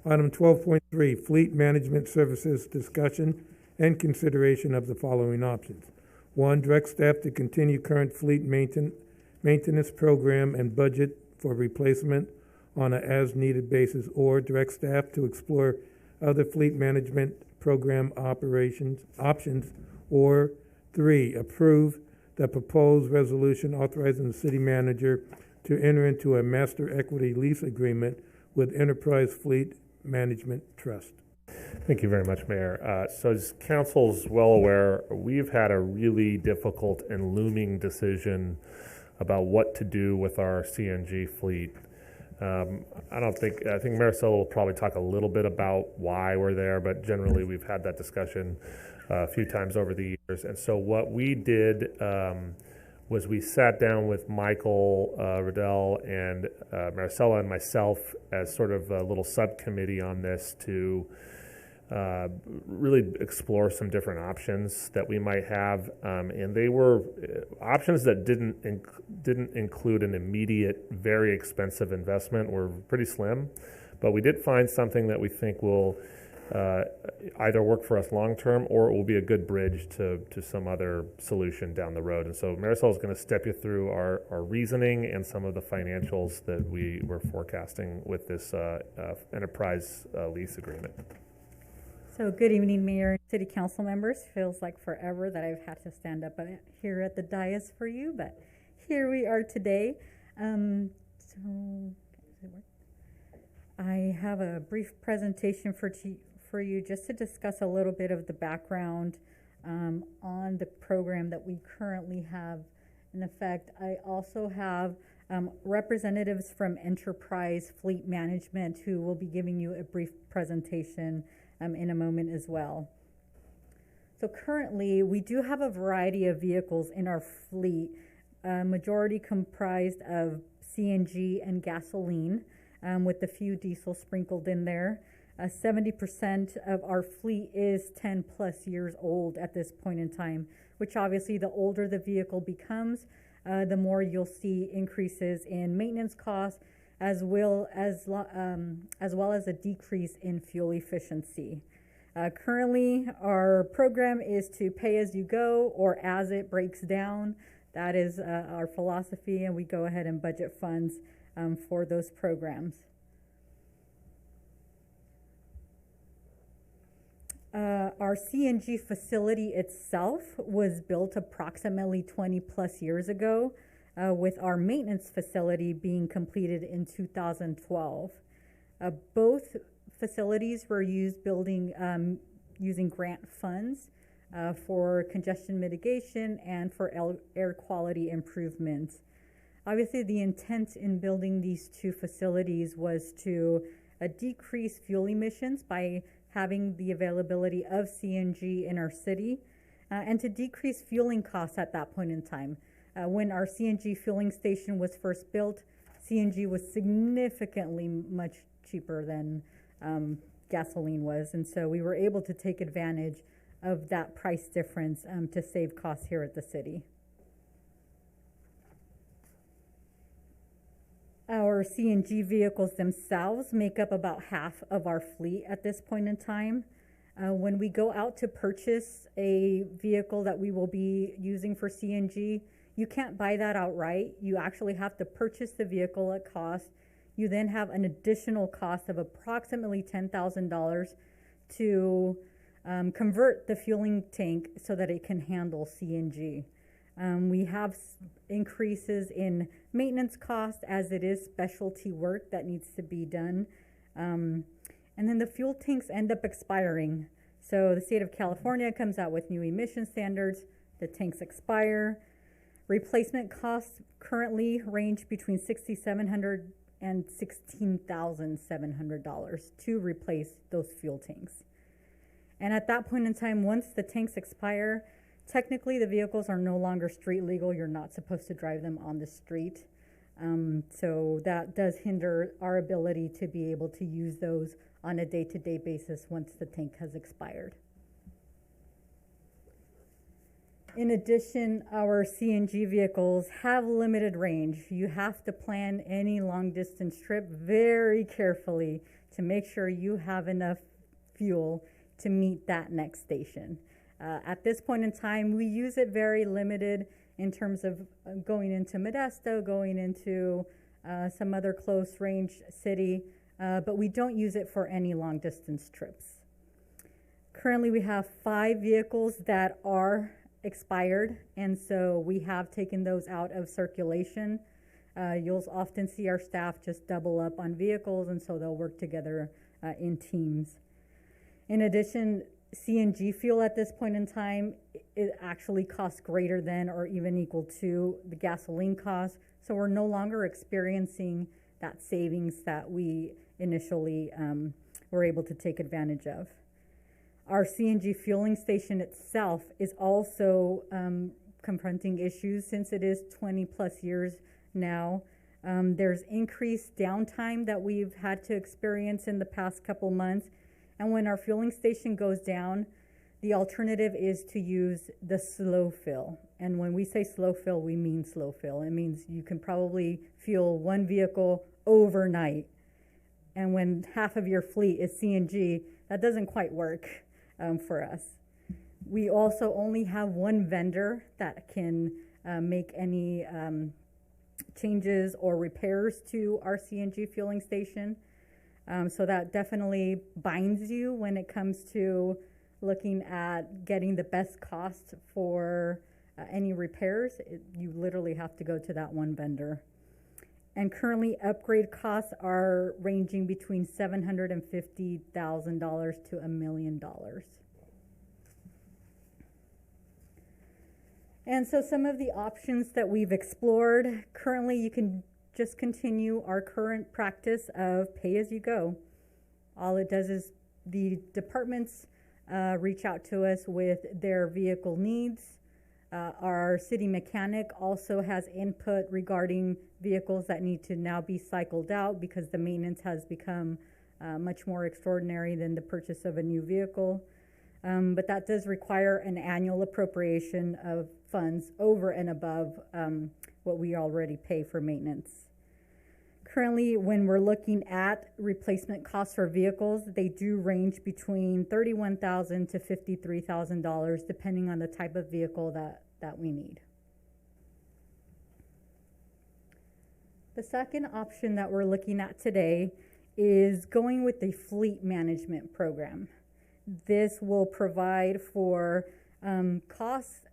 Item 12.3, Fleet Management Services discussion and consideration of the following options. 1, direct staff to continue current fleet maintenance program and budget for replacement on an as-needed basis, or direct staff to explore other fleet management program options, or 3, approve the proposed resolution authorizing the city manager to enter into a master equity lease agreement with Enterprise Fleet Management Trust. Thank you very much, Mayor. So as council's well aware, we've had a really difficult and looming decision about what to do with our CNG fleet. I think Marisol will probably talk a little bit about why we're there, but generally we've had that discussion a few times over the years. And so what we did was we sat down with Michael Riddell and Maricela and myself as sort of a little subcommittee on this to really explore some different options that we might have, and they were options that didn't include an immediate, very expensive investment. Were pretty slim, but we did find something that we think will either work for us long term, or it will be a good bridge to some other solution down the road. And so Marisol is going to step you through our reasoning and some of the financials that we were forecasting with this enterprise lease agreement. So good evening, Mayor and City Council members. Feels like forever that I've had to stand up here at the dais for you, but here we are today. So I have a brief presentation for you just to discuss a little bit of the background on the program that we currently have in effect. I also have representatives from Enterprise Fleet Management who will be giving you a brief presentation in a moment as well. So currently, we do have a variety of vehicles in our fleet, majority comprised of CNG and gasoline, with a few diesel sprinkled in there. 70% of our fleet is 10 plus years old at this point in time, which obviously the older the vehicle becomes, the more you'll see increases in maintenance costs, as well as a decrease in fuel efficiency. Currently, our program is to pay as you go or as it breaks down. That is our philosophy, and we go ahead and budget funds for those programs. Our CNG facility itself was built approximately 20 plus years ago, with our maintenance facility being completed in 2012. Both facilities were using grant funds for congestion mitigation and for air quality improvements. Obviously, the intent in building these two facilities was to decrease fuel emissions by having the availability of CNG in our city, and to decrease fueling costs at that point in time. When our CNG fueling station was first built, CNG was significantly much cheaper than gasoline was, and so we were able to take advantage of that price difference to save costs here at the city. Our CNG vehicles themselves make up about half of our fleet at this point in time. When we go out to purchase a vehicle that we will be using for CNG, you can't buy that outright. You actually have to purchase the vehicle at cost. You then have an additional cost of approximately $10,000 to convert the fueling tank so that it can handle CNG. We have increases in maintenance costs as it is specialty work that needs to be done. And then the fuel tanks end up expiring. So the state of California comes out with new emission standards, the tanks expire. Replacement costs currently range between $6,700 and $16,700 to replace those fuel tanks. And at that point in time, once the tanks expire, technically the vehicles are no longer street legal. You're not supposed to drive them on the street. So that does hinder our ability to be able to use those on a day-to-day basis once the tank has expired. In addition, our CNG vehicles have limited range. You have to plan any long distance trip very carefully to make sure you have enough fuel to meet that next station. At this point in time, we use it very limited in terms of going into Modesto, going into some other close range city, but we don't use it for any long distance trips. Currently, we have 5 vehicles that are expired, and so we have taken those out of circulation. You'll often see our staff just double up on vehicles, and so they'll work together in teams. In addition, CNG fuel at this point in time, it actually costs greater than or even equal to the gasoline cost, so we're no longer experiencing that savings that we initially were able to take advantage of. Our CNG fueling station itself is also confronting issues since it is 20 plus years now. There's increased downtime that we've had to experience in the past couple months. And when our fueling station goes down, the alternative is to use the slow fill. And when we say slow fill, we mean slow fill. It means you can probably fuel one vehicle overnight. And when half of your fleet is CNG, that doesn't quite work for us. We also only have one vendor that can make any changes or repairs to our CNG fueling station. So that definitely binds you when it comes to looking at getting the best cost for any repairs. You literally have to go to that one vendor. And currently upgrade costs are ranging between $750,000 to $1 million. And so some of the options that we've explored, currently you can just continue our current practice of pay as you go. All it does is the departments reach out to us with their vehicle needs. Our city mechanic also has input regarding vehicles that need to now be cycled out because the maintenance has become much more extraordinary than the purchase of a new vehicle. But that does require an annual appropriation of funds over and above what we already pay for maintenance. Currently, when we're looking at replacement costs for vehicles, they do range between $31,000 to $53,000, depending on the type of vehicle that we need. The second option that we're looking at today is going with the fleet management program. This will provide for costs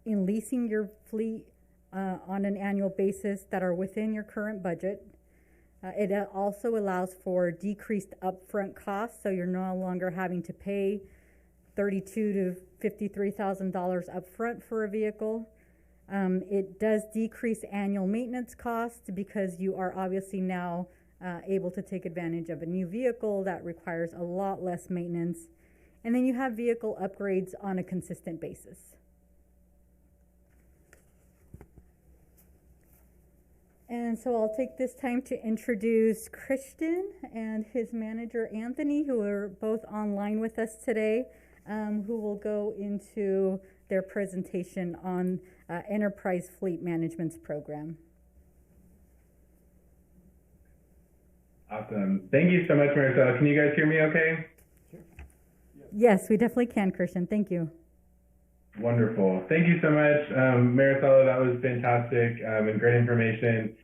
in leasing your fleet on an annual basis that are within your current budget. It also allows for decreased upfront costs, so you're no longer having to pay $32,000 to $53,000 upfront for a vehicle. It does decrease annual maintenance costs because you are obviously now able to take advantage of a new vehicle that requires a lot less maintenance. And then you have vehicle upgrades on a consistent basis. And so I'll take this time to introduce Christian and his manager, Anthony, who are both online with us today, who will go into their presentation on Enterprise Fleet Management's program. Awesome. Thank you so much, Maricela. Can you guys hear me okay? Yes, we definitely can, Christian. Thank you. Wonderful. Thank you so much, Maricela. That was fantastic and great information.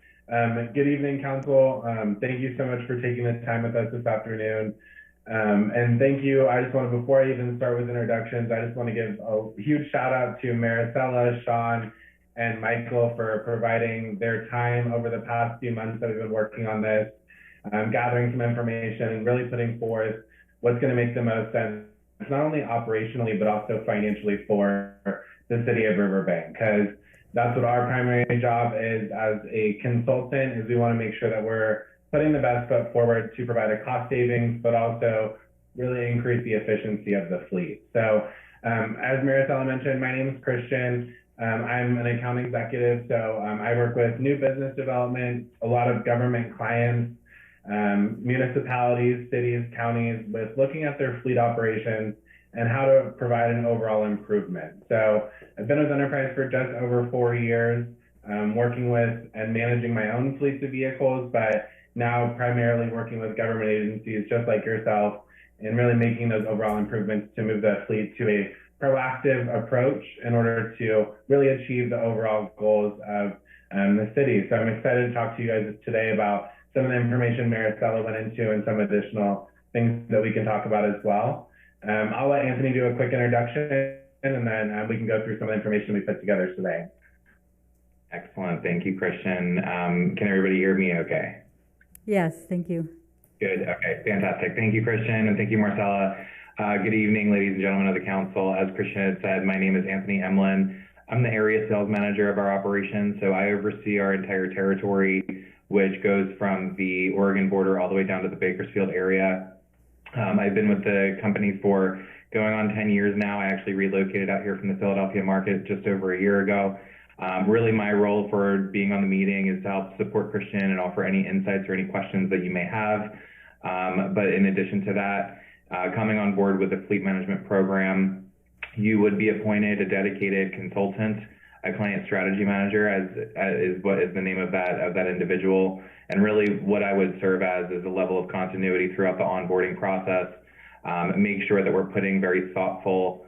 Good evening, Council. Thank you so much for taking the time with us this afternoon. And thank you. I just want to, before I even start with introductions, I just want to give a huge shout out to Maricela, Sean, and Michael for providing their time over the past few months that we've been working on this, gathering some information and really putting forth what's going to make the most sense, not only operationally, but also financially for the city of Riverbank, because that's what our primary job is as a consultant, is we want to make sure that we're putting the best foot forward to provide a cost savings, but also really increase the efficiency of the fleet. So as Maricela mentioned, my name is Christian. I'm an account executive, so I work with new business development, a lot of government clients, municipalities, cities, counties, with looking at their fleet operations and how to provide an overall improvement. So I've been with Enterprise for just over 4 years, working with and managing my own fleets of vehicles, but now primarily working with government agencies just like yourself and really making those overall improvements to move the fleet to a proactive approach in order to really achieve the overall goals of the city. So I'm excited to talk to you guys today about some of the information Maricela went into and some additional things that we can talk about as well. I'll let Anthony do a quick introduction, and then we can go through some of the information we put together today. Excellent. Thank you, Christian. Can everybody hear me okay? Yes, thank you. Good. Okay, fantastic. Thank you, Christian, and thank you, Marcella. Good evening, ladies and gentlemen of the council. As Christian had said, my name is Anthony Emlin. I'm the area sales manager of our operations, so I oversee our entire territory, which goes from the Oregon border all the way down to the Bakersfield area. I've been with the company for going on 10 years now. I actually relocated out here from the Philadelphia market just over a year ago. Really, my role for being on the meeting is to help support Christian and offer any insights or any questions that you may have. But in addition to that, coming on board with the fleet management program, you would be appointed a dedicated consultant, a client strategy manager, as is what is the name of that individual. And really what I would serve as is a level of continuity throughout the onboarding process, make sure that we're putting very thoughtful,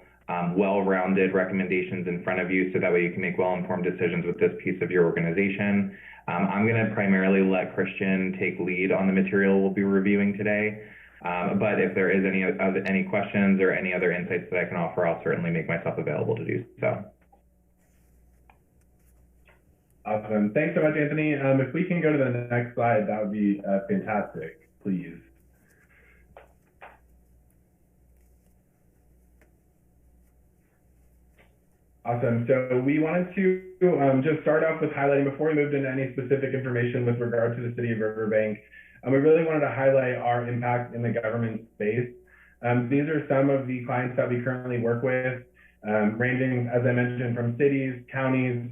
well-rounded recommendations in front of you so that way you can make well-informed decisions with this piece of your organization. I'm going to primarily let Christian take lead on the material we'll be reviewing today. But if there is any questions or any other insights that I can offer, I'll certainly make myself available to do so. Awesome. Thanks so much, Anthony. If we can go to the next slide, that would be fantastic, please. Awesome. So we wanted to just start off with highlighting, before we moved into any specific information with regard to the city of Riverbank, we really wanted to highlight our impact in the government space. These are some of the clients that we currently work with, ranging, as I mentioned, from cities, counties,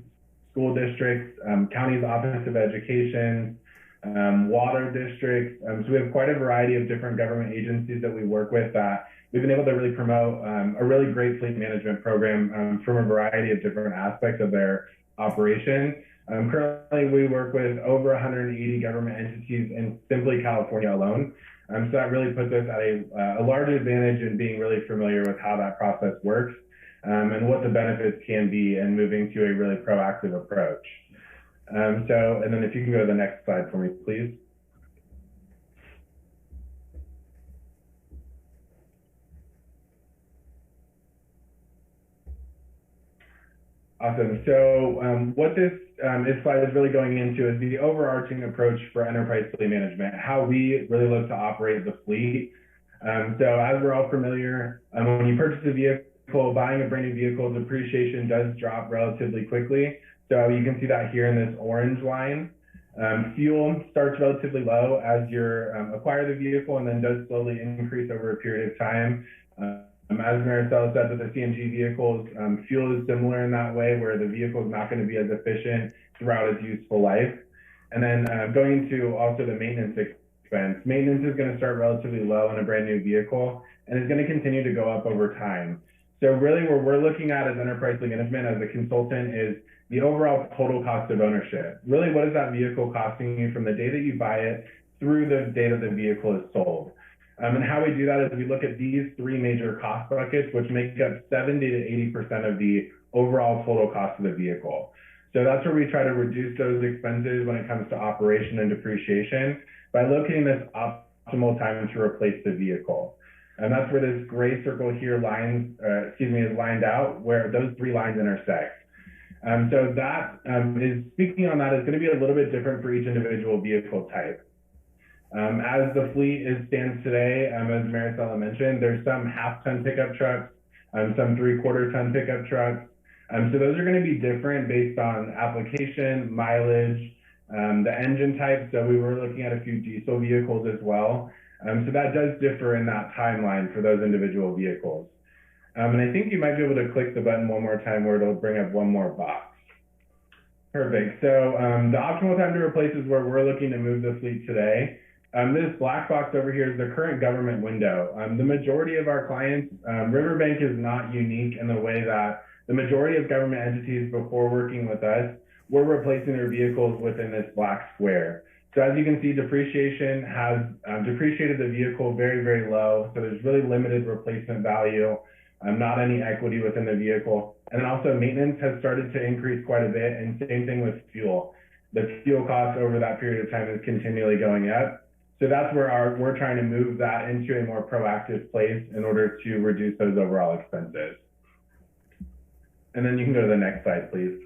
school districts, county's Office of Education, water districts. So we have quite a variety of different government agencies that we work with that we've been able to really promote a really great fleet management program from a variety of different aspects of their operation. Currently, we work with over 180 government entities in simply California alone. So that really puts us at a large advantage in being really familiar with how that process works and what the benefits can be in moving to a really proactive approach. And then if you can go to the next slide for me, please. Awesome. So what this slide is really going into is the overarching approach for enterprise fleet management, how we really look to operate the fleet. So as we're all familiar, when you purchase a vehicle, buying a brand new vehicle, depreciation does drop relatively quickly. So you can see that here in this orange line. Fuel starts relatively low as you acquire the vehicle and then does slowly increase over a period of time. As Maricela said, with the CNG vehicles, fuel is similar in that way, where the vehicle is not going to be as efficient throughout its useful life. And then going into also the maintenance expense. Maintenance is going to start relatively low in a brand new vehicle and is going to continue to go up over time. So really what we're looking at as enterprise fleet management as a consultant is the overall total cost of ownership. Really, what is that vehicle costing you from the day that you buy it through the day that the vehicle is sold? And how we do that is we look at these three major cost buckets, which make up 70 to 80% of the overall total cost of the vehicle. So that's where we try to reduce those expenses when it comes to operation and depreciation by locating this optimal time to replace the vehicle. And that's where this gray circle here is lined out, where those three lines intersect. So that is speaking on that is going to be a little bit different for each individual vehicle type. As the fleet stands today, as Maricela mentioned, there's some half-ton pickup trucks, some three-quarter-ton pickup trucks. So those are going to be different based on application, mileage, the engine type. So we were looking at a few diesel vehicles as well. So that does differ in that timeline for those individual vehicles. And I think you might be able to click the button one more time where it'll bring up one more box. Perfect. So the optimal time to replace is where we're looking to move the fleet today. This black box over here is the current government window. The majority of our clients, Riverbank is not unique in the way that the majority of government entities before working with us were replacing their vehicles within this black square. So as you can see, depreciation has depreciated the vehicle very, very low. So there's really limited replacement value not any equity within the vehicle. And then also maintenance has started to increase quite a bit, and same thing with fuel. The fuel cost over that period of time is continually going up. So that's where we're trying to move that into a more proactive place in order to reduce those overall expenses. And then you can go to the next slide, please.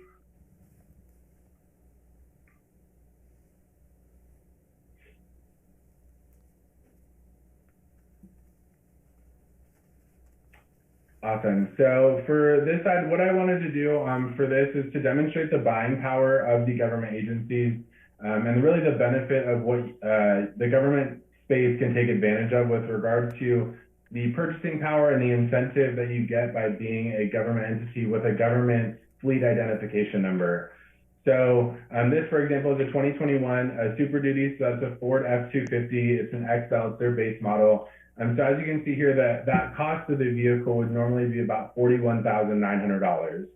Awesome. So for this side, what I wanted to do for this is to demonstrate the buying power of the government agencies and really the benefit of what the government space can take advantage of with regard to the purchasing power and the incentive that you get by being a government entity with a government fleet identification number. So this, for example, is a 2021 Super Duty. So that's a Ford F-250. It's an XL, it's their base model. So as you can see here, that cost of the vehicle would normally be about $41,900.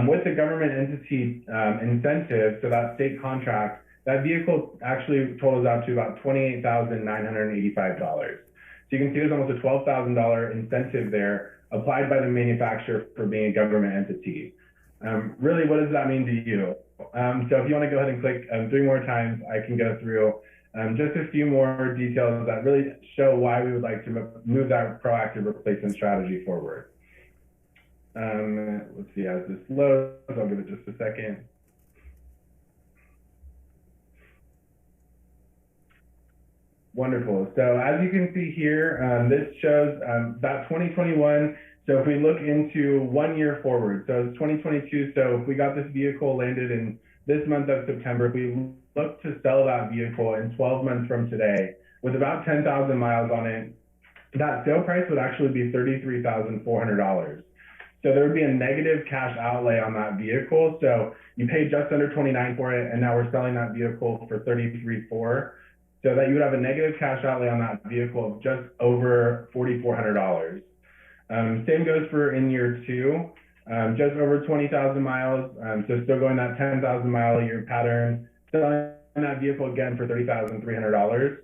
With the government entity incentive, so that state contract, that vehicle actually totals out to about $28,985. So you can see there's almost a $12,000 incentive there applied by the manufacturer for being a government entity. Really, what does that mean to you? So if you want to go ahead and click 3 more times, I can go through just a few more details that really show why we would like to move that proactive replacement strategy forward. Let's see, as this loads, I'll give it just a second. Wonderful. So as you can see here, this shows that 2021. So if we look into 1 year forward, so it's 2022. So if we got this vehicle landed in this month of September, if we look to sell that vehicle in 12 months from today with about 10,000 miles on it, that sale price would actually be $33,400. So there would be a negative cash outlay on that vehicle. So you paid just under $29,000 for it, and now we're selling that vehicle for $33,400. So that you would have a negative cash outlay on that vehicle of just over $4,400. Same goes for in year 2, just over 20,000 miles. So still going that 10,000 mile a year pattern, selling that vehicle again for $30,300.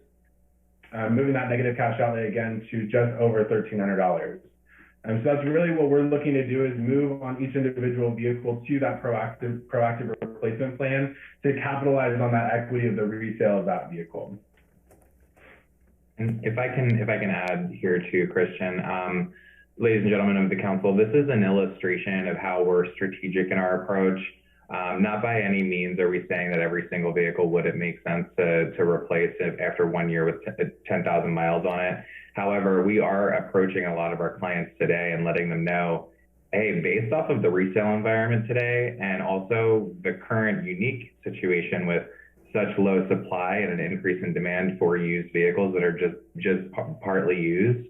Moving that negative cash outlay again to just over $1,300. So that's really what we're looking to do, is move on each individual vehicle to that proactive replacement plan to capitalize on that equity of the resale of that vehicle. And if I can add here too, Christian, ladies and gentlemen of the council, this is an illustration of how we're strategic in our approach. Not by any means are we saying that every single vehicle would it make sense to replace it after 1 year with 10,000 miles on it. However, we are approaching a lot of our clients today and letting them know, hey, based off of the resale environment today and also the current unique situation with such low supply and an increase in demand for used vehicles that are just partly used,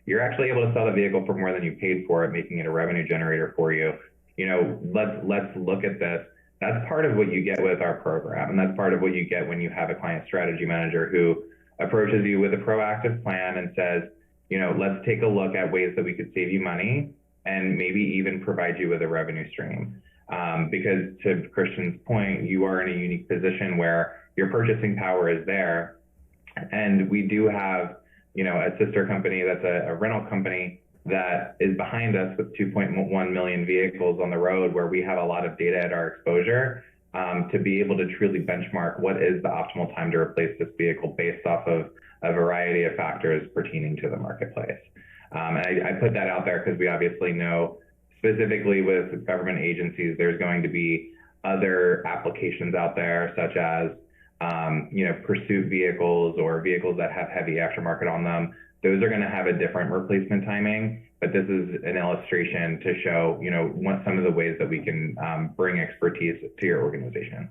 you're actually able to sell the vehicle for more than you paid for it, making it a revenue generator for you. You know, let's look at this. That's part of what you get with our program, and that's part of what you get when you have a client strategy manager who approaches you with a proactive plan and says, you know, let's take a look at ways that we could save you money and maybe even provide you with a revenue stream. Because to Christian's point, you are in a unique position where your purchasing power is there, and we do have, you know, a sister company that's a rental company that is behind us with 2.1 million vehicles on the road, where we have a lot of data at our exposure to be able to truly benchmark what is the optimal time to replace this vehicle based off of a variety of factors pertaining to the marketplace. And I put that out there because we obviously know specifically with government agencies, there's going to be other applications out there, such as you know, pursuit vehicles or vehicles that have heavy aftermarket on them. Those are going to have a different replacement timing, but this is an illustration to show, you know, what some of the ways that we can bring expertise to your organization.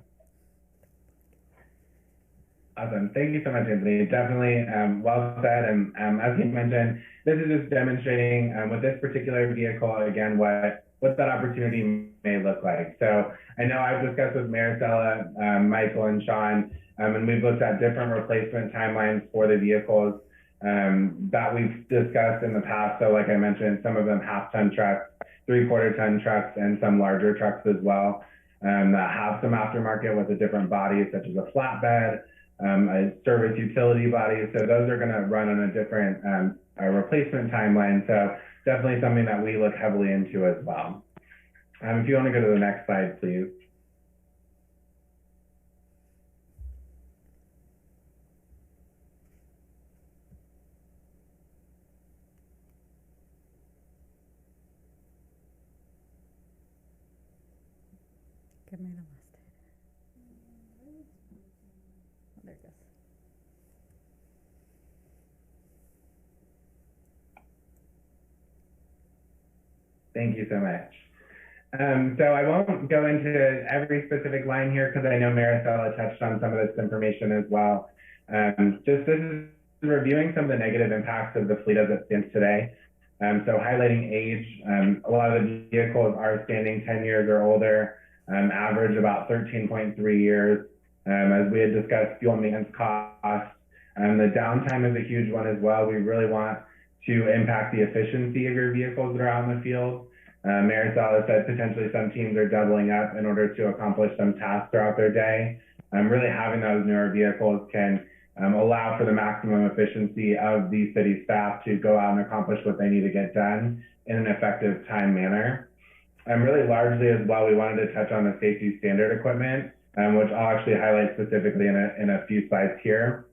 Awesome. Thank you so much, Anthony. Definitely well said. And as you mentioned, this is just demonstrating with this particular vehicle, again, what that opportunity may look like. So I know I've discussed with Maricela, Michael, and Sean, and we've looked at different replacement timelines for the vehicles that we've discussed in the past. So like I mentioned, some of them half-ton trucks, 3/4-ton trucks, and some larger trucks as well that have some aftermarket with a different body, such as a flatbed, a service utility body. So those are going to run on a different replacement timeline. So definitely something that we look heavily into as well. If you want to go to the next slide, please. Give me the list. Oh, there it goes. Thank you so much. So I won't go into every specific line here because I know Maricela touched on some of this information as well. Just this is reviewing some of the negative impacts of the fleet as it stands today. So highlighting age, a lot of the vehicles are standing 10 years or older, average about 13.3 years. As we had discussed, fuel maintenance costs. The downtime is a huge one as well. We really want to impact the efficiency of your vehicles that are out in the field. Maricela said potentially some teams are doubling up in order to accomplish some tasks throughout their day. Really having those newer vehicles can allow for the maximum efficiency of the city staff to go out and accomplish what they need to get done in an effective time manner. Really largely as well, we wanted to touch on the safety standard equipment, which I'll actually highlight specifically in a few slides here.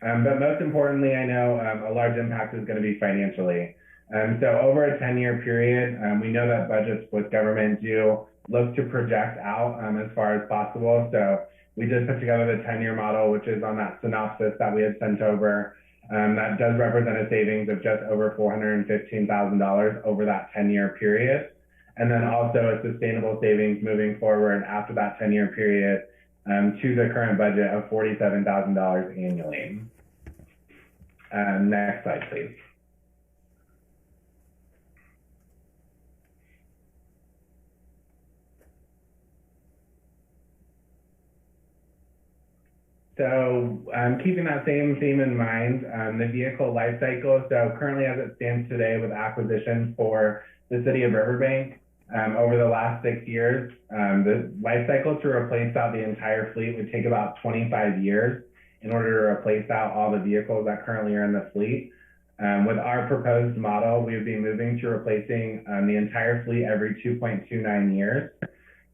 But most importantly, I know a large impact is going to be financially. So over a 10-year period, we know that budgets with government do look to project out as far as possible. So we did put together the 10-year model, which is on that synopsis that we had sent over. That does represent a savings of just over $415,000 over that 10-year period. And then also a sustainable savings moving forward after that 10-year period to the current budget of $47,000 annually. Next slide, please. So keeping that same theme in mind, the vehicle life cycle. So currently as it stands today with acquisitions for the city of Riverbank, over the last 6 years, the life cycle to replace out the entire fleet would take about 25 years in order to replace out all the vehicles that currently are in the fleet. With our proposed model, we would be moving to replacing the entire fleet every 2.29 years,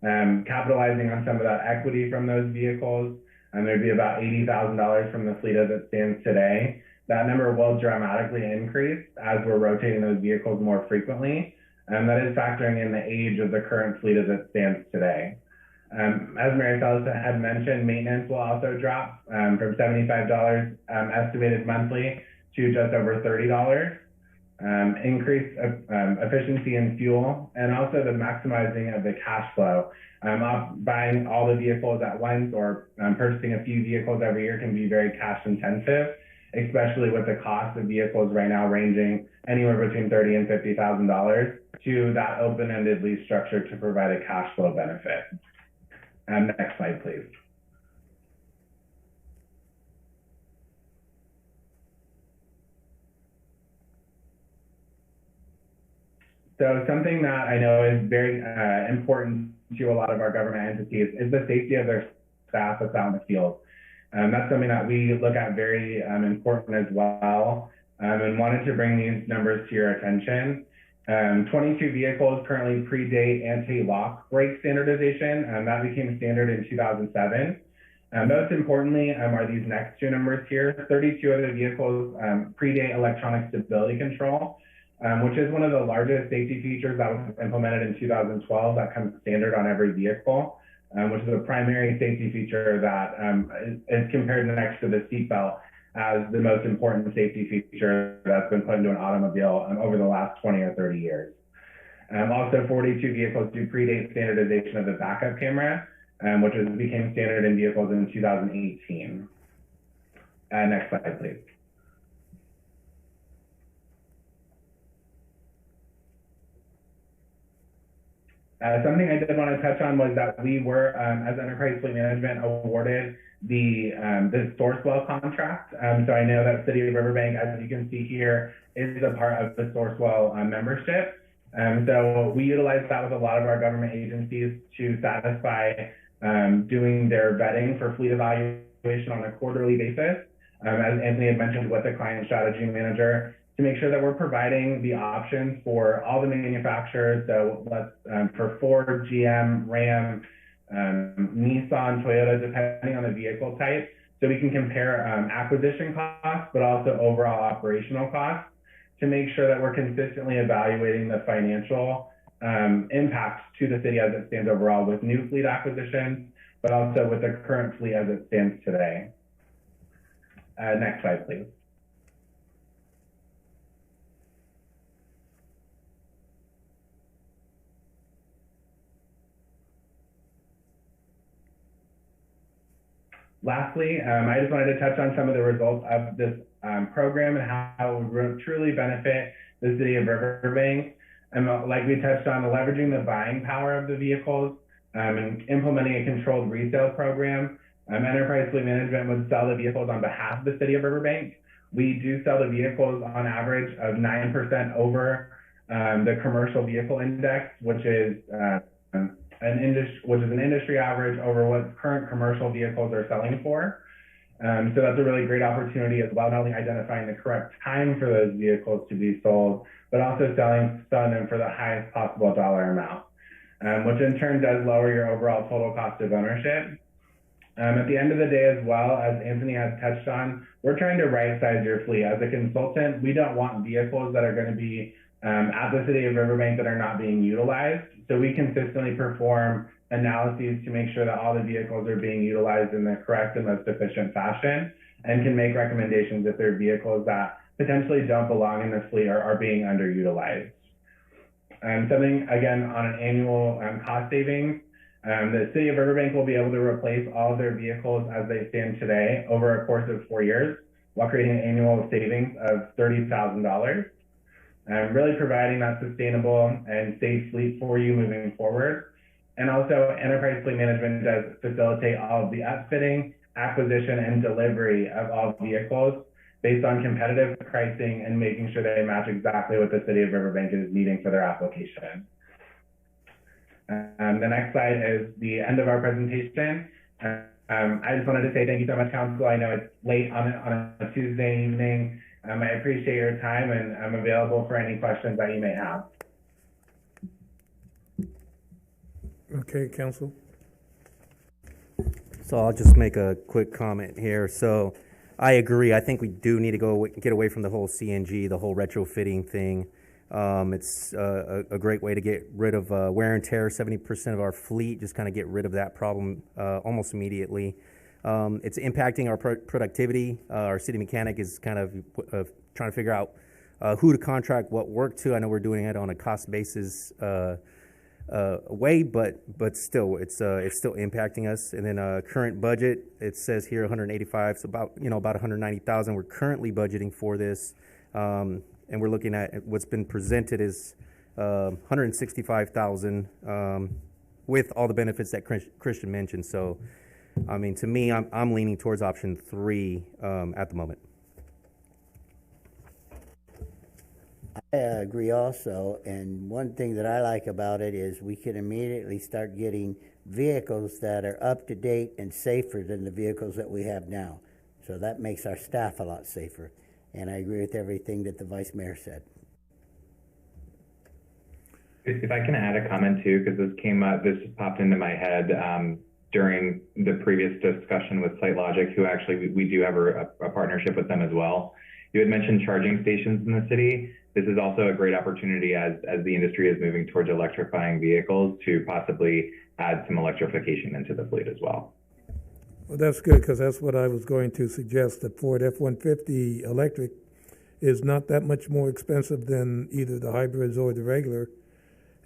capitalizing on some of that equity from those vehicles. There'd be about $80,000 from the fleet as it stands today. That number will dramatically increase as we're rotating those vehicles more frequently. That is factoring in the age of the current fleet as it stands today. As Maricela had mentioned, maintenance will also drop from $75 estimated monthly to just over $30. Increased efficiency in fuel, and also the maximizing of the cash flow. Buying all the vehicles at once or purchasing a few vehicles every year can be very cash intensive, especially with the cost of vehicles right now ranging anywhere between $30,000 and $50,000 to that open-ended lease structure to provide a cash flow benefit. Next slide, please. So something that I know is very important to a lot of our government entities is the safety of their staff that's out in the field. That's something that we look at very important as well, and wanted to bring these numbers to your attention. 22 vehicles currently predate anti-lock brake standardization. That became standard in 2007. Most importantly are these next two numbers here. 32 of the vehicles predate electronic stability control, which is one of the largest safety features that was implemented in 2012 that comes standard on every vehicle, which is a primary safety feature that is compared next to the seatbelt as the most important safety feature that's been put into an automobile over the last 20 or 30 years. Also, 42 vehicles do predate standardization of the backup camera, which became standard in vehicles in 2018. Next slide, please. Something I did want to touch on was that we were, as Enterprise Fleet Management, awarded the Sourcewell contract. So I know that City of Riverbank, as you can see here, is a part of the Sourcewell membership. So we utilize that with a lot of our government agencies to satisfy doing their vetting for fleet evaluation on a quarterly basis. As Anthony had mentioned with the client strategy manager, to make sure that we're providing the options for all the manufacturers. So for Ford, GM, Ram, Nissan, Toyota, depending on the vehicle type, so we can compare acquisition costs, but also overall operational costs to make sure that we're consistently evaluating the financial impacts to the city as it stands overall with new fleet acquisitions, but also with the current fleet as it stands today. Next slide, please. Lastly, I just wanted to touch on some of the results of this program and how it will truly benefit the city of Riverbank. And like we touched on, leveraging the buying power of the vehicles and implementing a controlled resale program. Enterprise Fleet Management would sell the vehicles on behalf of the city of Riverbank. We do sell the vehicles on average of 9% over the commercial vehicle index, which is an industry average over what current commercial vehicles are selling for. So that's a really great opportunity as well, not only identifying the correct time for those vehicles to be sold, but also selling them for the highest possible dollar amount, which in turn does lower your overall total cost of ownership. At the end of the day as well, as Anthony has touched on, we're trying to right-size your fleet. As a consultant, we don't want vehicles that are going to be at the city of Riverbank that are not being utilized. So we consistently perform analyses to make sure that all the vehicles are being utilized in the correct and most efficient fashion, and can make recommendations if there are vehicles that potentially don't belong in the fleet or are being underutilized. Something, again, on an annual cost savings, the city of Riverbank will be able to replace all of their vehicles as they stand today over a course of 4 years, while creating an annual savings of $30,000. Really providing that sustainable and safe fleet for you moving forward. And also, Enterprise Fleet Management does facilitate all of the upfitting, acquisition, and delivery of all vehicles based on competitive pricing and making sure they match exactly what the city of Riverbank is needing for their application. The next slide is the end of our presentation. I just wanted to say thank you so much, Council. I know it's late on a Tuesday evening. I appreciate your time, and I'm available for any questions that you may have. Okay, Council. So I'll just make a quick comment here. So I agree. I think we do need to get away from the whole CNG, the whole retrofitting thing. It's a great way to get rid of wear and tear. 70% of our fleet, just kind of get rid of that problem almost immediately. It's impacting our productivity. Our city mechanic is kind of trying to figure out who to contract what work to. I know we're doing it on a cost basis way, but still, it's still impacting us. And then current budget, it says here 185, so about 190,000. We're currently budgeting for this, and we're looking at what's been presented is 165,000 with all the benefits that Christian mentioned. So, I mean, to me, I'm leaning towards option 3 at the moment. I agree also, and one thing that I like about it is we can immediately start getting vehicles that are up to date and safer than the vehicles that we have now. So that makes our staff a lot safer. And I agree with everything that the Vice Mayor said. If I can add a comment too, because this popped into my head during the previous discussion with SiteLogic, who actually we do have a partnership with them as well. You had mentioned charging stations in the city. This is also a great opportunity as the industry is moving towards electrifying vehicles to possibly add some electrification into the fleet as well. Well, that's good, because that's what I was going to suggest. The Ford F-150 electric is not that much more expensive than either the hybrids or the regular.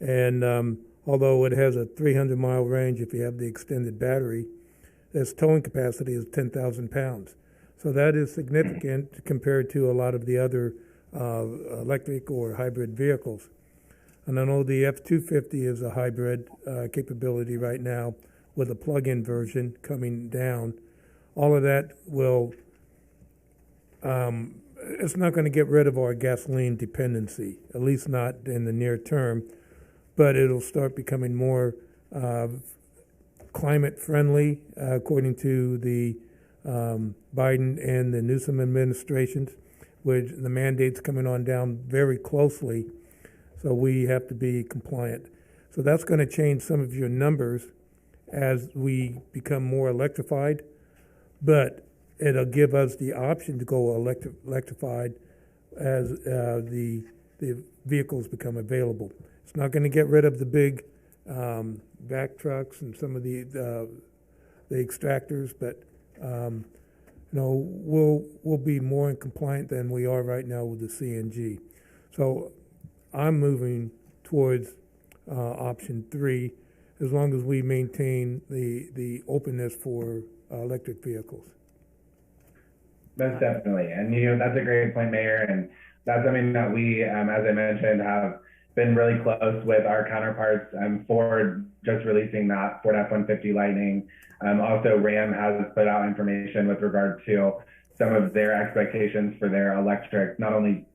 And although it has a 300-mile range if you have the extended battery, its towing capacity is 10,000 pounds. So that is significant compared to a lot of the other electric or hybrid vehicles. And I know the F-250 is a hybrid capability right now with a plug-in version coming down. All of that will, it's not going to get rid of our gasoline dependency, at least not in the near term, but it'll start becoming more climate friendly, according to the Biden and the Newsom administrations. with the mandates coming on down very closely. So we have to be compliant. So that's going to change some of your numbers as we become more electrified, but it'll give us the option to go electrified as the vehicles become available. It's not going to get rid of the big back trucks and some of the extractors, but we'll be more in compliant than we are right now with the CNG. So I'm moving towards option 3, as long as we maintain the openness for electric vehicles. Most definitely. And, that's a great point, Mayor. And that's something that we, as I mentioned, have been really close with our counterparts. Ford just releasing that Ford F-150 Lightning. Also, Ram has put out information with regard to some of their expectations for their electric, not only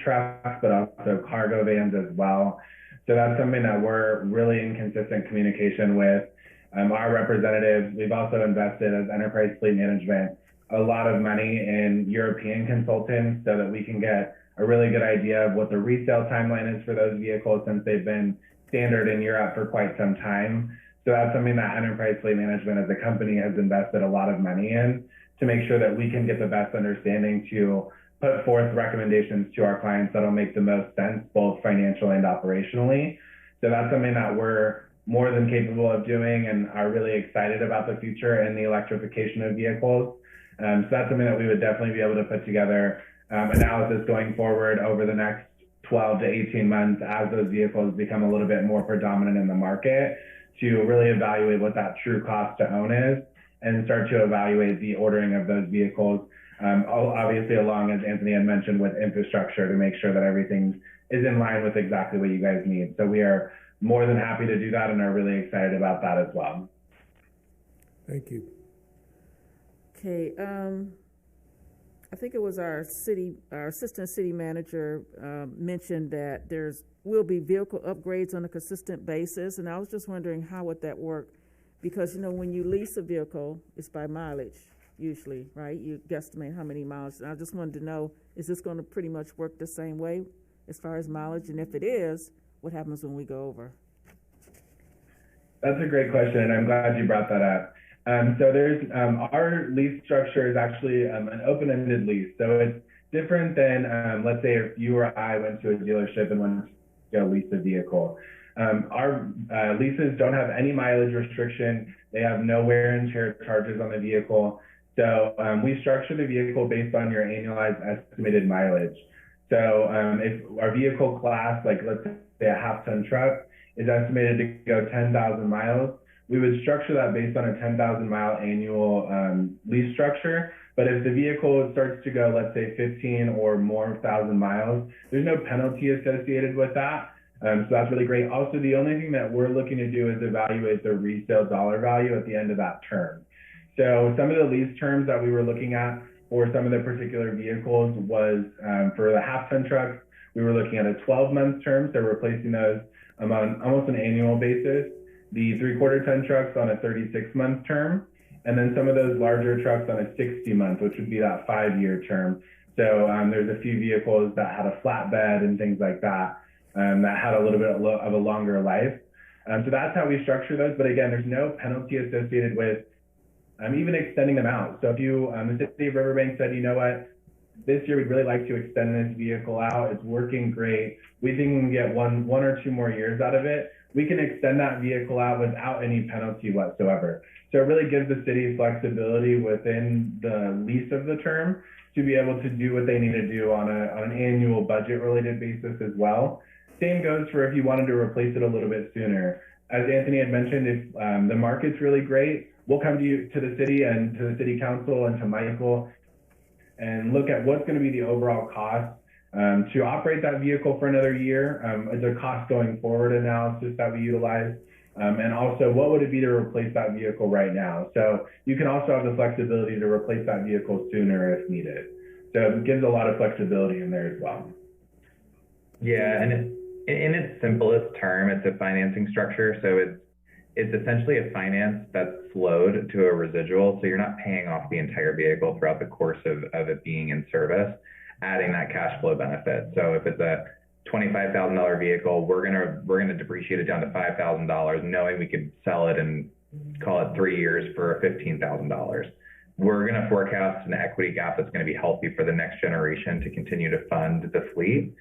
trucks, but also cargo vans as well. So that's something that we're really in consistent communication with our representatives. We've also invested as Enterprise Fleet Management a lot of money in European consultants so that we can get a really good idea of what the resale timeline is for those vehicles, since they've been standard in Europe for quite some time. So that's something that Enterprise Fleet Management as a company has invested a lot of money in to make sure that we can get the best understanding to put forth recommendations to our clients that'll make the most sense, both financially and operationally. So that's something that we're more than capable of doing and are really excited about the future and the electrification of vehicles. So that's something that we would definitely be able to put together analysis going forward over the next 12 to 18 months as those vehicles become a little bit more predominant in the market, to really evaluate what that true cost to own is and start to evaluate the ordering of those vehicles. Obviously, along, as Anthony had mentioned, with infrastructure to make sure that everything is in line with exactly what you guys need. So we are more than happy to do that and are really excited about that as well. Thank you. Okay, I think it was our assistant city manager mentioned that will be vehicle upgrades on a consistent basis, and I was just wondering how would that work? Because when you lease a vehicle, it's by mileage usually, right? You guesstimate how many miles. And I just wanted to know, is this going to pretty much work the same way as far as mileage? And if it is, what happens when we go over? That's a great question, and I'm glad you brought that up. So there's our lease structure is actually an open-ended lease. So it's different than, let's say, if you or I went to a dealership and wanted to lease a vehicle. Our leases don't have any mileage restriction. They have no wear and tear charges on the vehicle. So we structure the vehicle based on your annualized estimated mileage. So if our vehicle class, like let's say a half-ton truck, is estimated to go 10,000 miles, we would structure that based on a 10,000 mile annual lease structure. But if the vehicle starts to go, let's say 15 or more thousand miles, there's no penalty associated with that. So that's really great. Also, the only thing that we're looking to do is evaluate the resale dollar value at the end of that term. So some of the lease terms that we were looking at for some of the particular vehicles was for the half-ton trucks, we were looking at a 12-month term, so replacing those on almost an annual basis. The 3/4-ton trucks on a 36-month term, and then some of those larger trucks on a 60-month, which would be that 5-year term. So there's a few vehicles that had a flatbed and things like that that had a little bit of a longer life. So that's how we structure those. But again, there's no penalty associated with even extending them out. So if you, the city of Riverbank said, you know what, this year we'd really like to extend this vehicle out. It's working great. We think we can get one or two more years out of it. We can extend that vehicle out without any penalty whatsoever. So it really gives the city flexibility within the lease of the term to be able to do what they need to do on an annual budget related basis as well. Same goes for if you wanted to replace it a little bit sooner. As Anthony had mentioned, if the market's really great, we'll come to the city and to the city council and to Michael and look at what's going to be the overall cost to operate that vehicle for another year. It's a cost going forward analysis that we utilize. And also, what would it be to replace that vehicle right now? So you can also have the flexibility to replace that vehicle sooner if needed. So it gives a lot of flexibility in there as well. Yeah, and in its simplest term, it's a financing structure. So it's essentially a finance that's flowed to a residual. So you're not paying off the entire vehicle throughout the course of it being in service. adding that cash flow benefit. So if it's a $25,000 vehicle, we're gonna depreciate it down to $5,000, knowing we could sell it in, call it 3 years for $15,000. We're gonna forecast an equity gap that's gonna be healthy for the next generation to continue to fund the fleet.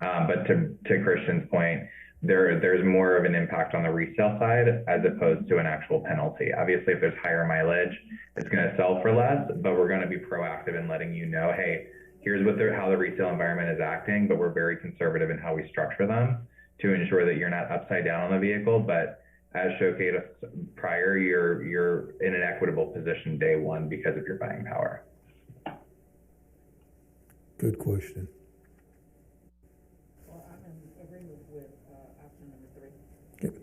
But to Christian's point, there's more of an impact on the resale side as opposed to an actual penalty. Obviously, if there's higher mileage, it's gonna sell for less, but we're gonna be proactive in letting you know, hey, here's how the resale environment is acting, but we're very conservative in how we structure them to ensure that you're not upside down on the vehicle. But as showcased prior, you're in an equitable position day one because of your buying power. Good question. Well, I'm in agreement with option number 3. Okay.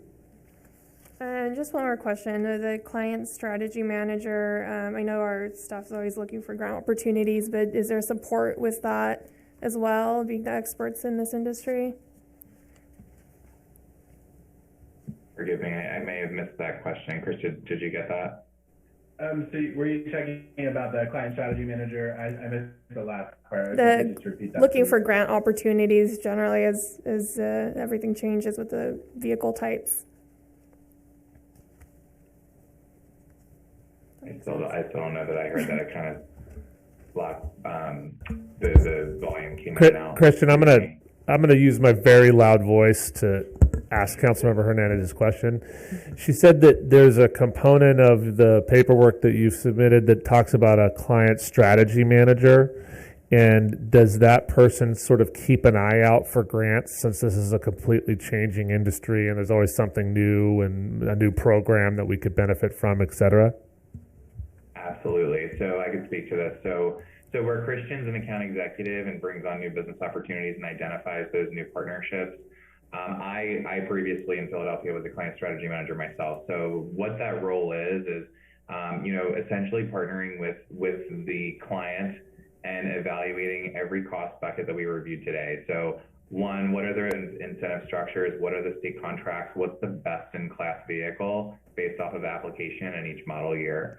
And just one more question. The client strategy manager, I know our staff's always looking for grant opportunities, but is there support with that as well, being the experts in this industry? Forgive me, I may have missed that question. Christian, did you get that? So were you checking about the client strategy manager? I missed the last part. Just repeat that, Looking please. for grant opportunities generally as everything changes with the vehicle types. I still don't know that I heard that. It kind of blocked, the volume came in and out. Christian, I'm gonna use my very loud voice to ask Councilmember Hernandez's question. She said that there's a component of the paperwork that you've submitted that talks about a client strategy manager. And does that person sort of keep an eye out for grants, since this is a completely changing industry and there's always something new and a new program that we could benefit from, et cetera? Absolutely. So I can speak to this. So where Christian's an account executive and brings on new business opportunities and identifies those new partnerships, I previously in Philadelphia was a client strategy manager myself. So what that role is essentially partnering with the client and evaluating every cost bucket that we reviewed today. So one, what are their incentive structures? What are the state contracts? What's the best in class vehicle based off of application in each model year?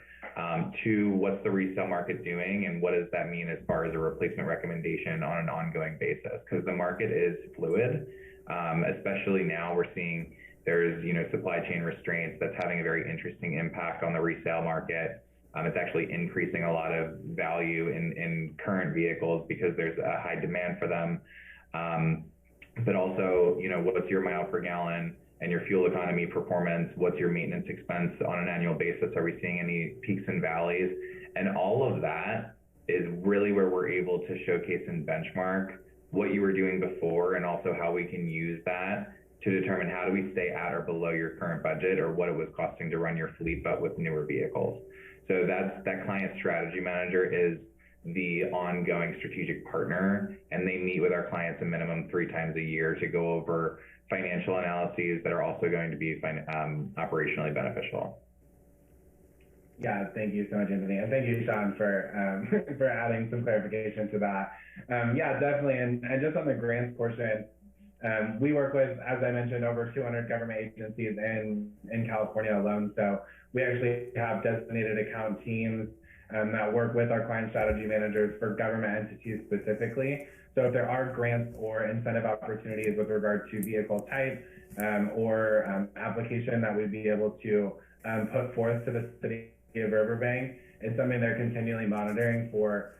Two, what's the resale market doing, and what does that mean as far as a replacement recommendation on an ongoing basis? Because the market is fluid, especially now we're seeing there's supply chain restraints that's having a very interesting impact on the resale market. It's actually increasing a lot of value in current vehicles because there's a high demand for them. But also, what's your mile per gallon and your fuel economy performance? What's your maintenance expense on an annual basis? Are we seeing any peaks and valleys? And all of that is really where we're able to showcase and benchmark what you were doing before, and also how we can use that to determine how do we stay at or below your current budget, or what it was costing to run your fleet, but with newer vehicles. So that client strategy manager is the ongoing strategic partner, and they meet with our clients a minimum 3 times a year to go over financial analyses that are also going to be operationally beneficial. Yeah, thank you so much, Anthony. And thank you, Sean, for adding some clarification to that. Yeah, definitely. And just on the grants portion, we work with, as I mentioned, over 200 government agencies in California alone. So we actually have designated account teams that work with our client strategy managers for government entities specifically. So if there are grants or incentive opportunities with regard to vehicle type or application that we'd be able to put forth to the city of Riverbank, it's something they're continually monitoring for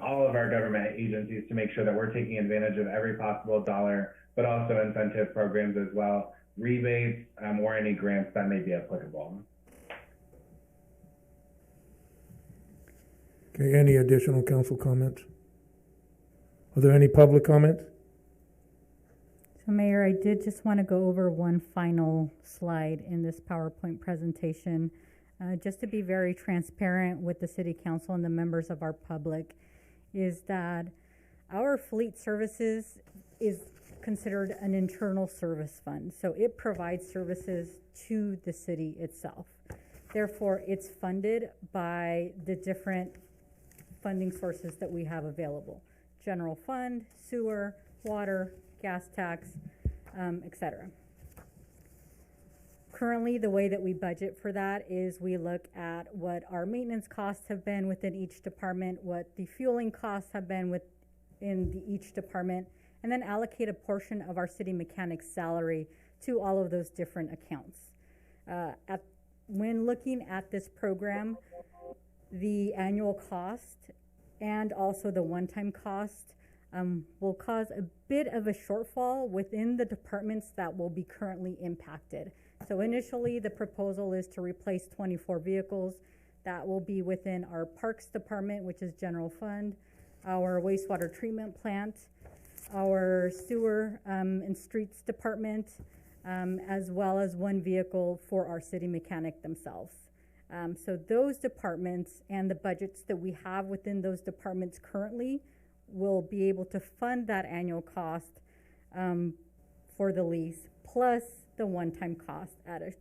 all of our government agencies to make sure that we're taking advantage of every possible dollar, but also incentive programs as well, rebates, or any grants that may be applicable. Okay, any additional council comments? Are there any public comments? So Mayor, I did just want to go over one final slide in this PowerPoint presentation, just to be very transparent with the City Council and the members of our public, is that our fleet services is considered an internal service fund. So it provides services to the city itself. Therefore, it's funded by the different funding sources that we have available: general fund, sewer, water, gas tax, etc. Currently, the way that we budget for that is we look at what our maintenance costs have been within each department, what the fueling costs have been in each department, and then allocate a portion of our city mechanic's salary to all of those different accounts. When looking at this program, the annual cost and also the one-time cost will cause a bit of a shortfall within the departments that will be currently impacted. So initially, the proposal is to replace 24 vehicles. That will be within our Parks Department, which is general fund, our wastewater treatment plant, our sewer and streets department, as well as one vehicle for our city mechanic themselves. So those departments and the budgets that we have within those departments currently will be able to fund that annual cost for the lease, plus the one-time cost at a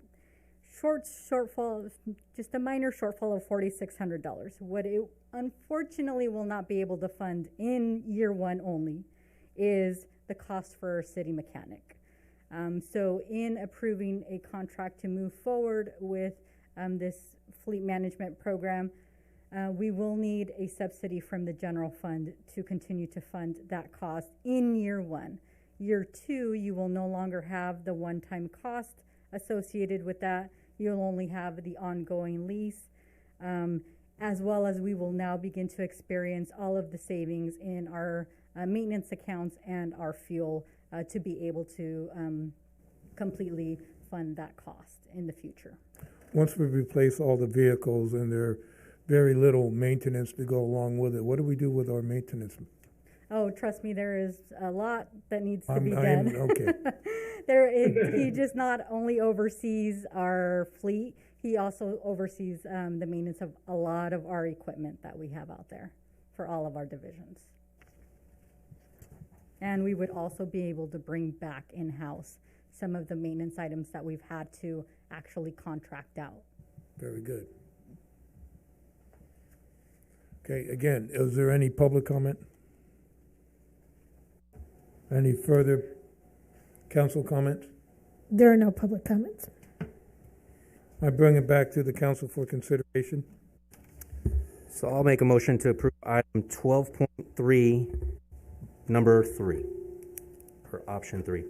shortfall, just a minor shortfall of $4,600. What it unfortunately will not be able to fund in year one only is the cost for our city mechanic. So in approving a contract to move forward with this fleet management program, we will need a subsidy from the general fund to continue to fund that cost in year one. Year two, you will no longer have the one-time cost associated with that. You'll only have the ongoing lease, as well as we will now begin to experience all of the savings in our maintenance accounts and our fuel to be able to completely fund that cost in the future. Once we replace all the vehicles and there's very little maintenance to go along with it, what do we do with our maintenance? Oh, trust me, there is a lot that needs to be done. Okay. He just not only oversees our fleet, he also oversees the maintenance of a lot of our equipment that we have out there for all of our divisions. And we would also be able to bring back in-house some of the maintenance items that we've had to actually contract out. Very good. Okay, again, is there any public comment? Any further council comments? There are no public comments. I bring it back to the council for consideration. So I'll make a motion to approve item 12.3, number 3, or option 3.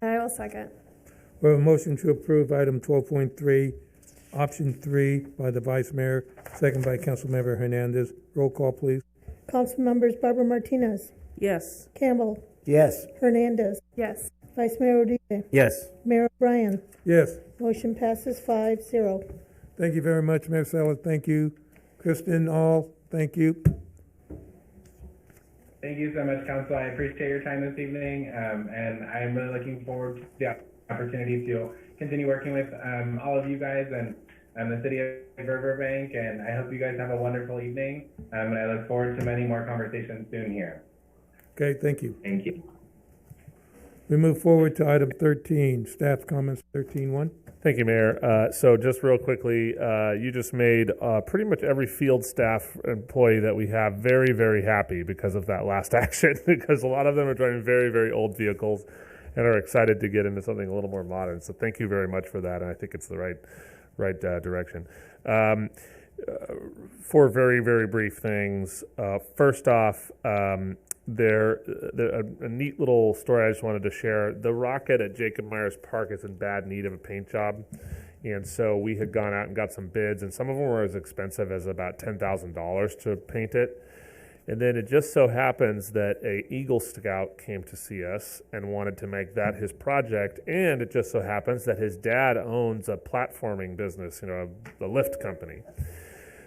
I will second. We have a motion to approve item 12.3, option 3 by the vice mayor, second by Councilmember Hernandez. Roll call, please. Council members Barbara Martinez, Yes. Campbell, Yes. Hernandez, Yes. Vice Mayor Rodriguez, Yes. Mayor O'Brien. Yes. Motion passes 5-0. Thank you very much, Mayor Sella. Thank you. Kristen, all, thank you. Thank you so much, Council. I appreciate your time this evening, and I'm really looking forward to the opportunity to continue working with all of you guys and the city of Riverbank, and I hope you guys have a wonderful evening, and I look forward to many more conversations soon here. Okay, thank you. Thank you. We move forward to item 13, staff comments 13.1. Thank you, Mayor. So just real quickly, you just made pretty much every field staff employee that we have very, very happy because of that last action, because a lot of them are driving very, very old vehicles and are excited to get into something a little more modern. So thank you very much for that, and I think it's the right direction. Four very, very brief things. First off, a neat little story I just wanted to share. The rocket at Jacob Myers Park is in bad need of a paint job. And so we had gone out and got some bids, and some of them were as expensive as about $10,000 to paint it. And then it just so happens that a Eagle Scout came to see us and wanted to make that his project. And it just so happens that his dad owns a platforming business, a lift company.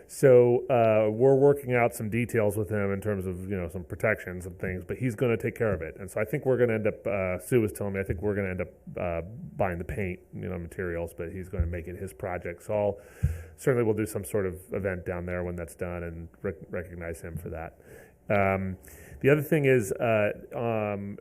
So we're working out some details with him in terms of, some protections and things, but he's going to take care of it. And so I think we're going to end up, Sue was telling me, I think we're going to end up buying the paint, materials, but he's going to make it his project. So certainly we'll do some sort of event down there when that's done and recognize him for that. The other thing is, in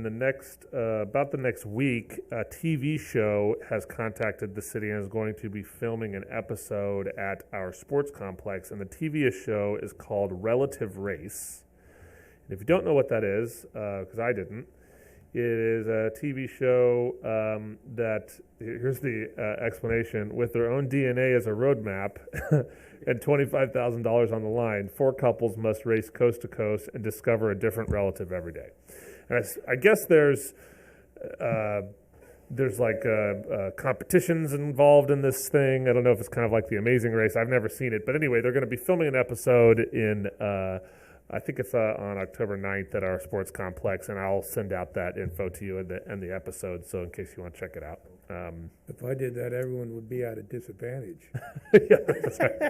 the next, about the next week, a TV show has contacted the city and is going to be filming an episode at our sports complex. And the TV show is called Relative Race. And if you don't know what that is, because I didn't, it is a TV show that, here's the explanation, with their own DNA as a roadmap, and $25,000 on the line, 4 couples must race coast to coast and discover a different relative every day. And I guess there's like competitions involved in this thing. I don't know if it's kind of like The Amazing Race. I've never seen it. But anyway, they're going to be filming an episode in, I think it's on October 9th at our sports complex, and I'll send out that info to you in the episode, so in case you want to check it out. If I did that, everyone would be at a disadvantage. Yeah, that's right.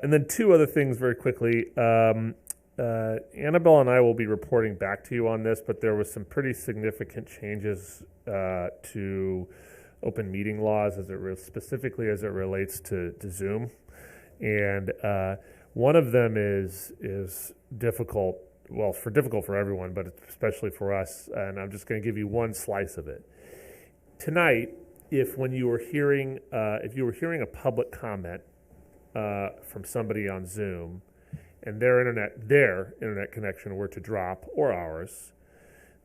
And then 2 other things very quickly. Annabelle and I will be reporting back to you on this, but there was some pretty significant changes to open meeting laws specifically as it relates to Zoom. And one of them is difficult, well, difficult for everyone, but especially for us. And I'm just going to give you one slice of it. Tonight, if you were hearing a public comment from somebody on Zoom, and their internet connection were to drop, or ours,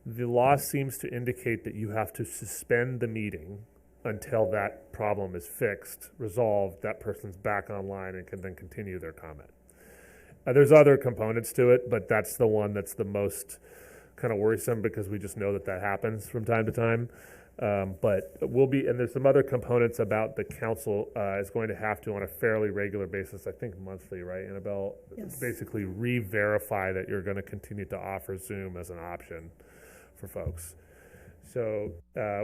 the law seems to indicate that you have to suspend the meeting until that problem is fixed, resolved, that person's back online and can then continue their comment. There's other components to it, but that's the one that's the most kind of worrisome because we just know that happens from time to time. But and there's some other components about the council is going to have to, on a fairly regular basis, I think monthly, right, Annabelle? Yes. Basically re-verify that you're going to continue to offer Zoom as an option for folks. So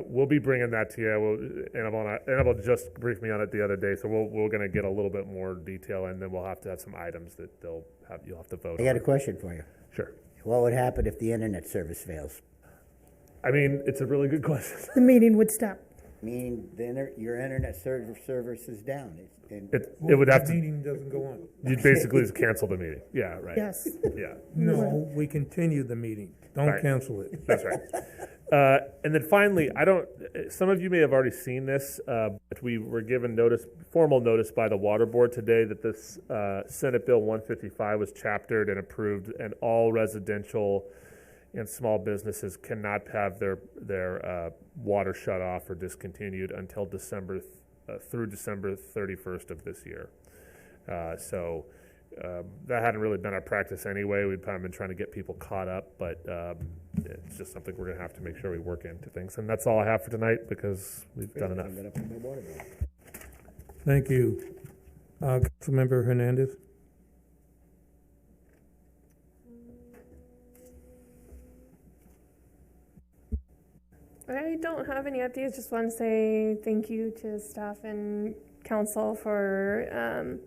we'll be bringing that to you. Annabelle just briefed me on it the other day, so we're going to get a little bit more detail, and then we'll have to have some items that you'll have to vote on. I got a question for you. Sure. What would happen if the internet service fails? I mean, it's a really good question. The meeting would stop. Meaning your internet service is down. It would have to. The meeting doesn't go on. You'd basically just cancel the meeting. Yeah, right. Yes. Yeah. No, we continue the meeting. Don't cancel it. That's right. And then finally, some of you may have already seen this, but we were given formal notice by the Water Board today that this Senate Bill 155 was chaptered and approved, and all residential and small businesses cannot have their water shut off or discontinued until through December 31st of this year. So that hadn't really been our practice anyway. We've kind of been trying to get people caught up, but it's just something we're going to have to make sure we work into things. And that's all I have for tonight because we've done enough. Thank you. Councilmember Hernandez. I don't have any updates. Just want to say thank you to staff and council for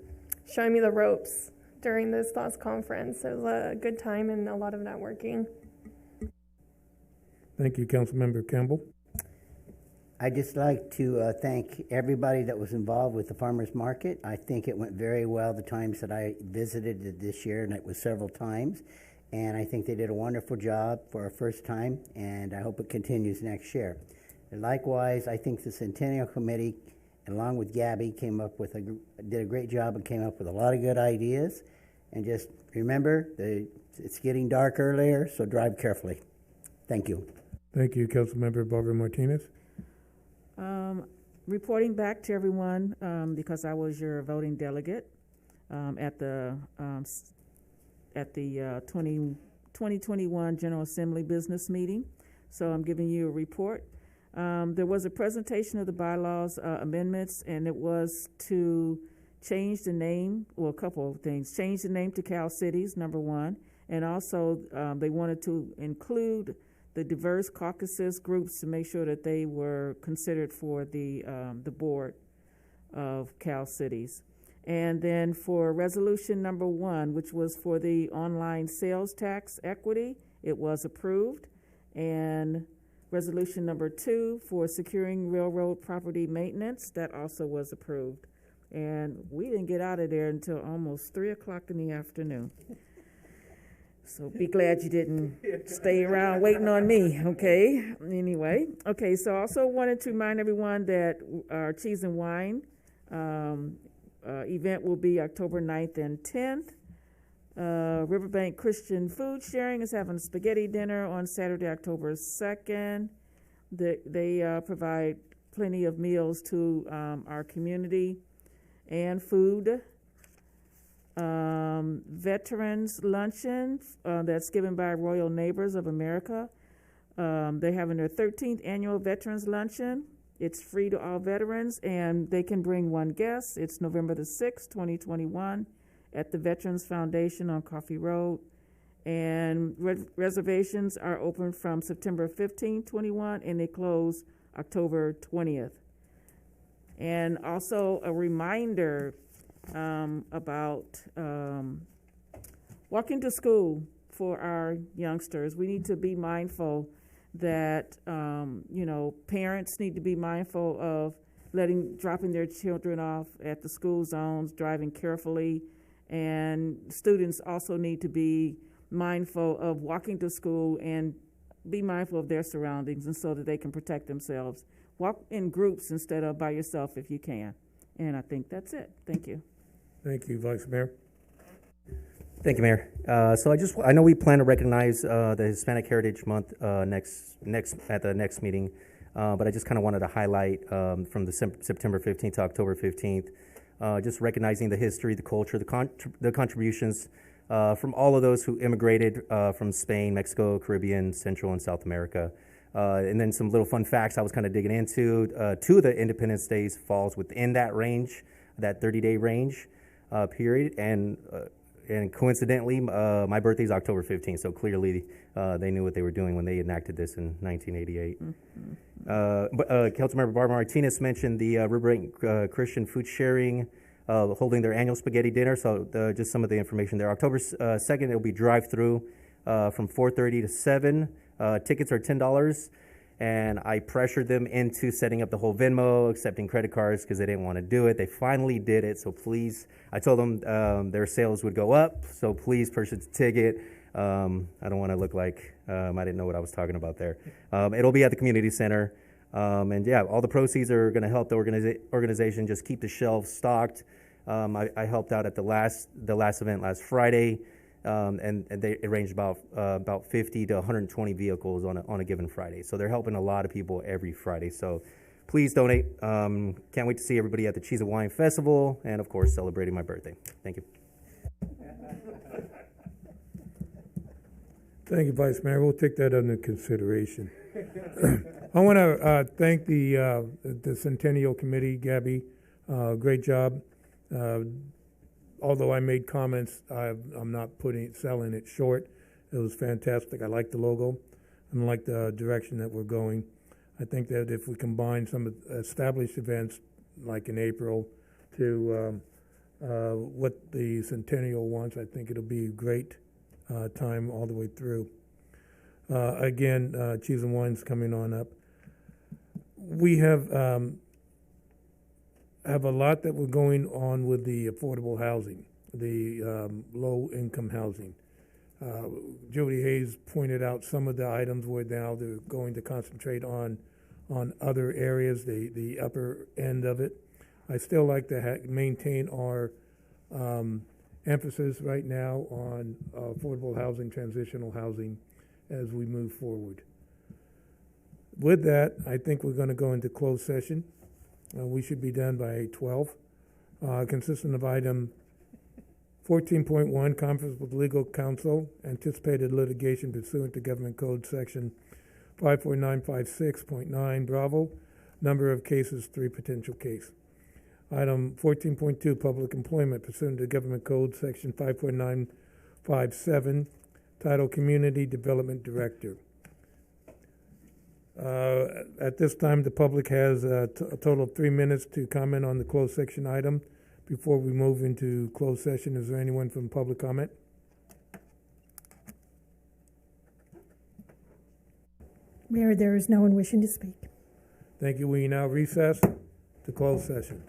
showing me the ropes during this last conference. It was a good time and a lot of networking. Thank you, Councilmember Campbell. I'd just like to thank everybody that was involved with the farmers market. I think it went very well the times that I visited it this year, and it was several times. And I think they did a wonderful job for our first time, and I hope it continues next year. And likewise, I think the Centennial Committee, along with Gabby, did a great job and came up with a lot of good ideas. And just remember, it's getting dark earlier, so drive carefully. Thank you. Thank you, Councilmember Barbara Martinez. Reporting back to everyone, because I was your voting delegate at the 2021 General Assembly business meeting. So I'm giving you a report. There was a presentation of the bylaws amendments, and it was to change the name, well, a couple of things. Change the name to Cal Cities, number one, and also they wanted to include the diverse caucuses groups to make sure that they were considered for the board of Cal Cities. And then for resolution number 1, which was for the online sales tax equity, it was approved. And resolution number 2 for securing railroad property maintenance, that also was approved. And we didn't get out of there until almost 3 o'clock in the afternoon. So be glad you didn't stay around waiting on me, okay? Anyway, okay, so I also wanted to remind everyone that our cheese and wine event will be October 9th and 10th. Riverbank Christian Food Sharing is having a spaghetti dinner on Saturday, October 2nd. They provide plenty of meals to our community. and food. Veterans Luncheon, that's given by Royal Neighbors of America. They're having their 13th annual Veterans Luncheon. It's free to all veterans, and they can bring one guest. It's November the 6th, 2021, at the Veterans Foundation on Coffee Road. And reservations are open from September 15, 21, and they close October 20th. And also a reminder about walking to school for our youngsters. We need to be mindful that, parents need to be mindful of dropping their children off at the school zones, driving carefully, and students also need to be mindful of walking to school and be mindful of their surroundings, and so that they can protect themselves. Walk in groups instead of by yourself if you can. And I think that's it. Thank you. Thank you, Vice Mayor. Thank you, Mayor. I know we plan to recognize the Hispanic Heritage Month at the next meeting, but I just kind of wanted to highlight from the September 15th to October 15th, just recognizing the history, the culture, the contributions from all of those who immigrated from Spain, Mexico, Caribbean, Central, and South America. And then some little fun facts I was kind of digging into. Two of the Independence Days falls within that range, that 30-day range period, and coincidentally, my birthday is October 15th, so clearly they knew what they were doing when they enacted this in 1988. Councilmember Barbara Martinez mentioned the Riverbank Christian Food Sharing holding their annual spaghetti dinner, so just some of the information there. October 2nd, it'll be drive-through from 4:30 to 7. Tickets are $10. And I pressured them into setting up the whole Venmo, accepting credit cards because they didn't want to do it. They finally did it, so please, I told them their sales would go up, so please purchase a ticket. I don't want to look like I didn't know what I was talking about there. It'll be at the community center, and yeah, all the proceeds are going to help the organization just keep the shelves stocked. I helped out at the last event last Friday. And they arranged about 50 to 120 vehicles on a given Friday. So they're helping a lot of people every Friday. So please donate. Can't wait to see everybody at the Cheese and Wine Festival, and of course celebrating my birthday. Thank you. Thank you, Vice Mayor. We'll take that under consideration. I want to thank the Centennial Committee, Gabby. Great job. Although I made comments, I'm not selling it short. It was fantastic. I like the logo. I like the direction that we're going. I think that if we combine some established events, like in April, to what the Centennial wants, I think it'll be a great time all the way through. Again, Cheese and Wine's coming on up. We have a lot that we're going on with the affordable housing, the low-income housing. Jody Hayes pointed out some of the items where now they're going to concentrate on other areas, the upper end of it. I still like to maintain our emphasis right now on affordable housing, transitional housing, as we move forward. With that, I think we're going to go into closed session. We should be done by 12, consistent of item 14.1, conference with legal counsel, anticipated litigation pursuant to Government Code Section 54956.9, Bravo, number of cases, 3 potential case. Item 14.2, public employment pursuant to Government Code Section 54957, title Community Development Director. At this time, the public has a total of 3 minutes to comment on the closed section item. Before we move into closed session, is there anyone from public comment? Mayor, there is no one wishing to speak. Thank you. We now recess to closed session.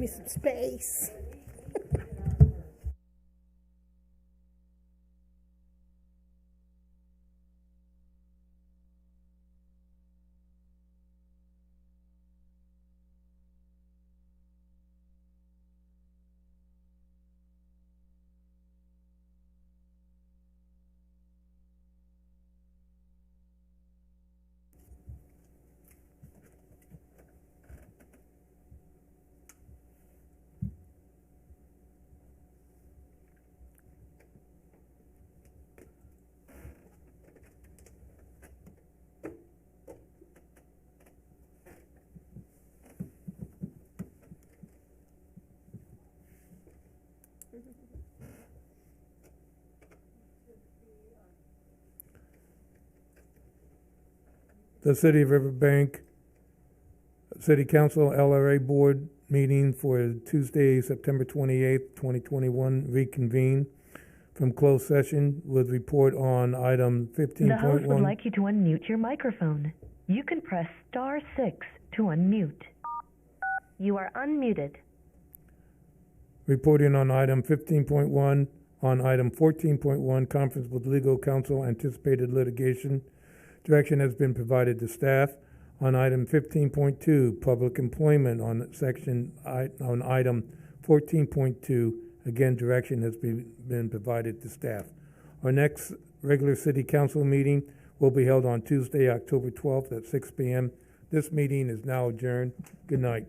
me some space. The City of Riverbank City Council LRA Board meeting for Tuesday, September 28th, 2021 reconvene from closed session with report on item 15.1. The host would like you to unmute your microphone. You can press *6 to unmute. You are unmuted. Reporting on item 15.1, on item 14.1, conference with legal counsel, anticipated litigation. Direction has been provided to staff. On item 15.2, public employment, on item 14.2, again, direction has been provided to staff. Our next regular city council meeting will be held on Tuesday, October 12th at 6 p.m. This meeting is now adjourned. Good night.